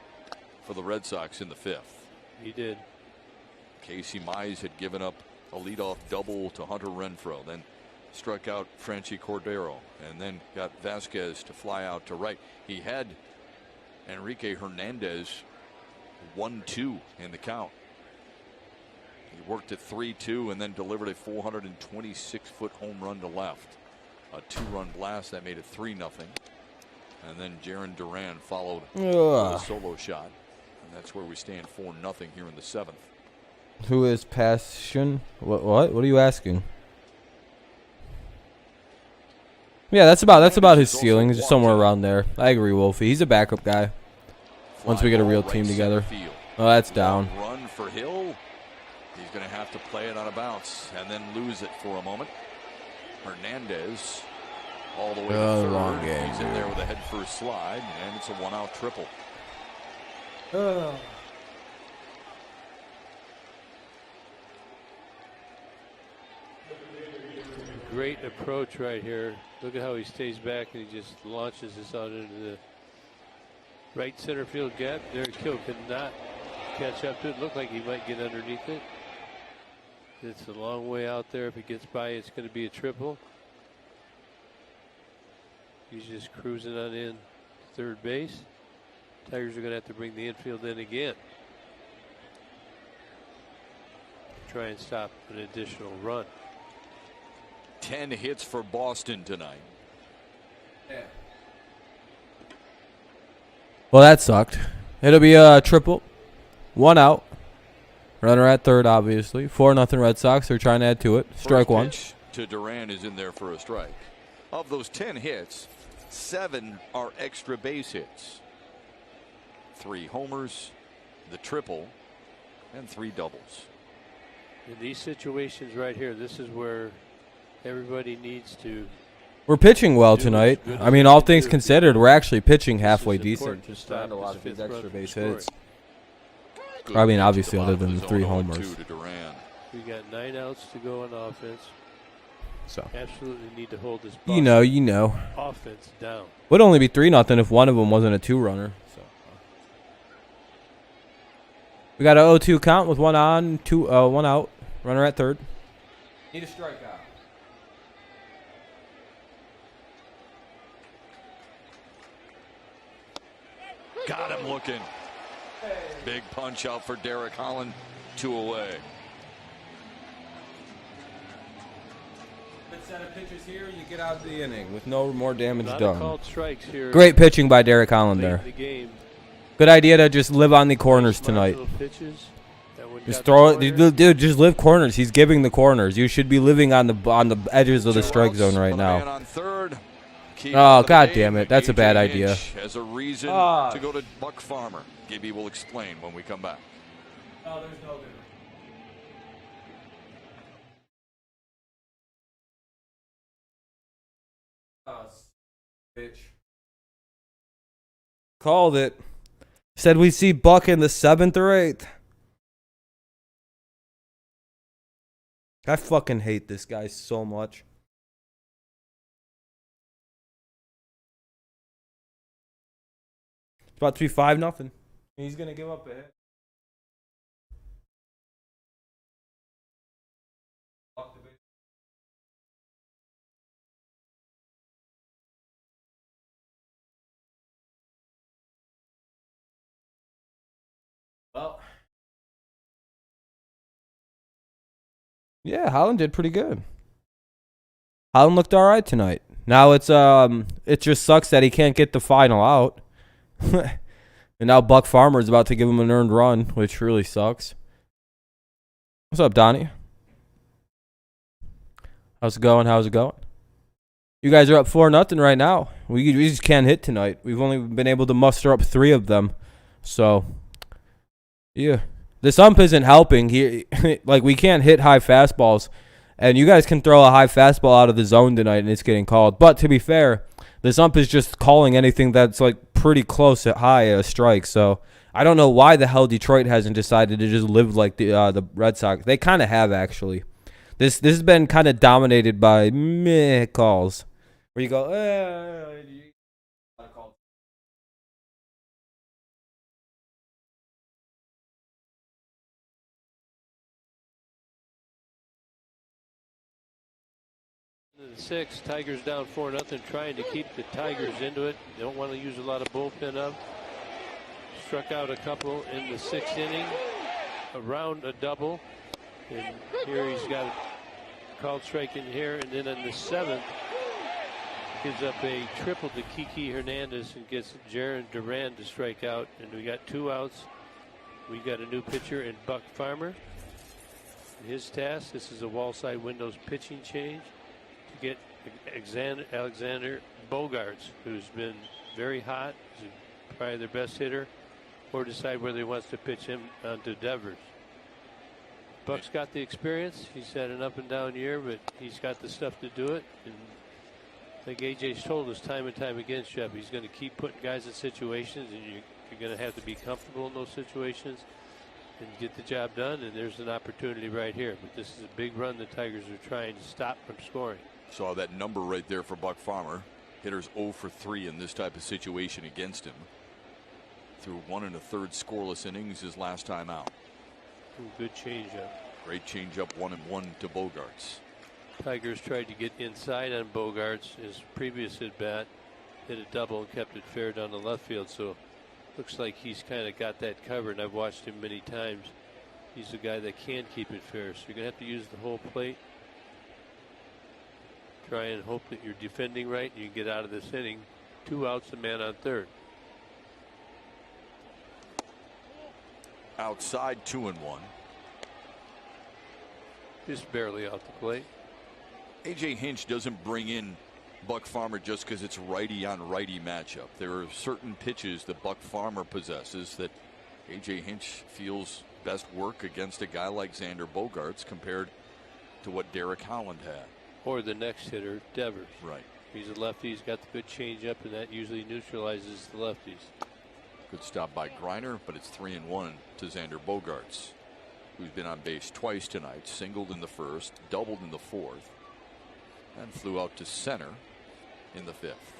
for the Red Sox in the 5th. He did. Casey Mize had given up a leadoff double to Hunter Renfroe, then struck out Franchi Cordero, and then got Vasquez to fly out to right. He had Enrique Hernandez 1-2 in the count. He worked at 3-2 and then delivered a 426-foot home run to left. A 2-run blast that made it 3-0. And then Jaron Duran followed with a solo shot. And that's where we stand 4-0 here in the 7th. Who is Passion? What are you asking? Yeah, that's about his ceiling. Just somewhere around there. I agree, Wolfie. He's a backup guy. Once we get a real team together. Oh, that's down. Run for Hill. He's going to have to play it on a bounce and then lose it for a moment. Hernandez all the way to third. Long game, He's in there with a head first slide, and it's a 1-out triple. Great approach right here. Look at how he stays back and he just launches this out into the right center field gap. Derek Hill could not catch up to it. Looked like he might get underneath it. It's a long way out there. If it gets by, it's going to be a triple. He's just cruising on in third base. Tigers are going to have to bring the infield in again. Try and stop an additional run. 10 hits for Boston tonight. Well, that sucked. It'll be a triple. 1 out. Runner at third, obviously. 4-0 Red Sox. They're trying to add to it. Strike one. Pitch to Duran is in there for a strike. Of those 10 hits, 7 are extra base hits. 3 homers, the triple, and 3 doubles. In these situations right here, this is where everybody needs to. We're pitching well tonight. I mean, all things considered, we're actually pitching halfway decent. Just trying a lot of these extra base hits. I mean, obviously, other than the 3 homers. We got 9 outs to go on offense. So absolutely need to hold this. You know. Offense down. Would only be 3-0 if one of them wasn't a 2-runner. So we got a 0-2 count with 1 on, 1 out. Runner at third. Need a strikeout. Got him looking. Big punch out for Derek Holland. 2 away. Good set of pitches here. You get out of the inning with no more damage Not done. called strikes here. Great pitching by Derek Holland there. Good idea to just live on the corners tonight. Just throw it, dude. Just live corners. He's giving the corners. You should be living on the edges of the strike zone right now. Oh, god damn it! That's a bad idea. As a reason to go to Buck Farmer. Gibby will explain when we come back. Oh, there's no good. Bitch. Called it. Said we see Buck in the 7th or 8th. I fucking hate this guy so much. It's about to be 5-0. He's gonna give up a hit. Well, yeah, Holland did pretty good. Holland looked all right tonight. Now it just sucks that he can't get the final out. And now Buck Farmer is about to give him an earned run, which really sucks. What's up, Donnie? How's it going? You guys are up 4-0 right now. We just can't hit tonight. We've only been able to muster up 3 of them. So, yeah. This ump isn't helping. Like, we can't hit high fastballs. And you guys can throw a high fastball out of the zone tonight and it's getting called. But to be fair, this ump is just calling anything that's like pretty close at high a strike. So I don't know why the hell Detroit hasn't decided to just live like the Red Sox. They kind of have, actually. This has been kind of dominated by meh calls. Where you go, The 6, Tigers down 4-0, trying to keep the Tigers into it. They don't want to use a lot of bullpen up. Struck out a couple in the 6th inning, around a double. And here he's got a called strike in here. And then in the 7th, gives up a triple to Kiki Hernandez and gets Jaron Duran to strike out. And we got 2 outs. We got a new pitcher in Buck Farmer. His task, this is a wall side windows pitching change to get Alexander Bogaerts, who's been very hot, he's probably their best hitter, or decide whether he wants to pitch him onto Devers. Buck's got the experience. He's had an up and down year, but he's got the stuff to do it. And like AJ's told us time and time again, Shep, he's going to keep putting guys in situations, and you're going to have to be comfortable in those situations and get the job done. And there's an opportunity right here. But this is a big run the Tigers are trying to stop from scoring. Saw that number right there for Buck Farmer. Hitters 0 for 3 in this type of situation against him. Through 1 1/3 scoreless innings his last time out. Ooh, good changeup. Great changeup, 1-1 to Bogaerts. Tigers tried to get inside on Bogaerts. His previous at bat hit a double and kept it fair down the left field. So looks like he's kind of got that covered. And I've watched him many times. He's a guy that can keep it fair. So you're gonna have to use the whole plate. Try and hope that you're defending right and you get out of this inning. 2 outs, a man on third. Outside 2-1. Just barely out the plate. A.J. Hinch doesn't bring in Buck Farmer just because it's righty on righty matchup. There are certain pitches that Buck Farmer possesses that A.J. Hinch feels best work against a guy like Xander Bogaerts compared to what Derek Holland had. Or the next hitter, Devers. Right. He's a lefty. He's got the good changeup, and that usually neutralizes the lefties. Good stop by Griner, but it's 3-1 to Xander Bogaerts, who's been on base twice tonight, singled in the first, doubled in the fourth, and flew out to center in the fifth.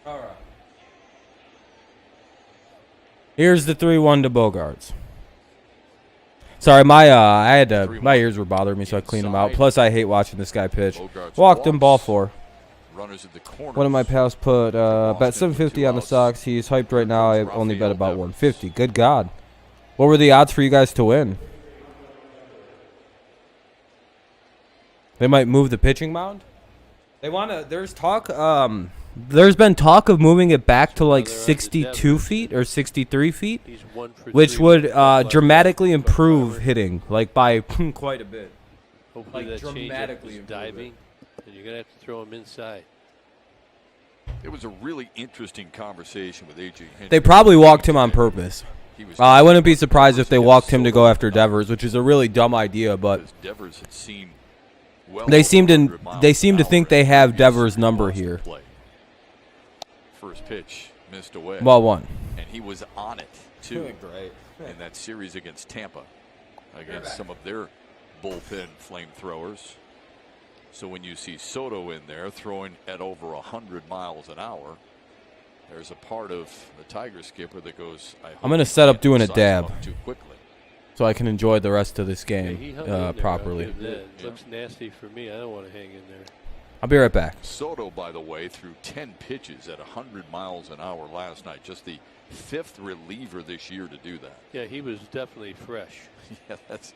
All right. Here's the 3-1 to Bogaerts. Sorry, my ears were bothering me, so I cleaned them out. Plus, I hate watching this guy pitch. Walked him, ball 4. Runners at the corners. One of my pals put bet 750 on the Sox. He's hyped right now. I only bet about 150. Good God. What were the odds for you guys to win? They might move the pitching mound. They want to. There's talk. There's been talk of moving it back to like 62 feet or 63 feet, which would dramatically improve hitting, like by quite a bit. Hopefully Like that dramatically changeup is diving, and you're going to have to throw him inside. It was a really interesting conversation with A.J. Hinch. They probably walked him on purpose. I wouldn't be surprised if they walked him to go after Devers, which is a really dumb idea, but Devers had seen they seem to think they have Devers' number here. First pitch missed away. Well, one. And he was on it too. In that series against Tampa, against some of their bullpen flamethrowers. So when you see Soto in there throwing at over 100 miles an hour, there's a part of the Tiger skipper that goes, I'm going to set up doing a dab too quickly, so I can enjoy the rest of this game properly. It looks nasty for me. I don't want to hang in there. I'll be right back. Soto, by the way, threw 10 pitches at 100 miles an hour last night. Just the 5th reliever this year to do that. Yeah, he was definitely fresh. Yeah, that's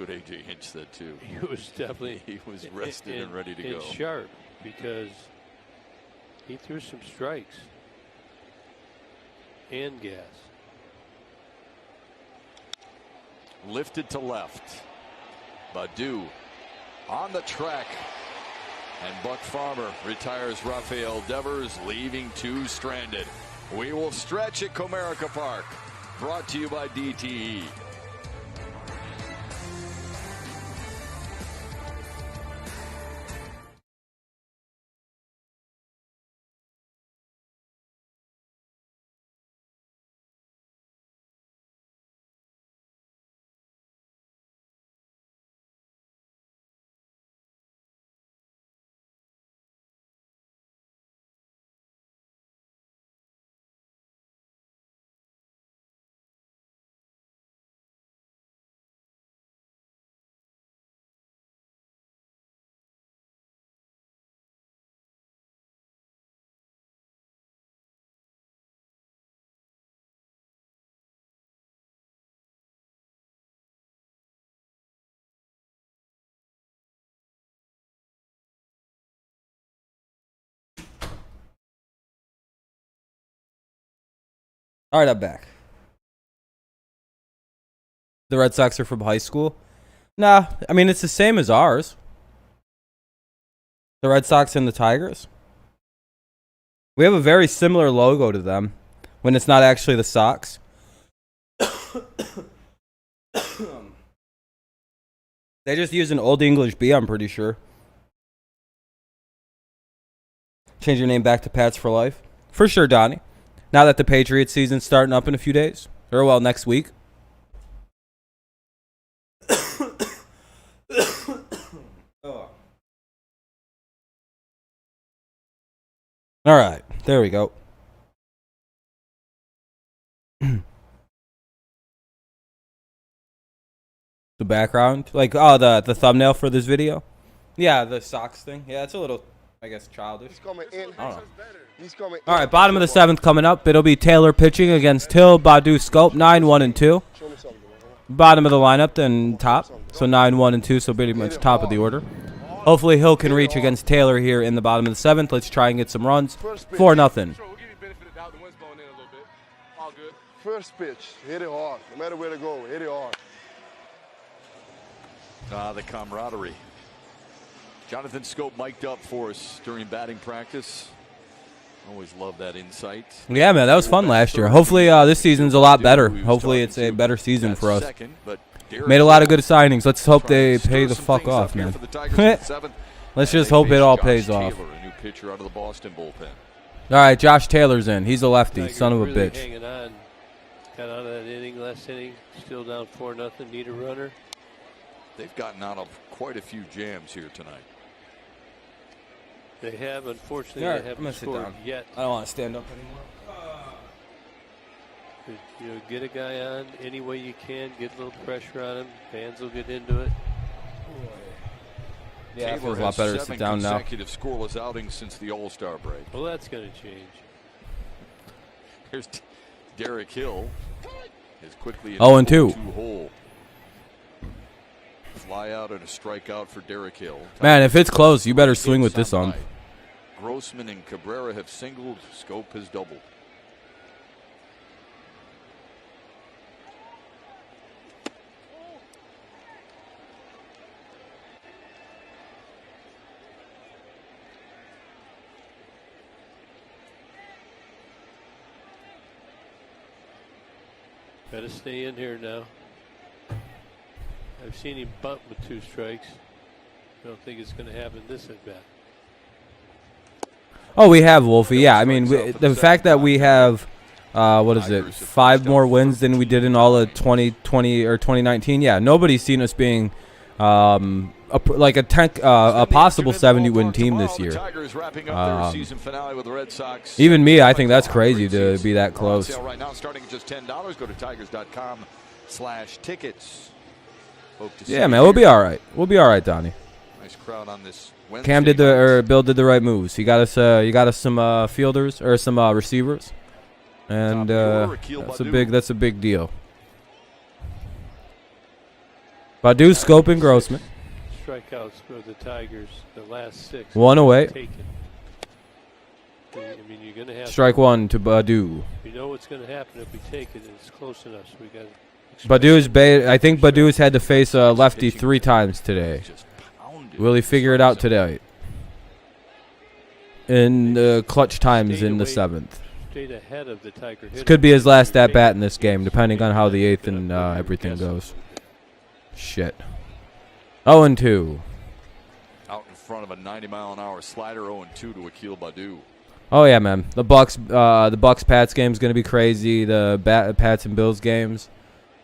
what A.J. Hinch said too. He was definitely he was rested and ready to go. Sharp because he threw some strikes and gas. Lifted to left. Baddoo on the track. And Buck Farmer retires Rafael Devers, leaving 2 stranded. We will stretch at Comerica Park. Brought to you by DTE. All right, I'm back. The Red Sox are from high school? Nah, I mean, it's the same as ours. The Red Sox and the Tigers. We have a very similar logo to them when it's not actually the Sox. They just use an Old English B, I'm pretty sure. Change your name back to Pats for life. For sure, Donnie. Now that the Patriots season's starting up in a few days. Or, well, next week. All right. There we go. The background. Like, oh, the thumbnail for this video. Yeah, the Sox thing. Yeah, it's a little I guess childish. He's coming in. I don't know. He's coming All in. right, bottom of the 7th coming up. It'll be Taylor pitching against Till, Badu, Scope, 9-1 and 2. Show me something, man. Bottom of the lineup, then top. So 9-1 and 2, so pretty much top of the order. Hopefully Hill can reach against Taylor here in the bottom of the 7th. Let's try and get some runs. 4-0. We'll give you benefit of the doubt. The wind's blowing in a little bit. All good. First pitch, hit it hard. No matter where to go, hit it hard. The camaraderie. Jonathan Scope mic'd up for us during batting practice. Always love that insight. Yeah, man, that was fun last year. Hopefully this season's a lot better. Hopefully it's a better season for us. Made a lot of good signings. Let's hope they pay the fuck off, man. Let's just hope it all pays off. A new pitcher out of the Boston bullpen. All right, Josh Taylor's in. He's a lefty, Tigers son of a really bitch. Hanging on. Got out of that inning, last inning. Still down 4-0. Need a runner. They've gotten out of quite a few jams here tonight. They have, unfortunately, All right, they I'm gonna haven't sit scored down. yet. I don't want to stand up anymore. You know, get a guy on any way you can. Get a little pressure on him. Fans will get into it. Yeah, it Taylor feels a lot has better to 7 sit down now. consecutive scoreless outings since the All-Star break. Well, that's going to change. Here's Derek Hill. Is quickly in 0-2. 2 hole. Fly out and a strikeout for Derek Hill. Man, if it's close, you better swing with this ump. Grossman and Cabrera have singled. Scope has doubled. Got to stay in here now. I've seen him bunt with 2 strikes. I don't think it's going to happen this at bat. Oh, we have Wolfie. Yeah, I mean, the fact that we have, what is it, 5 more wins than we did in all of 2020 or 2019. Yeah, nobody's seen us being a possible 70-win team this year. Even me, I think that's crazy to be that close. Right now, starting at just $10. Go to tigers.com/tickets. Yeah, man, we'll be all right. We'll be all right, Donnie. Nice crowd on this Wednesday. Cam did Bill did the right moves. He got us some fielders or some receivers, and that's a big deal. Badu, Scope, and Grossman. Strikeouts for the Tigers, the last 6. 1 away. Taken. I mean, you're going to have Strike 1 to Badu. You know what's going to happen if we take it. It's close enough, so we got. I think Badu's had to face a lefty 3 times today. Will he figure it out today? In the clutch times in the 7th. Stayed ahead of the Tiger. This could be his last at bat in this game, depending on how the 8th and everything goes. Shit. 0-2. Out in front of a 90-mile-an-hour slider, 0-2 to Akil Badu. Oh yeah, man. The Bucks Pats game is gonna be crazy. The Pats and Bills games.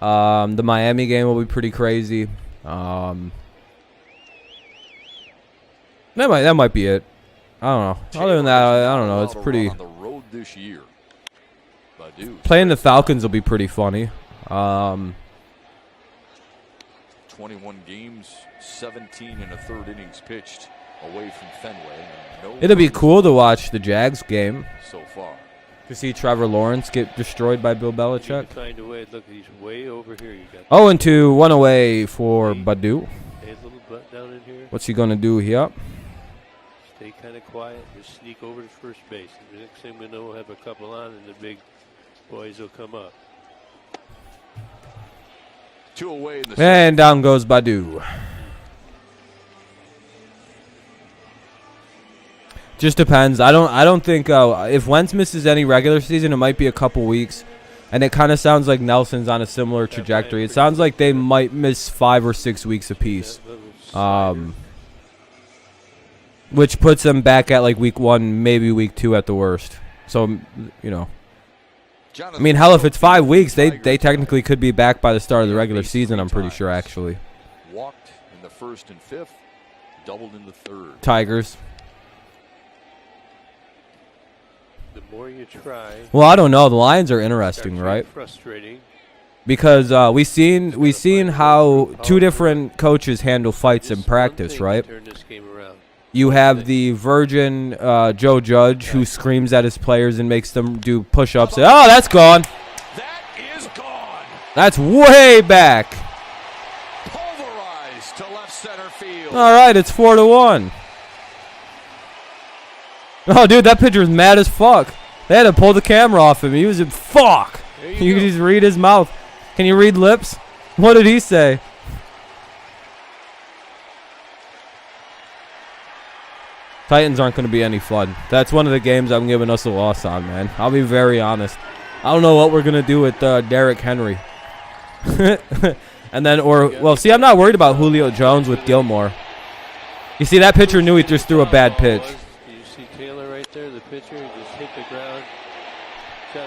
The Miami game will be pretty crazy. That might be it. I don't know. Other than that, I don't know. It's pretty. On the road this year. Playing the Falcons will be pretty funny. 21 games, 17 and a third innings pitched away from Fenway. It'll be cool to watch the Jags game. So far. To see Trevor Lawrence get destroyed by Bill Belichick. Find a way. Look, he's way over here. You got 0-2, 1 away for Badu. Hey, a little butt down in here. What's he gonna do here? Stay kind of quiet. Just sneak over to first base. The next thing we know, we'll have a couple on, and the big boys will come up. 2 away in the And down goes Badu. Just depends. I don't think if Wentz misses any regular season, it might be a couple weeks. And it kind of sounds like Nelson's on a similar trajectory. It sounds like they might miss 5 or 6 weeks apiece. Which puts them back at like week 1, maybe week 2 at the worst. So, you know. I mean, hell, if it's 5 weeks, they technically could be back by the start of the regular season, I'm pretty sure, actually. Walked in the 1st and 5th, doubled in the 3rd. Tigers. The more you try. Well, I don't know. The Lions are interesting, right? Frustrating. Because we seen how 2 different coaches handle fights in practice, right? Turn this game around. You have the virgin Joe Judge who screams at his players and makes them do push-ups. Oh, that's gone. That is gone. That's way back. Pulverized to left center field. All right, it's 4-1. Oh, dude, that pitcher's mad as fuck. They had to pull the camera off him. He was in fuck. You can just read his mouth. Can you read lips? What did he say? Titans aren't going to be any fun. That's one of the games I'm giving us a loss on, man. I'll be very honest. I don't know what we're going to do with Derrick Henry. And then, well, see, I'm not worried about Julio Jones with Gilmore. You see, that pitcher knew he just threw a bad pitch. You see Taylor right there, the pitcher, he just hit the ground.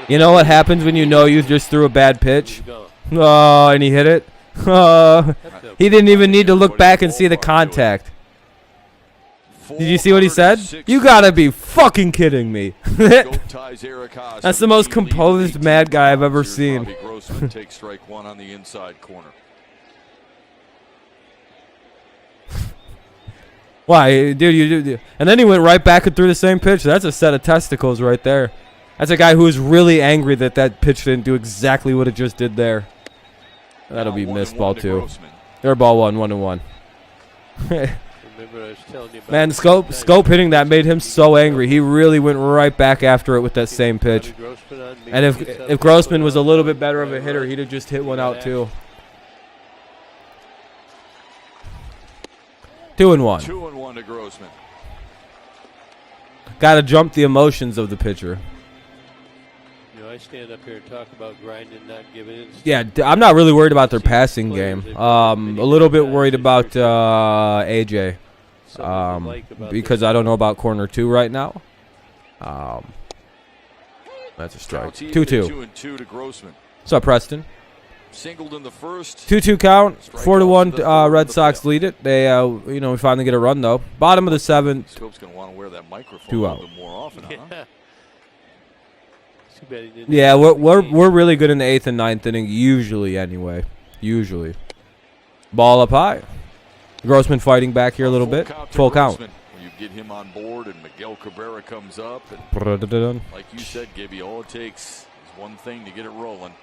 You know what happens when you know you just threw a bad pitch? He's Oh, and he hit it? He didn't even need to look back and see the contact. Did you see what he said? You gotta be fucking kidding me. That's the most composed mad guy I've ever seen. Takes strike one on the inside corner. Why, dude, and then he went right back and threw the same pitch. That's a set of testicles right there. That's a guy who is really angry that that pitch didn't do exactly what it just did there. That'll be missed ball two. They're ball 1-1. Man, Scope hitting that made him so angry. He really went right back after it with that same pitch. And if Grossman was a little bit better of a hitter, he'd have just hit one out too. 2-1. 2-1 to Grossman. Got to jump the emotions of the pitcher. You know, I stand up here and talk about grinding, not giving in. Yeah, I'm not really worried about their passing game. A little bit worried about AJ. Because I don't know about corner 2 right now. That's a strike. 2-2. 2-2 to Grossman. What's up, Preston? Singled in the first. 2-2 count. 4-1. Red Sox lead it. They, we finally get a run though. Bottom of the 7th. Scope's gonna want to wear that microphone 2 a out. little bit more often, huh? Yeah, we're really good in the 8th and 9th inning usually. Anyway, usually. Ball up high. Grossman fighting back here a little bit. Full count. You get him on board, and Miguel Cabrera comes up. And like you said, Gibby, all it takes is one thing to get it rolling.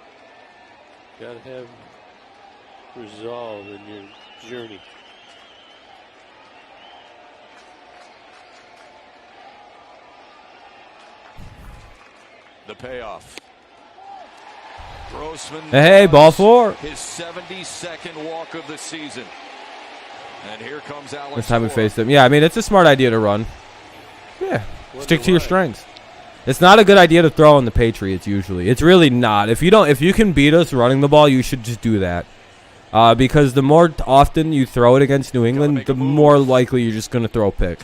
Got to have resolve in your journey. The payoff. Grossman. Hey, ball 4. His 72nd walk of the season. And here comes Alex. This time we faced them. Yeah, I mean, it's a smart idea to run. Yeah, stick to your strengths. It's not a good idea to throw on the Patriots usually. It's really not. If you can beat us running the ball, you should just do that. Because the more often you throw it against New England, the more likely you're just going to throw a pick.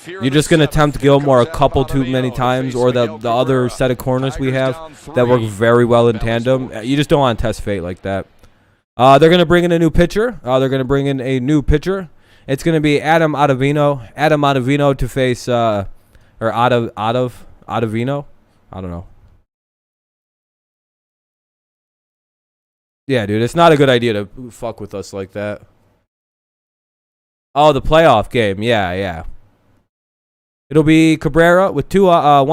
You're just going to tempt Gilmore a couple too many times, or the other set of corners we have that work very well in tandem. You just don't want to test fate like that. They're going to bring in a new pitcher. It's going to be Adam Ottavino. Adam Ottavino to face, or Ottavino. I don't know. Yeah, dude, it's not a good idea to fuck with us like that. Oh, the playoff game. Yeah. It'll be Cabrera with 1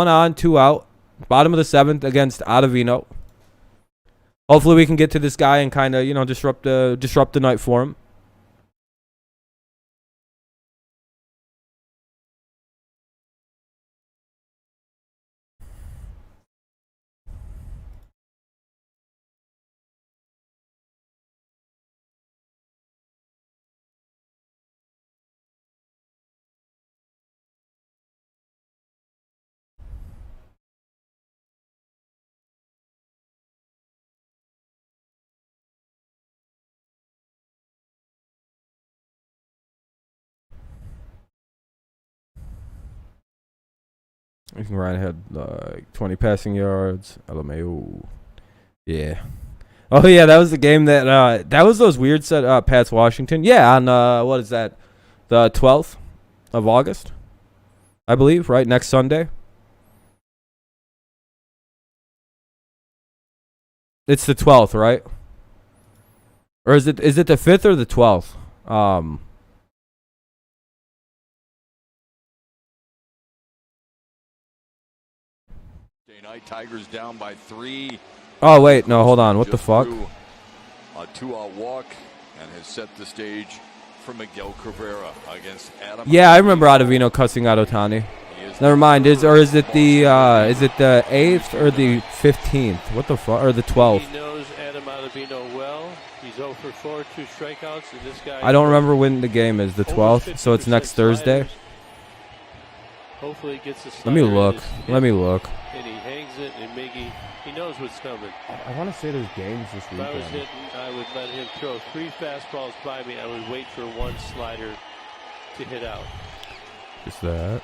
on, 2 out. Bottom of the 7th against Ottavino. Hopefully we can get to this guy and kind of, disrupt the night for him. Ryan had 20 passing yards. LMAO. Yeah. Oh, yeah, that was the game that was those weird set Pats Washington. Yeah, on, what is that? The 12th of August, I believe, right? Next Sunday. It's the 12th, right? Or is it the 5th or the 12th? Night, Tigers down by 3. Oh wait, no, hold on. What the fuck? A 2-out walk and has set the stage for Miguel Cabrera against Adam. Yeah, I remember Ottavino cussing out Ohtani. Never mind. Is it the 8th or the 15th? What the fuck? Or the 12th? He knows Adam Ottavino well. He's 0 for 4, 2 strikeouts, and this guy. I don't remember when the game is. The 12th, so it's next Thursday. Hopefully, he gets a slider. Let me look. Let me look. And he hangs it, and Miggy, he knows what's coming. I want to say there's games this If I was hitting, I would let him throw 3 fastballs by me. I would wait for 1 slider to hit out. Just that.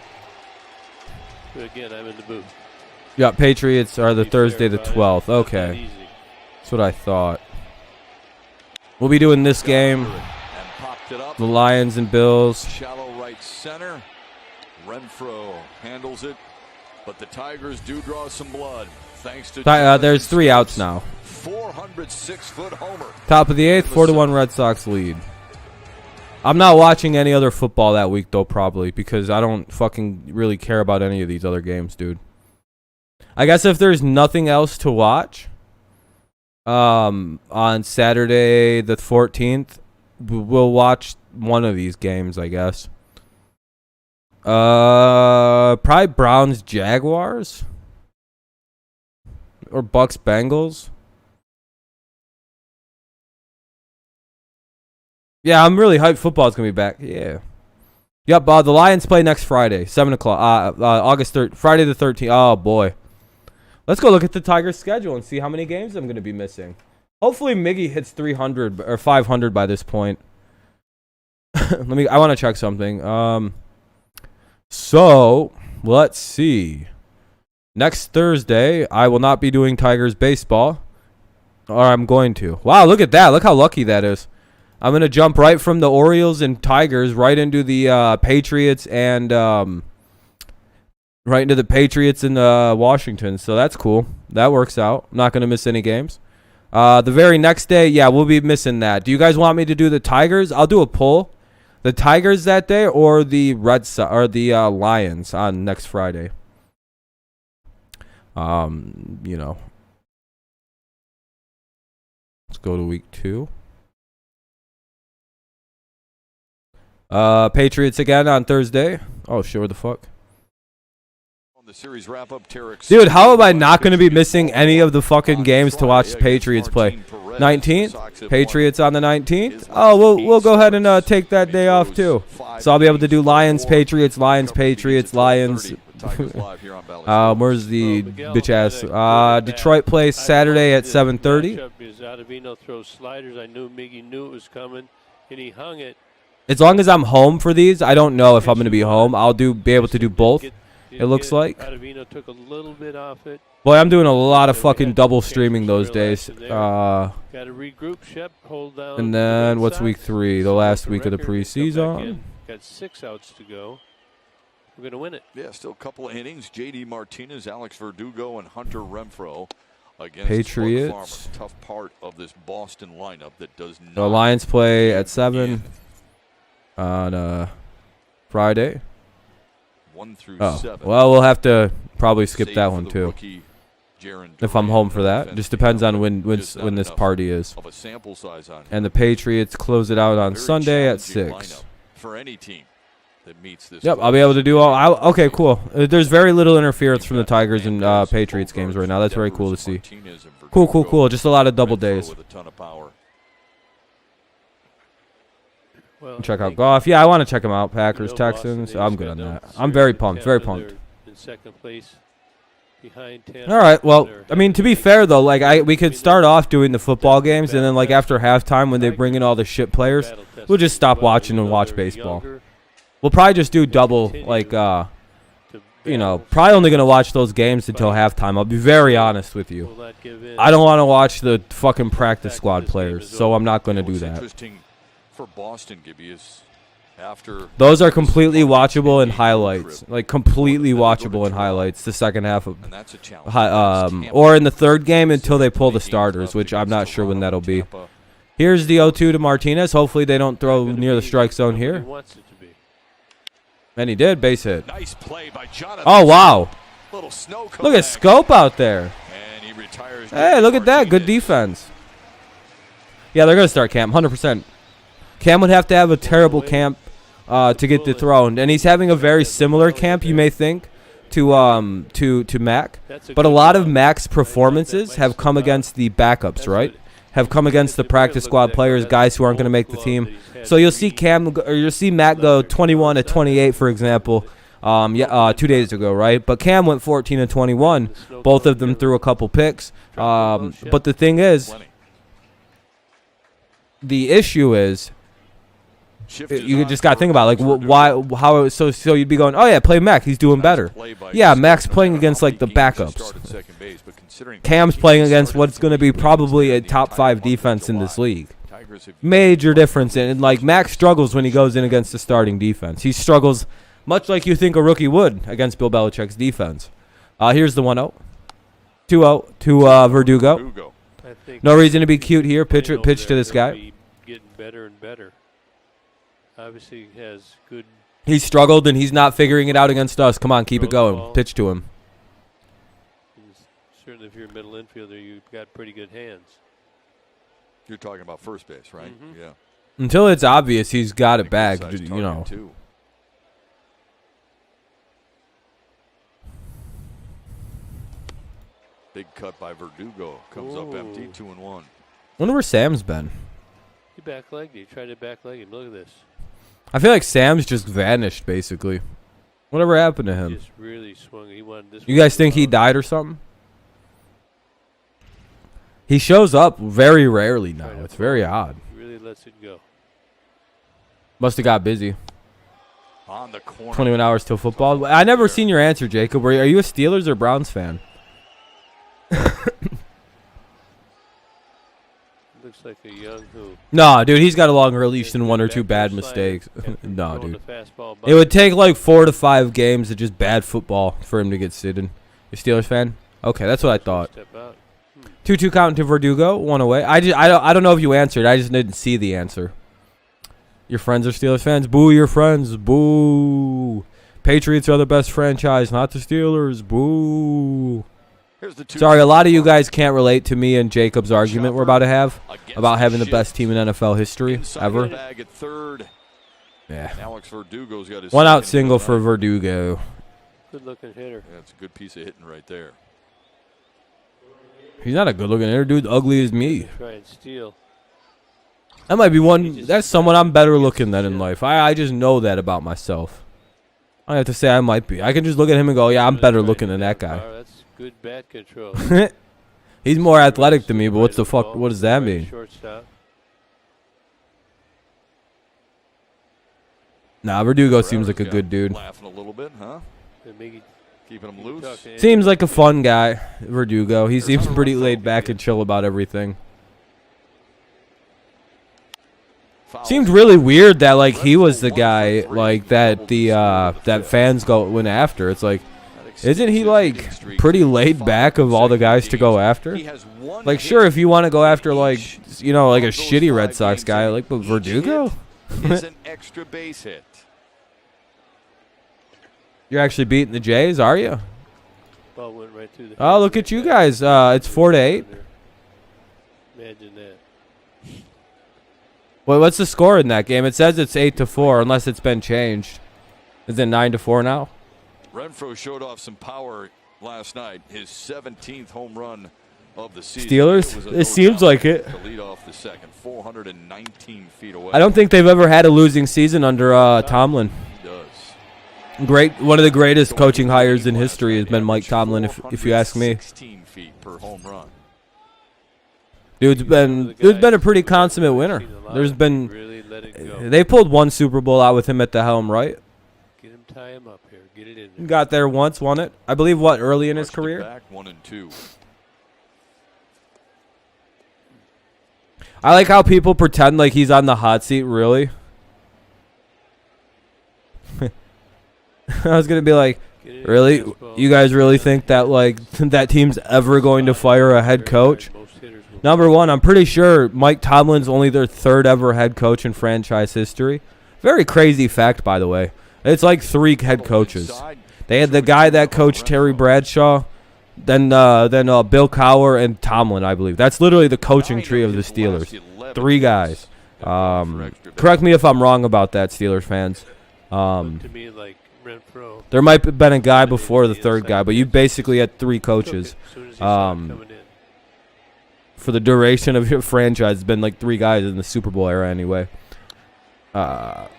But again, I'm in the booth. Yeah, Patriots are the Thursday the 12th. Okay. That's what I thought. We'll be doing this game. The Lions and Bills. Shallow right center. Renfroe handles it. But the Tigers do draw some blood. Thanks to there's 3 outs now. 406-foot homer. Top of the 8th, 4-1 Red Sox lead. I'm not watching any other football that week, though, probably, because I don't fucking really care about any of these other games, dude. I guess if there's nothing else to watch, on Saturday the 14th, we'll watch one of these games, I guess. Probably Browns Jaguars or Bucks Bengals. Yeah, I'm really hyped. Football's gonna be back. Yeah. Yep. The Lions play next Friday, 7 o'clock. August 3rd, Friday the 13th. Oh boy. Let's go look at the Tigers' schedule and see how many games I'm gonna be missing. Hopefully, Miggy hits 300 or 500 by this point. I want to check something. So let's see. Next Thursday, I will not be doing Tigers baseball, or I'm going to. Wow, look at that! Look how lucky that is. I'm gonna jump right from the Orioles and Tigers right into the Patriots and Washington. So that's cool. That works out. I'm not gonna miss any games. The very next day, yeah, we'll be missing that. Do you guys want me to do the Tigers? I'll do a poll. The Tigers that day or the Red Sox or the Lions on next Friday. You know. Let's go to week 2. Patriots again on Thursday. Oh, sure the fuck. The series wrap up, dude, how am I not going to be missing any of the fucking games to watch the Patriots play? 19th? Patriots on the 19th? Oh, we'll go ahead and take that day off too. So I'll be able to do Lions, Patriots, Lions. Where's the bitch ass? Detroit plays Saturday at 7:30. Ottavino throws sliders. I knew Miggy knew it was coming, and he hung it. As long as I'm home for these, I don't know if I'm going to be home. I'll be able to do both. It looks like. Ottavino took a little bit off it. Boy, I'm doing a lot of fucking double streaming those days. Got to regroup, Shep, hold down. And then what's week 3? The last week of the preseason. Got 6 outs to go. We're going to win it. Yeah, still a couple of innings. J.D. Martinez, Alex Verdugo, and Hunter Renfroe against Patriots. Tough part of this Boston lineup that does not. The Lions play at 7 on Friday. 1 through 7. Well, we'll have to probably skip that one too. If I'm home for that. Just depends on when this party is. And the Patriots close it out on Sunday at 6. For any team that meets this. Yep, I'll be able to do all. Okay, cool. There's very little interference from the Tigers and Patriots games right now. That's very cool to see. Cool. Just a lot of double days. Well, check out golf. Yeah, I want to check them out. Packers, Texans. I'm good on that. I'm very pumped. Very pumped. In second place, behind all right. Well, I mean, to be fair though, like we could start off doing the football games, and then like after halftime when they bring in all the shit players, we'll just stop watching and watch baseball. We'll probably just do double, like probably only gonna watch those games until halftime. I'll be very honest with you. I don't want to watch the fucking practice squad players, so I'm not gonna do that. For Boston, Gibby, is after those are completely watchable in highlights, like completely watchable in highlights. The second half of, or in the third game until they pull the starters, which I'm not sure when that'll be. Here's the 0-2 to Martinez. Hopefully they don't throw near the strike zone here. And he did, base hit. Nice play by Jonathan. Oh wow, Little snow Look at collect. Scope out there. And he retires. Hey, look at that. Good Martinez. defense. Yeah, they're going to start Cam, 100%. Cam would have to have a terrible camp to get dethroned. And he's having a very similar camp, you may think, to Mac. But a lot of Mac's performances have come against the backups, right? Have come against the practice squad players, guys who aren't going to make the team. So you'll see you'll see Mac go 21 to 28, for example, 2 days ago, right? But Cam went 14 to 21. Both of them threw a couple picks. But the thing is, the issue is, you just got to think about so you'd be going, oh yeah, play Mac, he's doing better. Yeah, Mac's playing against like the backups. Cam's playing against what's going to be probably a top 5 defense in this league. Major difference, and like Mac struggles when he goes in against the starting defense. He struggles much like you think a rookie would against Bill Belichick's defense. Here's the 1-0. 2-0 to Verdugo. No reason to be cute here. Pitch to this guy. Getting better and better. Obviously, he has good. He struggled, and he's not figuring it out against us. Come on, keep it going. Pitch to him. Certainly, if you're a middle infielder, you've got pretty good hands. You're talking about first base, right? Mm-hmm. Yeah. Until it's obvious he's got it back, you know. Big cut by Verdugo. Comes up empty, 2-1. Wonder where Sam's been. He backlegged. He tried to backleg him. Look at this. I feel like Sam's just vanished, basically. Whatever happened to him? Just really swung. He wanted this. You guys think he died or something? He shows up very rarely now. It's very odd. He really lets it go. Must have got busy. On the corner. 21 hours till football. I never seen your answer, Jacob. Are you a Steelers or Browns fan? Looks like a young who. No, dude, he's got a longer leash than 1 or 2 bad mistakes. No, dude. It would take like 4 to 5 games of just bad football for him to get sitting. You Steelers fan? Okay, that's what I thought. 2-2 count to Verdugo, 1 away. I don't know if you answered. I just didn't see the answer. Your friends are Steelers fans? Boo your friends. Boo. Patriots are the best franchise, not the Steelers. Boo. Sorry, a lot of you guys can't relate to me and Jacob's argument we're about to have about having the best team in NFL history ever. Yeah. Alex Verdugo's got his 1 out single for Verdugo. Good looking hitter. That's a good piece of hitting right there. He's not a good looking hitter, dude. Ugly as me. Try and steal. That might be one. That's someone I'm better looking than in life. I just know that about myself. I have to say I might be. I can just look at him and go, yeah, I'm better looking than that guy. That's good bat control. He's more athletic than me, but what the fuck? What does that mean? Shortstop. Nah, Verdugo seems like a good dude. Laughing a little bit, huh? Keeping him loose. Seems like a fun guy, Verdugo. He seems pretty laid back and chill about everything. Seemed really weird that like he was the guy like that that fans went after. It's like, isn't he like pretty laid back of all the guys to go after? Like, sure, if you want to go after like like a shitty Red Sox guy, like, but Verdugo is an extra base hit. You're actually beating the Jays, are you? Ball went right through the Oh, look at you guys. It's 4-8. Imagine that. Well, what's the score in that game? It says it's 8-4, unless it's been changed. Is it 9-4 now? Renfroe showed off some power last night. His 17th home run of the season. Steelers? It seems like it. To lead off the second, 419 feet away. I don't think they've ever had a losing season under Tomlin. He does. One of the greatest coaching hires in history has been Mike Tomlin, if you ask me. 16 feet per home run. Dude's been a pretty consummate winner. They pulled one Super Bowl out with him at the helm, right? Get him, tie him up here. Get it in there. Got there once, won it. I believe early in his career. Back 1 and 2. I like how people pretend like he's on the hot seat. Really? I was gonna be like, really? You guys really think that like that team's ever going to fire a head coach? Number one, I'm pretty sure Mike Tomlin's only their 3rd ever head coach in franchise history. Very crazy fact, by the way. It's like 3 head coaches. They had the guy that coached Terry Bradshaw, then Bill Cowher and Tomlin, I believe. That's literally the coaching tree of the Steelers. 3 guys. Correct me if I'm wrong about that, Steelers fans. To me, like Renfro. There might have been a guy before the 3rd guy, but you basically had 3 coaches. For the duration of your franchise, it's been like 3 guys in the Super Bowl era anyway. Fouled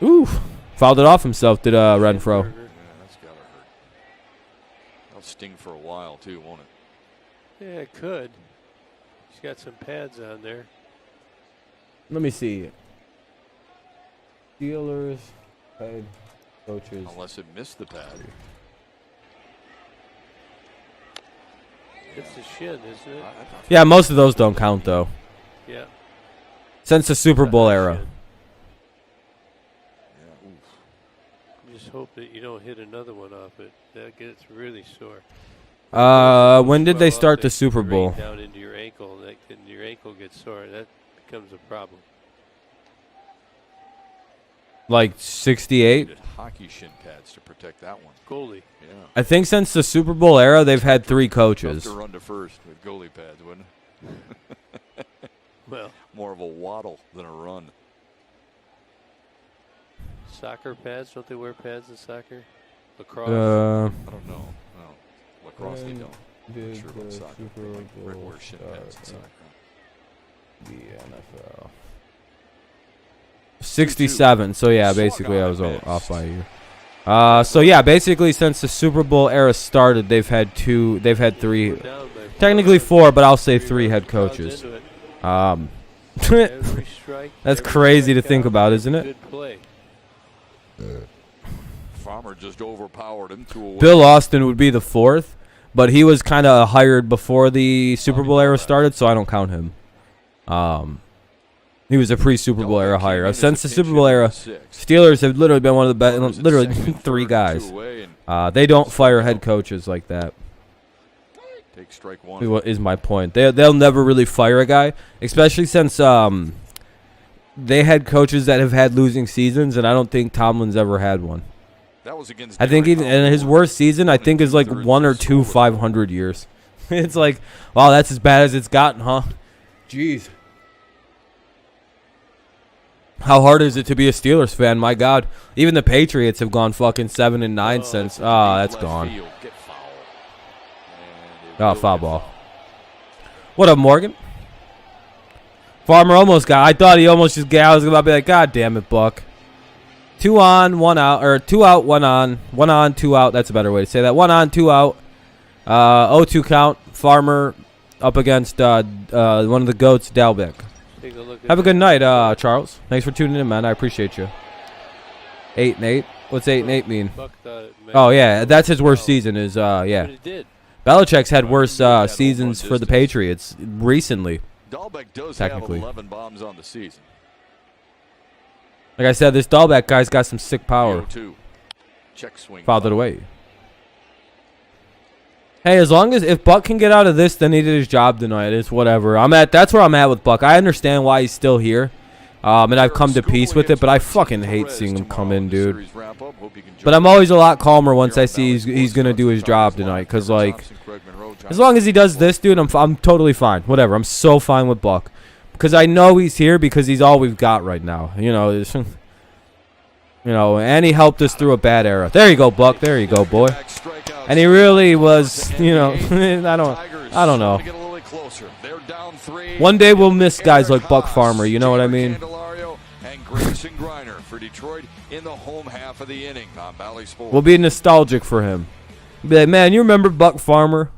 it off himself, did Renfro. Yeah, that's gotta hurt. That'll sting for a while too, won't it? Yeah, it could. He's got some pads on there. Let me see. Steelers head coaches. Unless it missed the pad. It's a shin, isn't it? Yeah, most of those don't count though. Yeah. Since the Super Bowl era. Just hope that you don't hit another one off it. That gets really sore. When did they start the Super Bowl? Down into your ankle, and your ankle gets sore. That becomes a problem. Like 68? Hockey shin pads to protect that one. Goalie. Yeah. I think since the Super Bowl era, they've had 3 coaches. Tough to run to first with goalie pads, wouldn't it? Well, more of a waddle than a run. Soccer pads? Don't they wear pads in soccer? Lacrosse? I don't know. No. Lacrosse they don't. I'm sure about soccer. They wear shin pads in soccer. The NFL. 67. So yeah, basically I was off by a year. So yeah, basically since the Super Bowl era started, they've had 3, technically 4, but I'll say 3 head coaches. That's crazy to think about, isn't it? Farmer just overpowered him to a Bill Austin would be the 4th, but he was kind of hired before the Super Bowl era started, so I don't count him. He was a pre-Super Bowl era hire. Since the Super Bowl era, Steelers have literally been one of the best, literally 3 guys. They don't fire head coaches like that. Take strike 1. Is my point. They'll never really fire a guy, especially since they had coaches that have had losing seasons, and I don't think Tomlin's ever had one. That was against I think and his worst season, I think, is like 1 or 2 500 years. It's like, wow, that's as bad as it's gotten, huh? Jeez. How hard is it to be a Steelers fan? My God. Even the Patriots have gone fucking 7-9 since. That's gone. Foul ball. What up, Morgan? Farmer almost got. I thought he almost just got. I was about to be like, God damn it, Buck. 2 on, 1 out, or 2 out, 1 on. 1 on, 2 out. That's a better way to say that. 1 on, 2 out. 0-2 count. Farmer up against one of the GOATs, Dalbeck. Have a good night, Charles. Thanks for tuning in, man. I appreciate you. 8-8. What's 8-8 mean? Oh yeah, that's his worst season. Is yeah. Belichick's had worse seasons for the Patriots recently. Dalbeck does technically have 11 bombs on the season. Like I said, this Dalbeck guy's got some sick power. Check swing. Fouled it away. Hey, as long as if Buck can get out of this, then he did his job tonight. It's whatever. That's where I'm at with Buck. I understand why he's still here, and I've come to peace with it. But I fucking hate seeing him come in, dude. But I'm always a lot calmer once I see he's gonna do his job tonight. Cause like, as long as he does this, dude, I'm totally fine. Whatever. I'm so fine with Buck, because I know he's here because he's all we've got right now. You know, and he helped us through a bad era. There you go, Buck. There you go, boy. And he really was, I don't know. One day we'll miss guys like Buck Farmer, you know what I mean? We'll be nostalgic for him. Be like, man, you remember Buck Farmer?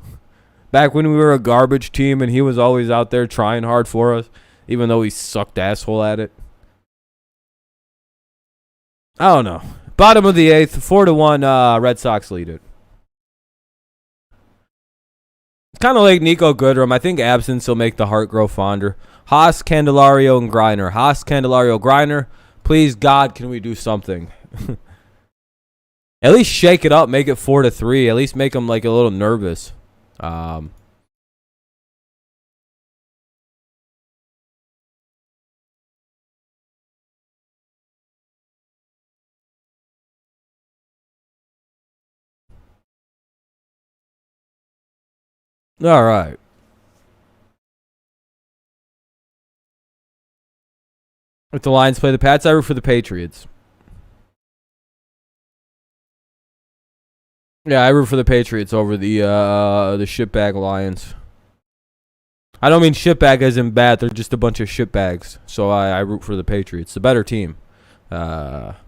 Back when we were a garbage team and he was always out there trying hard for us, even though he sucked asshole at it. I don't know. Bottom of the 8th, 4-1, Red Sox lead it. Kind of like Nico Goodrum. I think absence will make the heart grow fonder. Haas, Candelario, and Griner. Haas, Candelario, Griner. Please, God, can we do something? At least shake it up. Make it 4-3. At least make them like a little nervous. All right. If the Lions play the Pats, I root for the Patriots. Yeah, I root for the Patriots over the shitbag Lions. I don't mean shitbag as in bad. They're just a bunch of shitbags. So I root for the Patriots, the better team. Inarguable.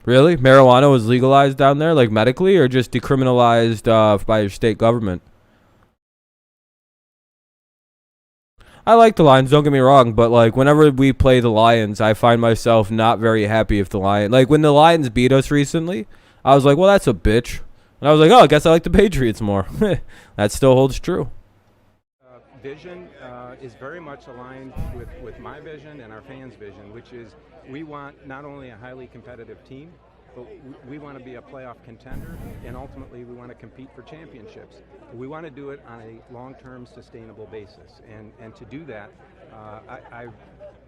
Really? Marijuana was legalized down there, like medically, or just decriminalized by your state government? I like the Lions, don't get me wrong, but like whenever we play the Lions, I find myself not very happy if the Lions, like when the Lions beat us recently, I was like, well, that's a bitch. And I was like, oh, I guess I like the Patriots more. That still holds true. Vision is very much aligned with my vision and our fans' vision, which is we want not only a highly competitive team, but we want to be a playoff contender, and ultimately we want to compete for championships. We want to do it on a long-term sustainable basis, and to do that, I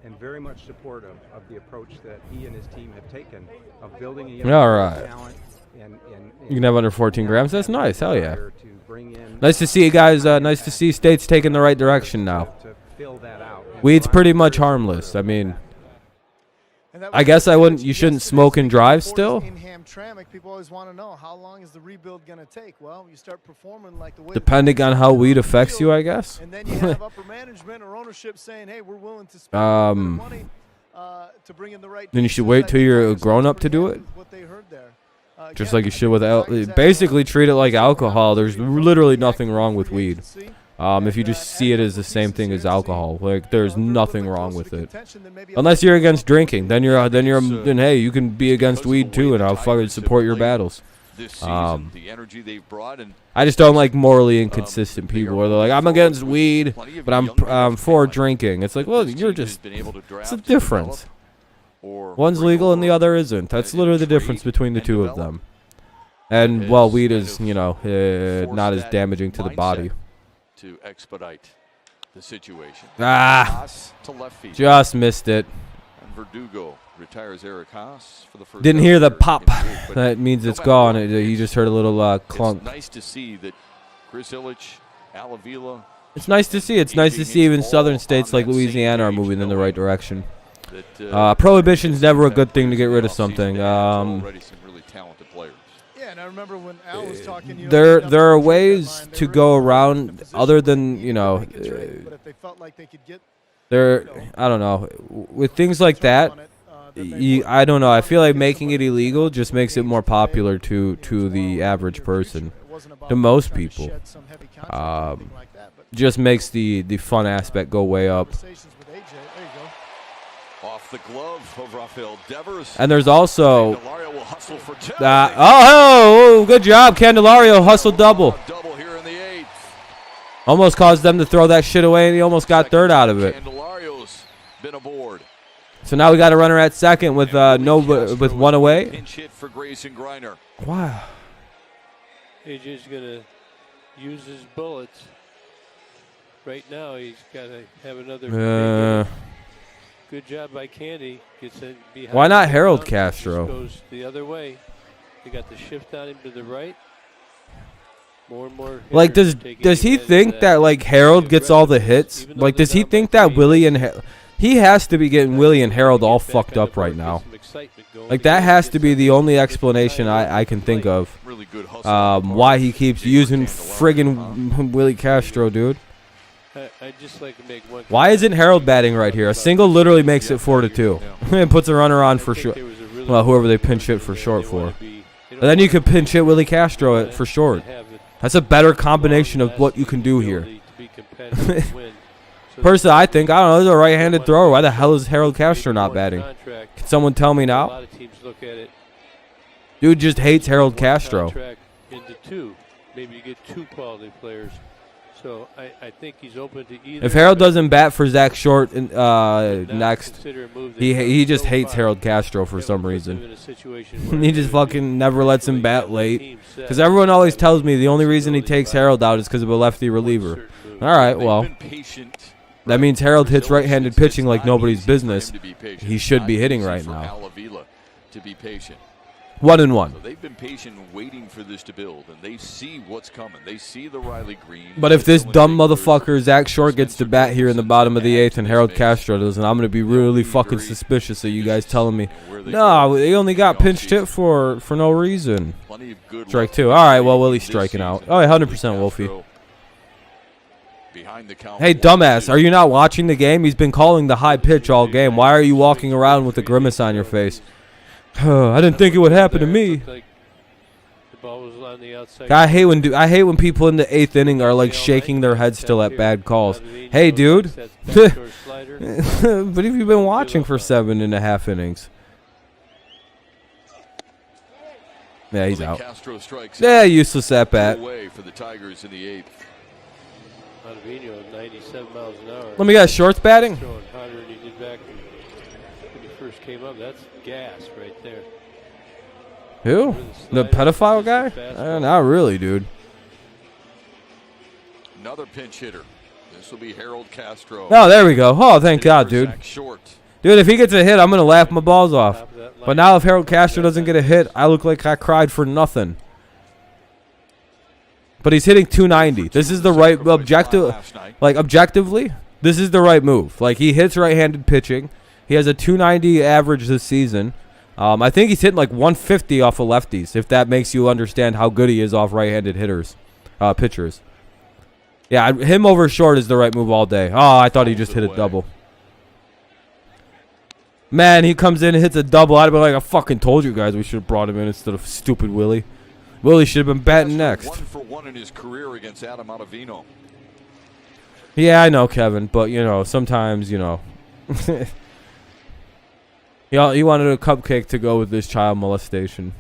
am very much supportive of the approach that he and his team have taken of building a young talent. And you can have under 14 grams. That's nice. Hell yeah. Nice to see you guys. Nice to see states taking the right direction now. Weed's pretty much harmless. I mean, I guess I wouldn't. You shouldn't smoke and drive still. In Hamtramck, people always want to know how long is the rebuild going to take. Well, you start performing like the way. Depending on how weed affects you, I guess. And then you have upper management or ownership saying, "Hey, we're willing to spend money to bring in the right." Then you should wait till you're a grown up to do it. What they heard there. Just like you should with basically treat it like alcohol. There's literally nothing wrong with weed. If you just see it as the same thing as alcohol, like there's nothing wrong with it, unless you're against drinking. Then hey, you can be against weed too, and I'll fucking support your battles. I just don't like morally inconsistent people where they're like, I'm against weed, but I'm for drinking. It's like, well, you're just, it's a difference. One's legal and the other isn't. That's literally the difference between the two of them. And well, weed is, not as damaging to the body. To expedite the situation. Just missed it. And Verdugo retires Eric Haas for the first. Didn't hear the pop. That means it's gone. You just heard a little clunk. It's nice to see that Chris Ilitch, Alavila. It's nice to see. It's nice to see even southern states like Louisiana are moving in the right direction. Prohibition's never a good thing to get rid of something. Already some really talented players. Yeah, and I remember when Al was talking. There are ways to go around other than but if they felt like they could get I don't know, with things like that. I don't know. I feel like making it illegal just makes it more popular to the average person, to most people. Just makes the fun aspect go way up. Off the glove of Rafael Devers. And there's also good job, Candelario, hustle double. Double here in the eighth. Almost caused them to throw that shit away, and he almost got third out of it. Candelario's been aboard. So now we got a runner at second with with one away. Pinch hit for Grayson Griner. Wow. AJ's gonna use his bullets. Right now, he's got to have another. Good job by Candy. Gets in behind. Why not Harold Castro? Goes the other way. They got the shift on him to the right. More and more. Like, does he think that like Harold gets all the hits? Like, does he think that Willie and he has to be getting Willie and Harold all fucked up right now? Like, that has to be the only explanation I can think of. Why he keeps using friggin' Willie Castro, dude. I'd just like to make one. Why isn't Harold batting right here? A single literally makes it 4-2 and puts a runner on for short. Well, whoever they pinch hit for short for. And then you could pinch hit Willie Castro for short. That's a better combination of what you can do here. Personally, I don't know, he's a right-handed thrower. Why the hell is Harold Castro not batting? Can someone tell me now? Dude just hates Harold Castro. Into two. Maybe you get two quality players. So I think he's open to either. If Harold doesn't bat for Zach Short next, Consider a move that he just so hates far Harold Castro for that some would put them reason. in a situation where He they just would fucking never lets him really bat have the late. team set. Because everyone always tells me the only reason he takes Harold out is because of a lefty reliever. All right, well, that means Harold hits right-handed pitching like nobody's business. He should be hitting right now. To be patient. 1-1. So they've been patient waiting for this to build, and they see what's coming. They see the Riley Green. But if this dumb motherfucker Zach Short gets to bat here in the bottom of the 8th and Harold Castro doesn't, I'm going to be really fucking suspicious of you guys telling me, no, they only got pinched hit for no reason. Strike 2. All right, well, Willie's striking out. Oh, 100% Wolfie. Hey, dumbass, are you not watching the game? He's been calling the high pitch all game. Why are you walking around with a grimace on your face? I didn't think it would happen to me. I hate when people in the 8th inning are like shaking their heads still at bad calls. Hey, dude. But have you been watching for 7.5 innings? Yeah, he's out. Yeah, useless at bat. Let me guess, Short's batting? Came up, that's gas right there. Who? The pedophile guy? Not really, dude. Another pinch hitter. This will be Harold Castro. Oh, there we go. Oh, thank God, dude. Dude, if he gets a hit, I'm going to laugh my balls off. But now if Harold Castro doesn't get a hit, I look like I cried for nothing. But he's hitting 290. This is the right objectively, this is the right move. Like, he hits right-handed pitching. He has a 290 average this season. I think he's hitting like 150 off of lefties, if that makes you understand how good he is off right-handed pitchers. Yeah, him over Short is the right move all day. Oh, I thought he just hit a double. Man, he comes in and hits a double. I'd be like, I fucking told you guys we should have brought him in instead of stupid Willie. Willie should have been batting next. 1 for 1 in his career against Adam Ottavino. Yeah, I know, Kevin, but, you know, sometimes, you know. He wanted a cupcake to go with this child molestation.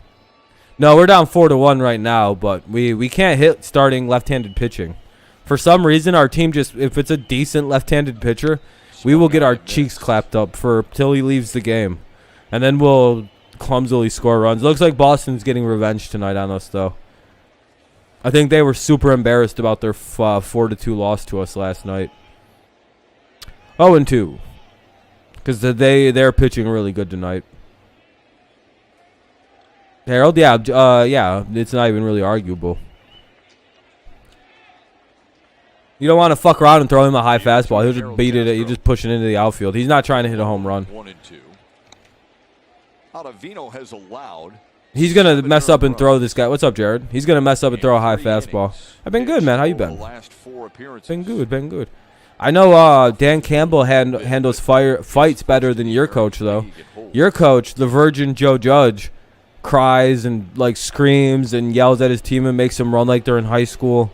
No, we're down 4-1 right now, but we can't hit starting left-handed pitching. For some reason, our team just, if it's a decent left-handed pitcher, we will get our cheeks clapped up till he leaves the game. And then we'll clumsily score runs. Looks like Boston's getting revenge tonight on us, though. I think they were super embarrassed about their 4-2 loss to us last night. 0-2. Because they're pitching really good tonight. Harold, yeah, it's not even really arguable. You don't want to fuck around and throw him a high fastball. He'll just beat it. He'll just push it into the outfield. He's not trying to hit a home run. 1-2. Ottavino has allowed. He's gonna mess up and throw this guy. What's up, Jared? He's gonna mess up and throw a high fastball. I've been good, man. How you been? Been good. I know Dan Campbell handles fights better than your coach, though. Your coach, the Virgin Joe Judge, cries and like screams and yells at his team and makes them run like they're in high school.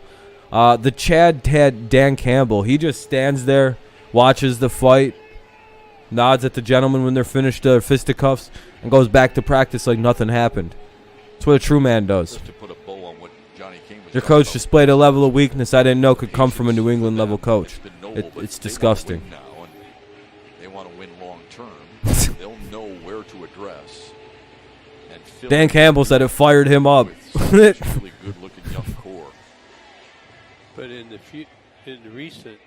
The Chad Dan Campbell, he just stands there, watches the fight, nods at the gentlemen when they're finished their fisticuffs, and goes back to practice like nothing happened. That's what a true man does. Your coach displayed a level of weakness I didn't know could come from a New England level coach. It's disgusting. They want to win long term. They'll know where to address. Dan Campbell said it fired him up. Really good-looking young core. But in the recent,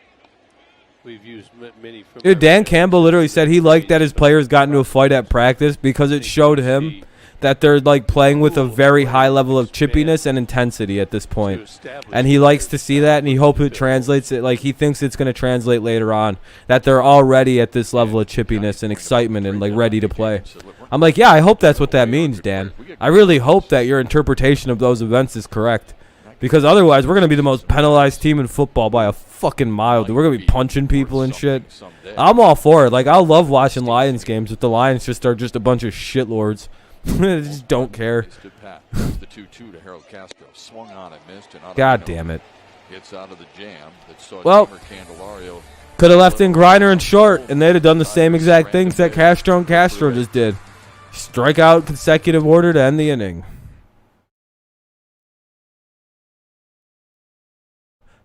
we've used many from. Dude, Dan Campbell literally said he liked that his players got into a fight at practice because it showed him that they're like playing with a very high level of chippiness and intensity at this point. And he likes to see that, and he hopes it translates. Like he thinks it's going to translate later on, that they're already at this level of chippiness and excitement and like ready to play. I'm like, yeah, I hope that's what that means, Dan. I really hope that your interpretation of those events is correct. Because otherwise, we're going to be the most penalized team in football by a fucking mile. Dude. We're going to be punching people and shit. I'm all for it. Like, I love watching Lions games, but the Lions just are just a bunch of shitlords. They just don't care. The 2-2 to Harold Castro. Swung on and missed. God damn it. Gets out of the jam. Well, could have left in Griner and Short, and they'd have done the same exact things that Castro and Castro just did. Strike out consecutive order to end the inning.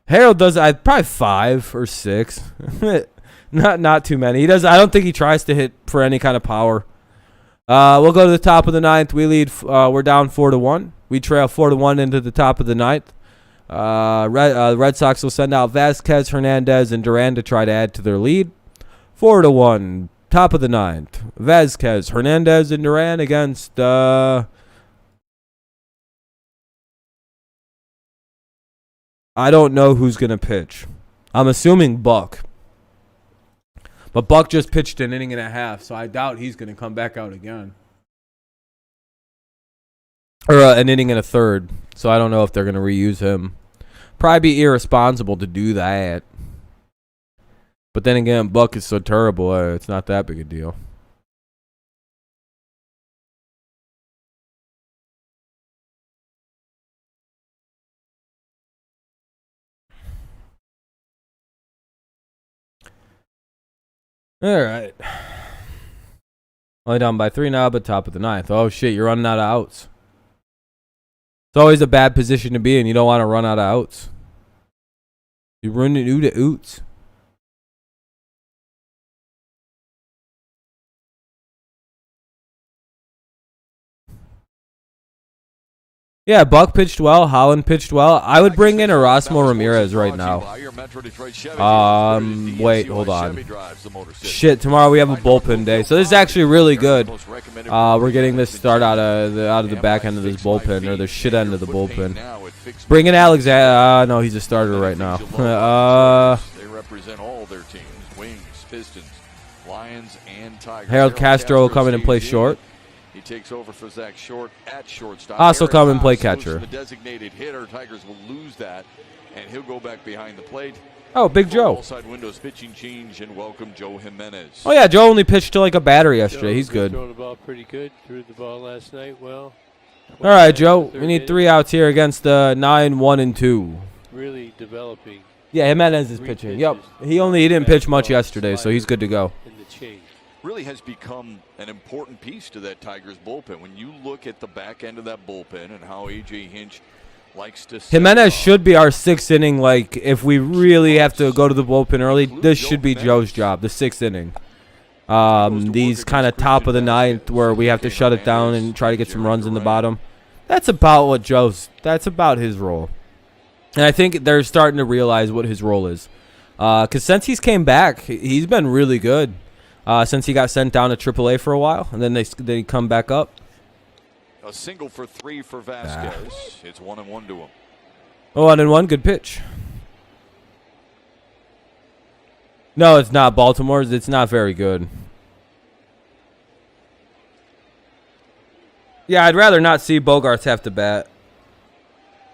Harold does probably 5 or 6. not too many. He does. I don't think he tries to hit for any kind of power. We'll go to the top of the 9th. We lead. We're down 4-1. We trail 4-1 into the top of the 9th. Red Sox will send out Vasquez, Hernandez, and Duran to try to add to their lead. 4-1. Top of the 9th. Vasquez, Hernandez, and Duran against. I don't know who's going to pitch. I'm assuming Buck. But Buck just pitched an inning and a half, so I doubt he's going to come back out again. Or an inning and a third, so I don't know if they're going to reuse him. Probably be irresponsible to do that. But then again, Buck is so terrible, it's not that big a deal. All right. Only down by 3 now, but top of the 9th. Oh, shit, you're running out of outs. It's always a bad position to be in. You don't want to run out of outs. You're running out of outs. Yeah, Buck pitched well. Holland pitched well. I would bring in Erasmo Ramirez right now. Wait, hold on. Shit, tomorrow we have a bullpen day, so this is actually really good. We're getting this start out of the back end of this bullpen, or the shit end of the bullpen. Bring in Alexander. No, he's a starter right now. They represent all their teams: Wings, Pistons, Lions, and Tigers. Harold Castro will come in and play short. He takes over for Zach Short at shortstop. Also come and play catcher. The designated hitter. Tigers will lose that, and he'll go back behind the plate. Oh, Big Joe. Outside windows pitching change, and welcome Joe Jimenez. Oh yeah, Joe only pitched to like a batter yesterday. He's good. Throwing the ball pretty good. Threw the ball last night well. All right, Joe. We need 3 outs here against the 9-1-2. Really developing. Yeah, Jimenez is pitching. Yep. He didn't pitch much yesterday, so he's good to go. Really has become an important piece to that Tigers bullpen. When you look at the back end of that bullpen and how A.J. Hinch likes to... Jimenez should be our 6th inning. Like, if we really have to go to the bullpen early, this should be Joe's job, the 6th inning. These kind of top of the 9th where we have to shut it down and try to get some runs in the bottom. That's about that's about his role. And I think they're starting to realize what his role is. Because since he's came back, he's been really good. Since he got sent down to AAA for a while, and then they come back up. A single for 3 for Vasquez. It's 1-1 to him. 1-1, good pitch. No, it's not Baltimore's. It's not very good. Yeah, I'd rather not see Bogarts have to bat.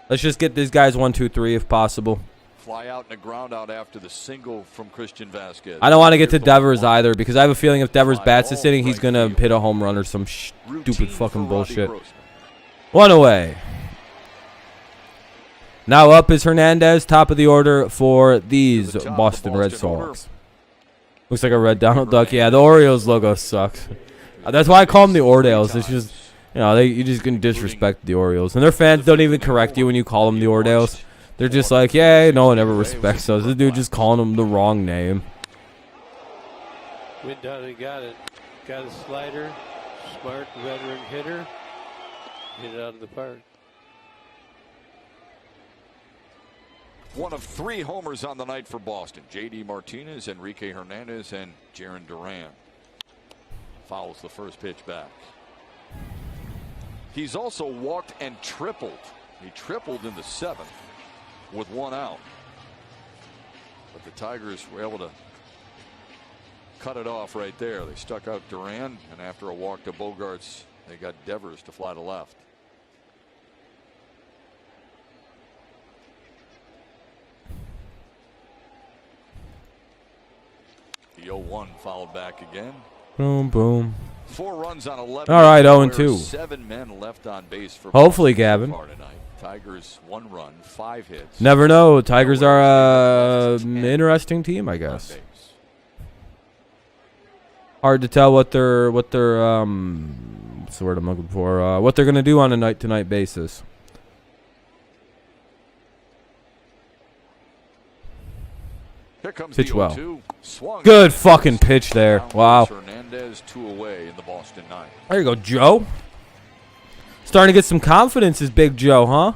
Let's just get these guys 1, 2, 3 if possible. Fly out and a ground out after the single from Christian Vasquez. I don't want to get to Devers either, because I have a feeling if Devers bats this inning, he's going to hit a home run or some stupid fucking bullshit. 1 away. Now up is Hernandez, top of the order for these Boston Red Sox. Looks like a red Donald Duck. Yeah, the Orioles logo sucks. That's why I call them the Ordales. It's just, you just can disrespect the Orioles. And their fans don't even correct you when you call them the Ordales. They're just like, yeah, no one ever respects us. This dude just calling them the wrong name. Went down and got it. Got a slider. Smart veteran hitter. Hit it out of the park. One of 3 homers on the night for Boston. J.D. Martinez, Enrique Hernandez, and Jarren Duran. Fouls the first pitch back. He's also walked and tripled. He tripled in the 7th. With 1 out. But the Tigers were able to cut it off right there. They stuck out Duran, and after a walk to Bogarts, they got Devers to fly to left. The 0-1 fouled back again. Boom, boom. 4 runs on 11. All right, 0-2. 7 men left on base for hopefully, Gavin. Tigers 1 run, 5 hits. Never know. Tigers are an interesting team, I guess. Hard to tell what they're what's the word I'm looking for? What they're gonna do on a night-to-night basis. Here comes Pitch the well. 0-2. Swung Good and fucking pitch there. Now Wow. Hernandez 2 away in the Boston 9th. There you go, Joe. Starting to get some confidence is Big Joe, huh?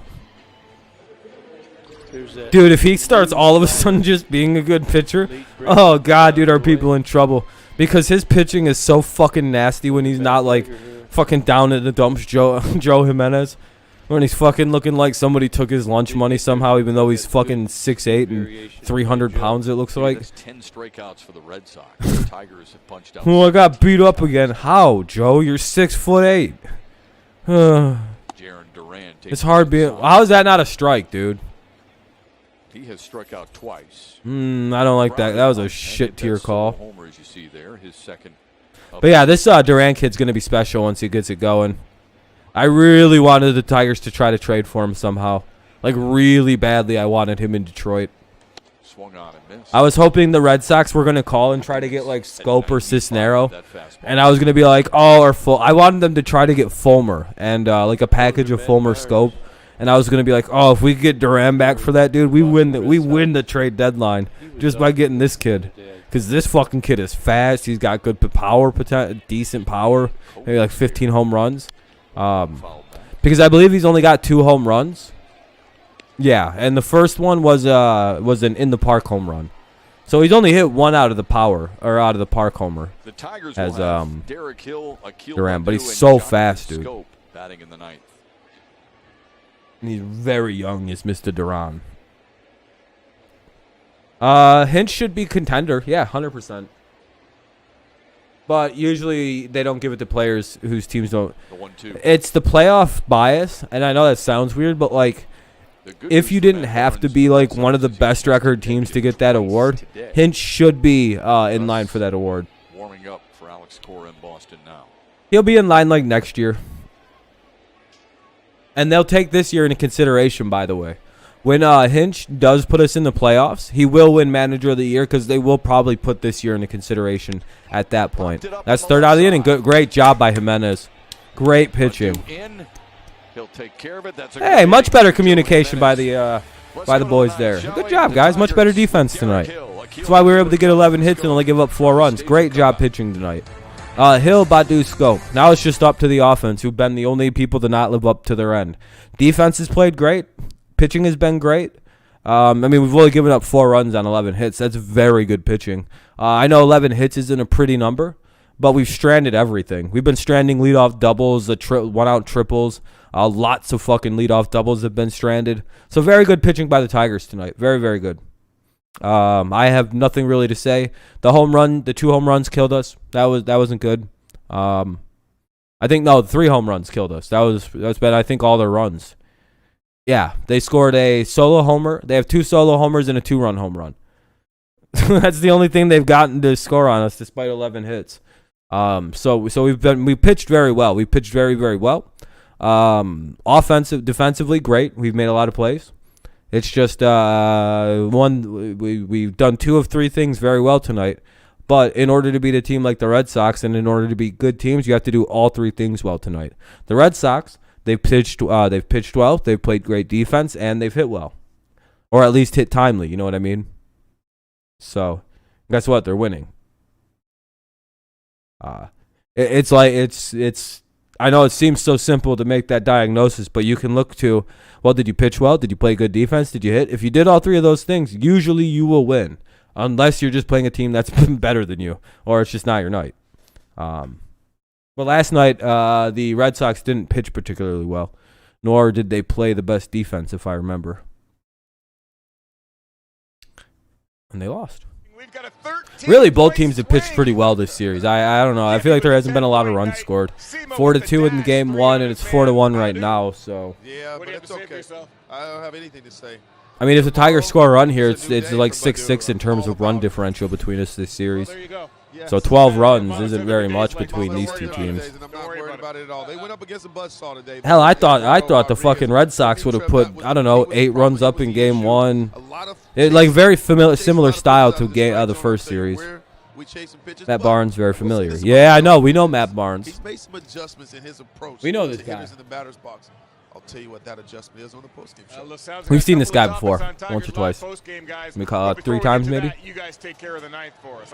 Dude, if he starts all of a sudden just being a good pitcher, oh, God, dude, are people in trouble. Because his pitching is so fucking nasty when he's not, like, fucking down in the dumps, Joe Jimenez. When he's fucking looking like somebody took his lunch money somehow, even though he's fucking 6'8" and 300 pounds, it looks like. 10 strikeouts for the Red Sox. The Tigers have punched out. Oh, I got beat up again. How, Joe? You're 6'8". Jaron Duran takes It's hard being. How is that not a strike, dude? He has struck out twice. I don't like that. That was a shit tier call. Homer, as you see there, his second. But yeah, this Duran kid's gonna be special once he gets it going. I really wanted the Tigers to try to trade for him somehow, like really badly. I wanted him in Detroit. Swung on and missed. I was hoping the Red Sox were gonna call and try to get like Scope or Cisnero, and I was gonna be like, oh, or Full. I wanted them to try to get Fulmer and like a package of Fulmer Scope. And I was gonna be like, oh, if we could get Duran back for that dude, we win the trade deadline just by getting this kid, because this fucking kid is fast. He's got good power, decent power, maybe like 15 home runs. Because I believe he's only got 2 home runs. Yeah, and the first one was an in the park home run, so he's only hit 1 out of the park homer. The Tigers as Derek Hill, Duran, but he's so fast, dude. Scope batting in the 9th. And he's very young, is Mr. Duran. Hinch should be contender. Yeah, 100%. But usually they don't give it to players whose teams don't. The 1-2. It's the playoff bias, and I know that sounds weird, but like, if you didn't have to be like one of the best record teams to get that award, Hinch should be in line for that award. Warming up for Alex Cora in Boston now. He'll be in line like next year. And they'll take this year into consideration, by the way. When Hinch does put us in the playoffs, he will win Manager of the Year because they will probably put this year into consideration at that point. That's third out of the inning. Great job by Jimenez. Great pitching. He'll take care of it. Hey, much better communication by the boys there. Good job, guys. Much better defense tonight. That's why we were able to get 11 hits and only give up 4 runs. Great job pitching tonight. Hill, Badu, Scope. Now it's just up to the offense, who've been the only people to not live up to their end. Defense has played great. Pitching has been great. I mean, we've only given up 4 runs on 11 hits. That's very good pitching. I know 11 hits isn't a pretty number, but we've stranded everything. We've been stranding leadoff doubles, 1-out triples. Lots of fucking leadoff doubles have been stranded. So very good pitching by the Tigers tonight. Very, very good. I have nothing really to say. The 2 home runs killed us. That wasn't good. I think the 3 home runs killed us. That's been, I think, all their runs. Yeah, they scored a solo homer. They have 2 solo homers and a 2-run home run. That's the only thing they've gotten to score on us, despite 11 hits. So we pitched very well. We pitched very, very well. Defensively, great. We've made a lot of plays. It's just we've done 2 of 3 things very well tonight. But in order to beat a team like the Red Sox and in order to beat good teams, you have to do all 3 things well tonight. The Red Sox, they've pitched well, they've played great defense, and they've hit well. Or at least hit timely, you know what I mean? So, guess what? They're winning. It's I know it seems so simple to make that diagnosis, but you can look to, well, did you pitch well? Did you play good defense? Did you hit? If you did all 3 of those things, usually you will win, unless you're just playing a team that's better than you, or it's just not your night. But last night, the Red Sox didn't pitch particularly well, nor did they play the best defense, if I remember. And they lost. Really, both teams have pitched pretty well this series. I don't know. I feel like there hasn't been a lot of runs scored. 4-2 in game 1, and it's 4-1 right now. So yeah, but it's okay. I don't have anything to say. I mean, if the Tigers score a run here, it's like 6-6 in terms of run differential between us this series. So 12 runs isn't very much between these 2 teams. Hell, I thought the fucking Red Sox would have put, I don't know, 8 runs up in game 1. Like very similar style to the first series. Matt Barnes, very familiar. Yeah, I know. We know Matt Barnes. He's made some adjustments in his approach. We know this guy. In the batter's box. I'll tell you what that adjustment is on the postgame show. We've seen this guy before, once or twice. We call it 3 times maybe. You guys take care of the ninth for us.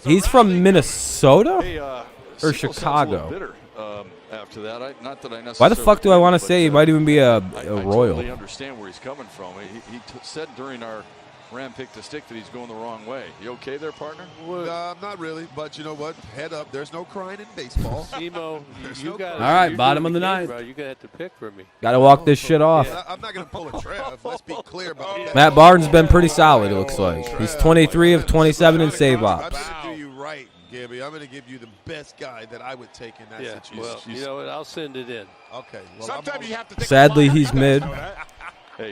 He's from Minnesota or Chicago. After that, not that I Why the fuck do I want to say he might even be a Royal? I totally understand where he's coming from. He said during our Ram pick to stick that he's going the wrong way. You okay there, partner? Not really, but you know what? Head up. There's no crying in baseball. Simo, you got. All right, bottom of the ninth. You're gonna have to pick for me. Got to walk this shit off. Yeah, I'm not going to pull a Trev. Let's be clear about that. Matt Barnes has been pretty solid, it looks like. He's 23 of 27 in save ops. I'm going to do you right, Gibby. I'm going to give you the best guy that I would take in that situation. Well, you know what? I'll send it in. Okay. Well, sometimes you have to take Sadly, he's mid. Hey,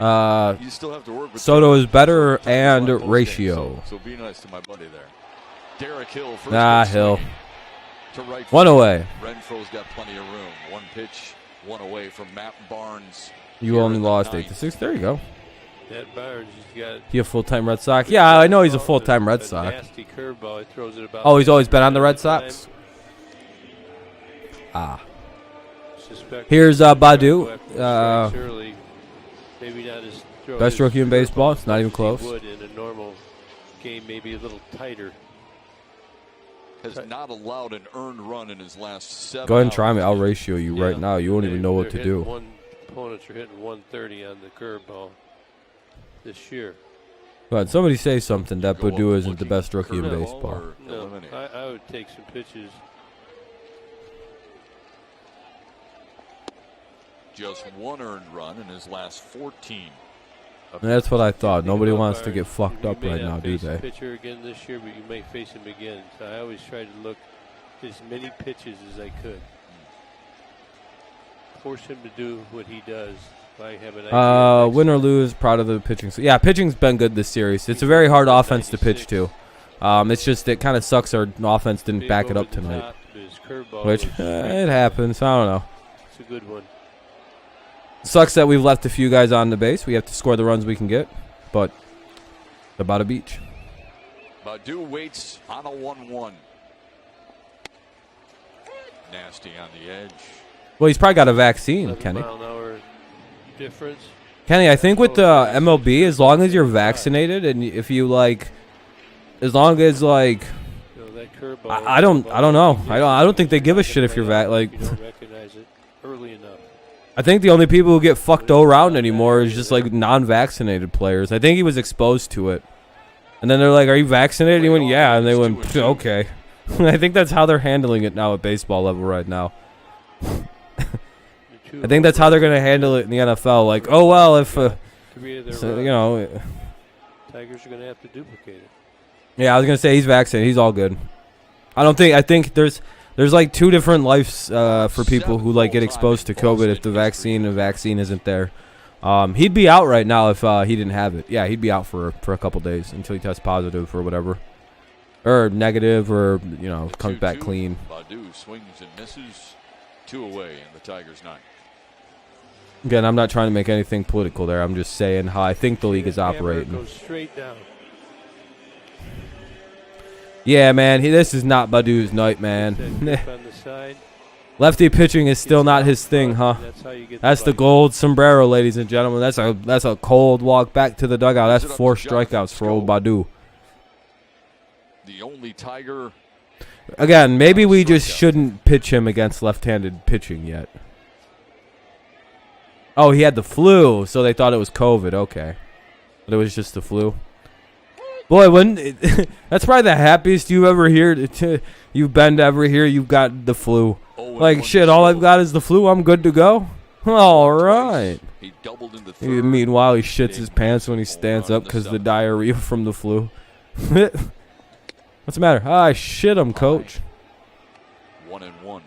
you still have to work with Soto is better and ratio. So be nice to my buddy there. Derek Hill. Hill. To right 1 away. Renfro's got plenty of room. 1 pitch, 1 away from Matt Barnes. You only lost 8-6. There you go. Matt Barnes, he's got. He a full-time Red Sox? Yeah, I know he's a full-time Red Sox. Nasty curveball. He throws it about. Oh, he's always been on the Red Sox. Here's Badu. Maybe not as best rookie in baseball. It's not even close. Would in a normal game, maybe a little tighter. Has not allowed an earned run in his last 7. Go ahead and try me. I'll ratio you right now. You won't even know what to do. Opponents are hitting 130 on the curveball this year. But somebody say something that Badu isn't the best rookie in baseball. No, I would take some pitches. Just 1 earned run in his last 14. That's what I thought. Nobody wants to get fucked up right now, do they? Pitcher again this year, but you may face him again. So I always try to look as many pitches as I could. Force him to do what he does. I have an idea. Win or lose, proud of the pitching. Yeah, pitching's been good this series. It's a very hard offense to pitch to. It's just it kind of sucks our offense didn't back it up tonight. Which it happens. I don't know. It's a good one. Sucks that we've left a few guys on the base. We have to score the runs we can get, but about a beach. Badu waits on a 1-1. Nasty on the edge. Well, he's probably got a vaccine, Kenny. Difference. Kenny, I think with the MLB, as long as you're vaccinated and if you as long as I don't know. I don't think they give a shit if you're recognize it early enough. I think the only people who get fucked around anymore is just non-vaccinated players. I think he was exposed to it. And then they're like, "Are you vaccinated?" He went, "Yeah." And they went, "Okay." I think that's how they're handling it now at baseball level right now. I think that's how they're going to handle it in the NFL. Like, oh, well, if, Tigers are going to have to duplicate it. Yeah, I was going to say he's vaccinated. He's all good. I think there's 2 different lives for people who get exposed to COVID if the vaccine isn't there. He'd be out right now if he didn't have it. Yeah, he'd be out for a couple days until he tests positive or whatever. Or negative or, comes back clean. Badu swings and misses. 2 away in the Tigers' 9th. Again, I'm not trying to make anything political there. I'm just saying how I think the league is operating. Goes straight down. Yeah, man, this is not Badu's night, man. Lefty pitching is still not his thing, huh? That's the gold sombrero, ladies and gentlemen. That's a cold walk back to the dugout. That's 4 strikeouts for old Badu. The only Tiger. Again, maybe we just shouldn't pitch him against left-handed pitching yet. Oh, he had the flu, so they thought it was COVID. Okay. But it was just the flu. Boy, that's probably the happiest you've ever you've been to ever hear you've got the flu. Shit, all I've got is the flu. I'm good to go. All right. He doubled into 3rd. Meanwhile, he shits his pants when he stands up because of the diarrhea from the flu. What's the matter? I shit him, coach. 1-1.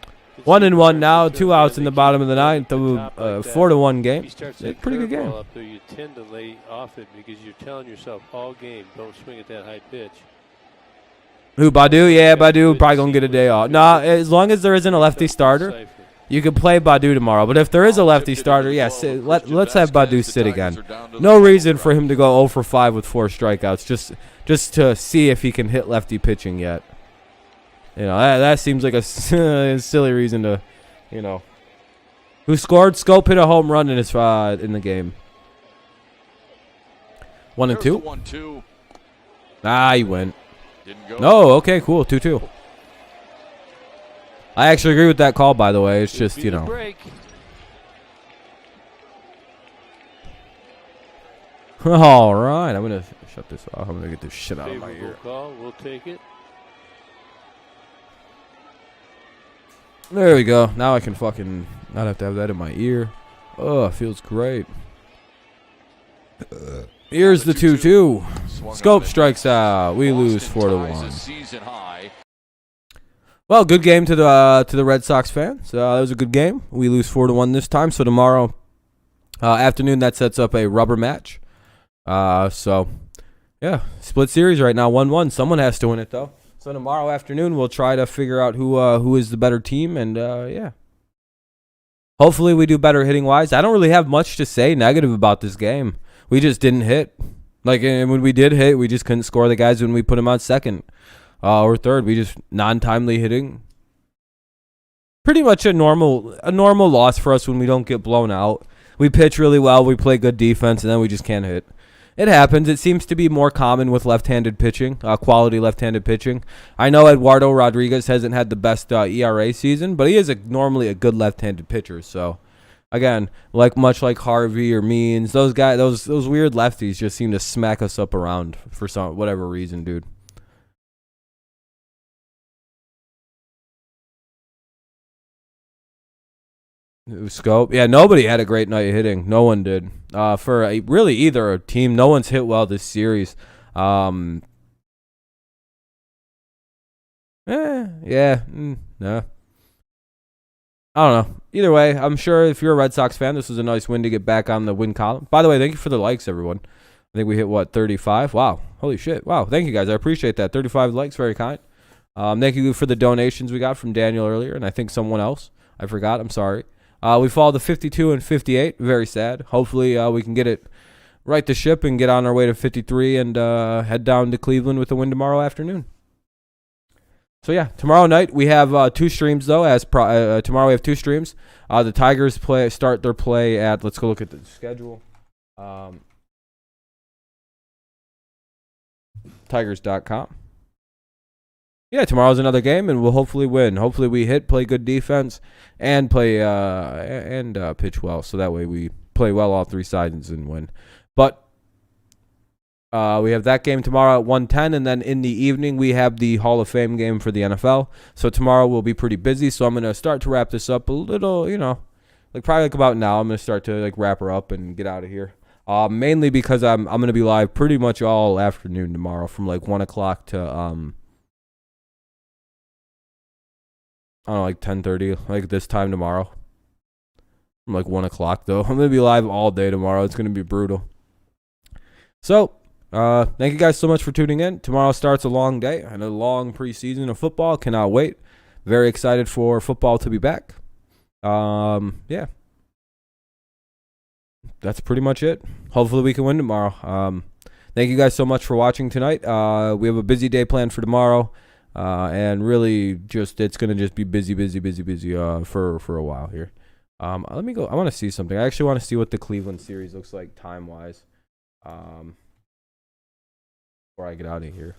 1-1 now. 2 outs in the bottom of the 9th. 4-1 game. Pretty good game. Up there, you tend to lay off it because you're telling yourself all game, don't swing at that high pitch. Who, Badu? Yeah, Badu probably going to get a day off. Nah, as long as there isn't a lefty starter, you can play Badu tomorrow. But if there is a lefty starter, yeah, let's have Badu sit again. No reason for him to go 0 for 5 with 4 strikeouts, just to see if he can hit lefty pitching yet. That seems like a silly reason to, Who scored? Scope hit a home run in his in the game. 1 and 2. 1-2. Ah, he went. Didn't go. No, okay, cool. 2-2. I actually agree with that call, by the way. It's just, you know. Break. All right, I'm going to shut this off. I'm going to get this shit out of my ear. Call. We'll take it. There we go. Now I can fucking not have to have that in my ear. Oh, it feels great. Here's the 2-2. Scope strikes out. We lose 4-1. Well, good game to the Red Sox fans. That was a good game. We lose 4-1 this time. So tomorrow afternoon, that sets up a rubber match. So yeah, split series right now, 1-1. Someone has to win it though. So tomorrow afternoon, we'll try to figure out who is the better team, and yeah. Hopefully we do better hitting wise. I don't really have much to say negative about this game. We just didn't hit. Like, and when we did hit, we just couldn't score the guys when we put them on second or third. We just non-timely hitting. Pretty much a normal loss for us when we don't get blown out. We pitch really well, we play good defense, and then we just can't hit. It happens. It seems to be more common with left-handed pitching, quality left-handed pitching. I know Eduardo Rodriguez hasn't had the best ERA season, but he is normally a good left-handed pitcher. So, again, much like Harvey or Means, those guys, those weird lefties just seem to smack us up around for whatever reason, dude. Scope. Yeah, nobody had a great night hitting. No one did. For really either team, no one's hit well this series. No. I don't know. Either way, I'm sure if you're a Red Sox fan, this was a nice win to get back on the win column. By the way, thank you for the likes, everyone. I think we hit, 35? Wow. Holy shit. Wow. Thank you, guys. I appreciate that. 35 likes. Very kind. Thank you for the donations we got from Daniel earlier, and I think someone else. I forgot. I'm sorry. We fall to 52 and 58. Very sad. Hopefully, we can get it right the ship and get on our way to 53 and head down to Cleveland with a win tomorrow afternoon. So, yeah, tomorrow night we have 2 streams, though. Tomorrow we have 2 streams. The Tigers start their play at, let's go look at the schedule. Tigers.com. Yeah, tomorrow's another game, and we'll hopefully win. Hopefully we play good defense, and play pitch well. So that way we play well all 3 sides and win. But we have that game tomorrow at 1:10, and then in the evening we have the Hall of Fame game for the NFL. So tomorrow we'll be pretty busy. So I'm gonna start to wrap this up a little, probably about now. I'm gonna start to wrap her up and get out of here. Mainly because I'm gonna be live pretty much all afternoon tomorrow from 1 o'clock to I don't know, 10:30, this time tomorrow. From 1 o'clock, though. I'm going to be live all day tomorrow. It's going to be brutal. So, thank you guys so much for tuning in. Tomorrow starts a long day and a long preseason of football. Cannot wait. Very excited for football to be back. Yeah. That's pretty much it. Hopefully we can win tomorrow. Thank you guys so much for watching tonight. We have a busy day planned for tomorrow. And really it's going to just be busy for a while here. Let me go. I want to see something. I actually want to see what the Cleveland series looks like time-wise before I get out of here.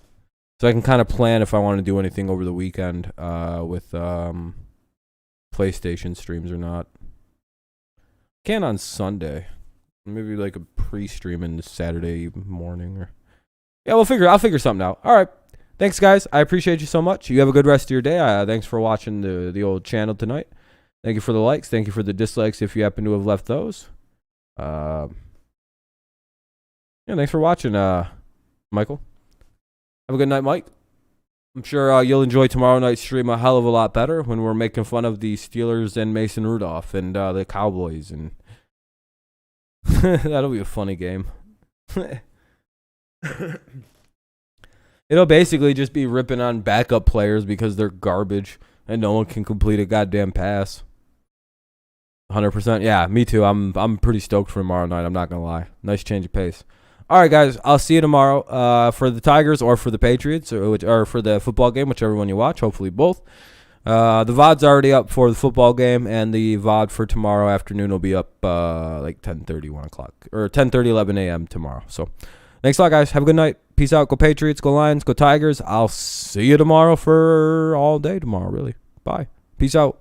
So I can kind of plan if I want to do anything over the weekend with PlayStation streams or not. Can on Sunday. Maybe a pre-stream in Saturday morning. Yeah, I'll figure something out. All right. Thanks, guys. I appreciate you so much. You have a good rest of your day. Thanks for watching the old channel tonight. Thank you for the likes. Thank you for the dislikes if you happen to have left those. Yeah, thanks for watching, Michael. Have a good night, Mike. I'm sure you'll enjoy tomorrow night's stream a hell of a lot better when we're making fun of the Steelers and Mason Rudolph and the Cowboys. And that'll be a funny game. It'll basically just be ripping on backup players because they're garbage and no one can complete a goddamn pass. 100%. Yeah, me too. I'm pretty stoked for tomorrow night. I'm not going to lie. Nice change of pace. All right, guys. I'll see you tomorrow for the Tigers or for the Patriots or for the football game, whichever one you watch. Hopefully both. The VOD's already up for the football game, and the VOD for tomorrow afternoon will be up like 10:30, 1 o'clock, or 10:30, 11 a.m. tomorrow. So thanks a lot, guys. Have a good night. Peace out. Go Patriots. Go Lions. Go Tigers. I'll see you tomorrow for all day tomorrow, really. Bye. Peace out.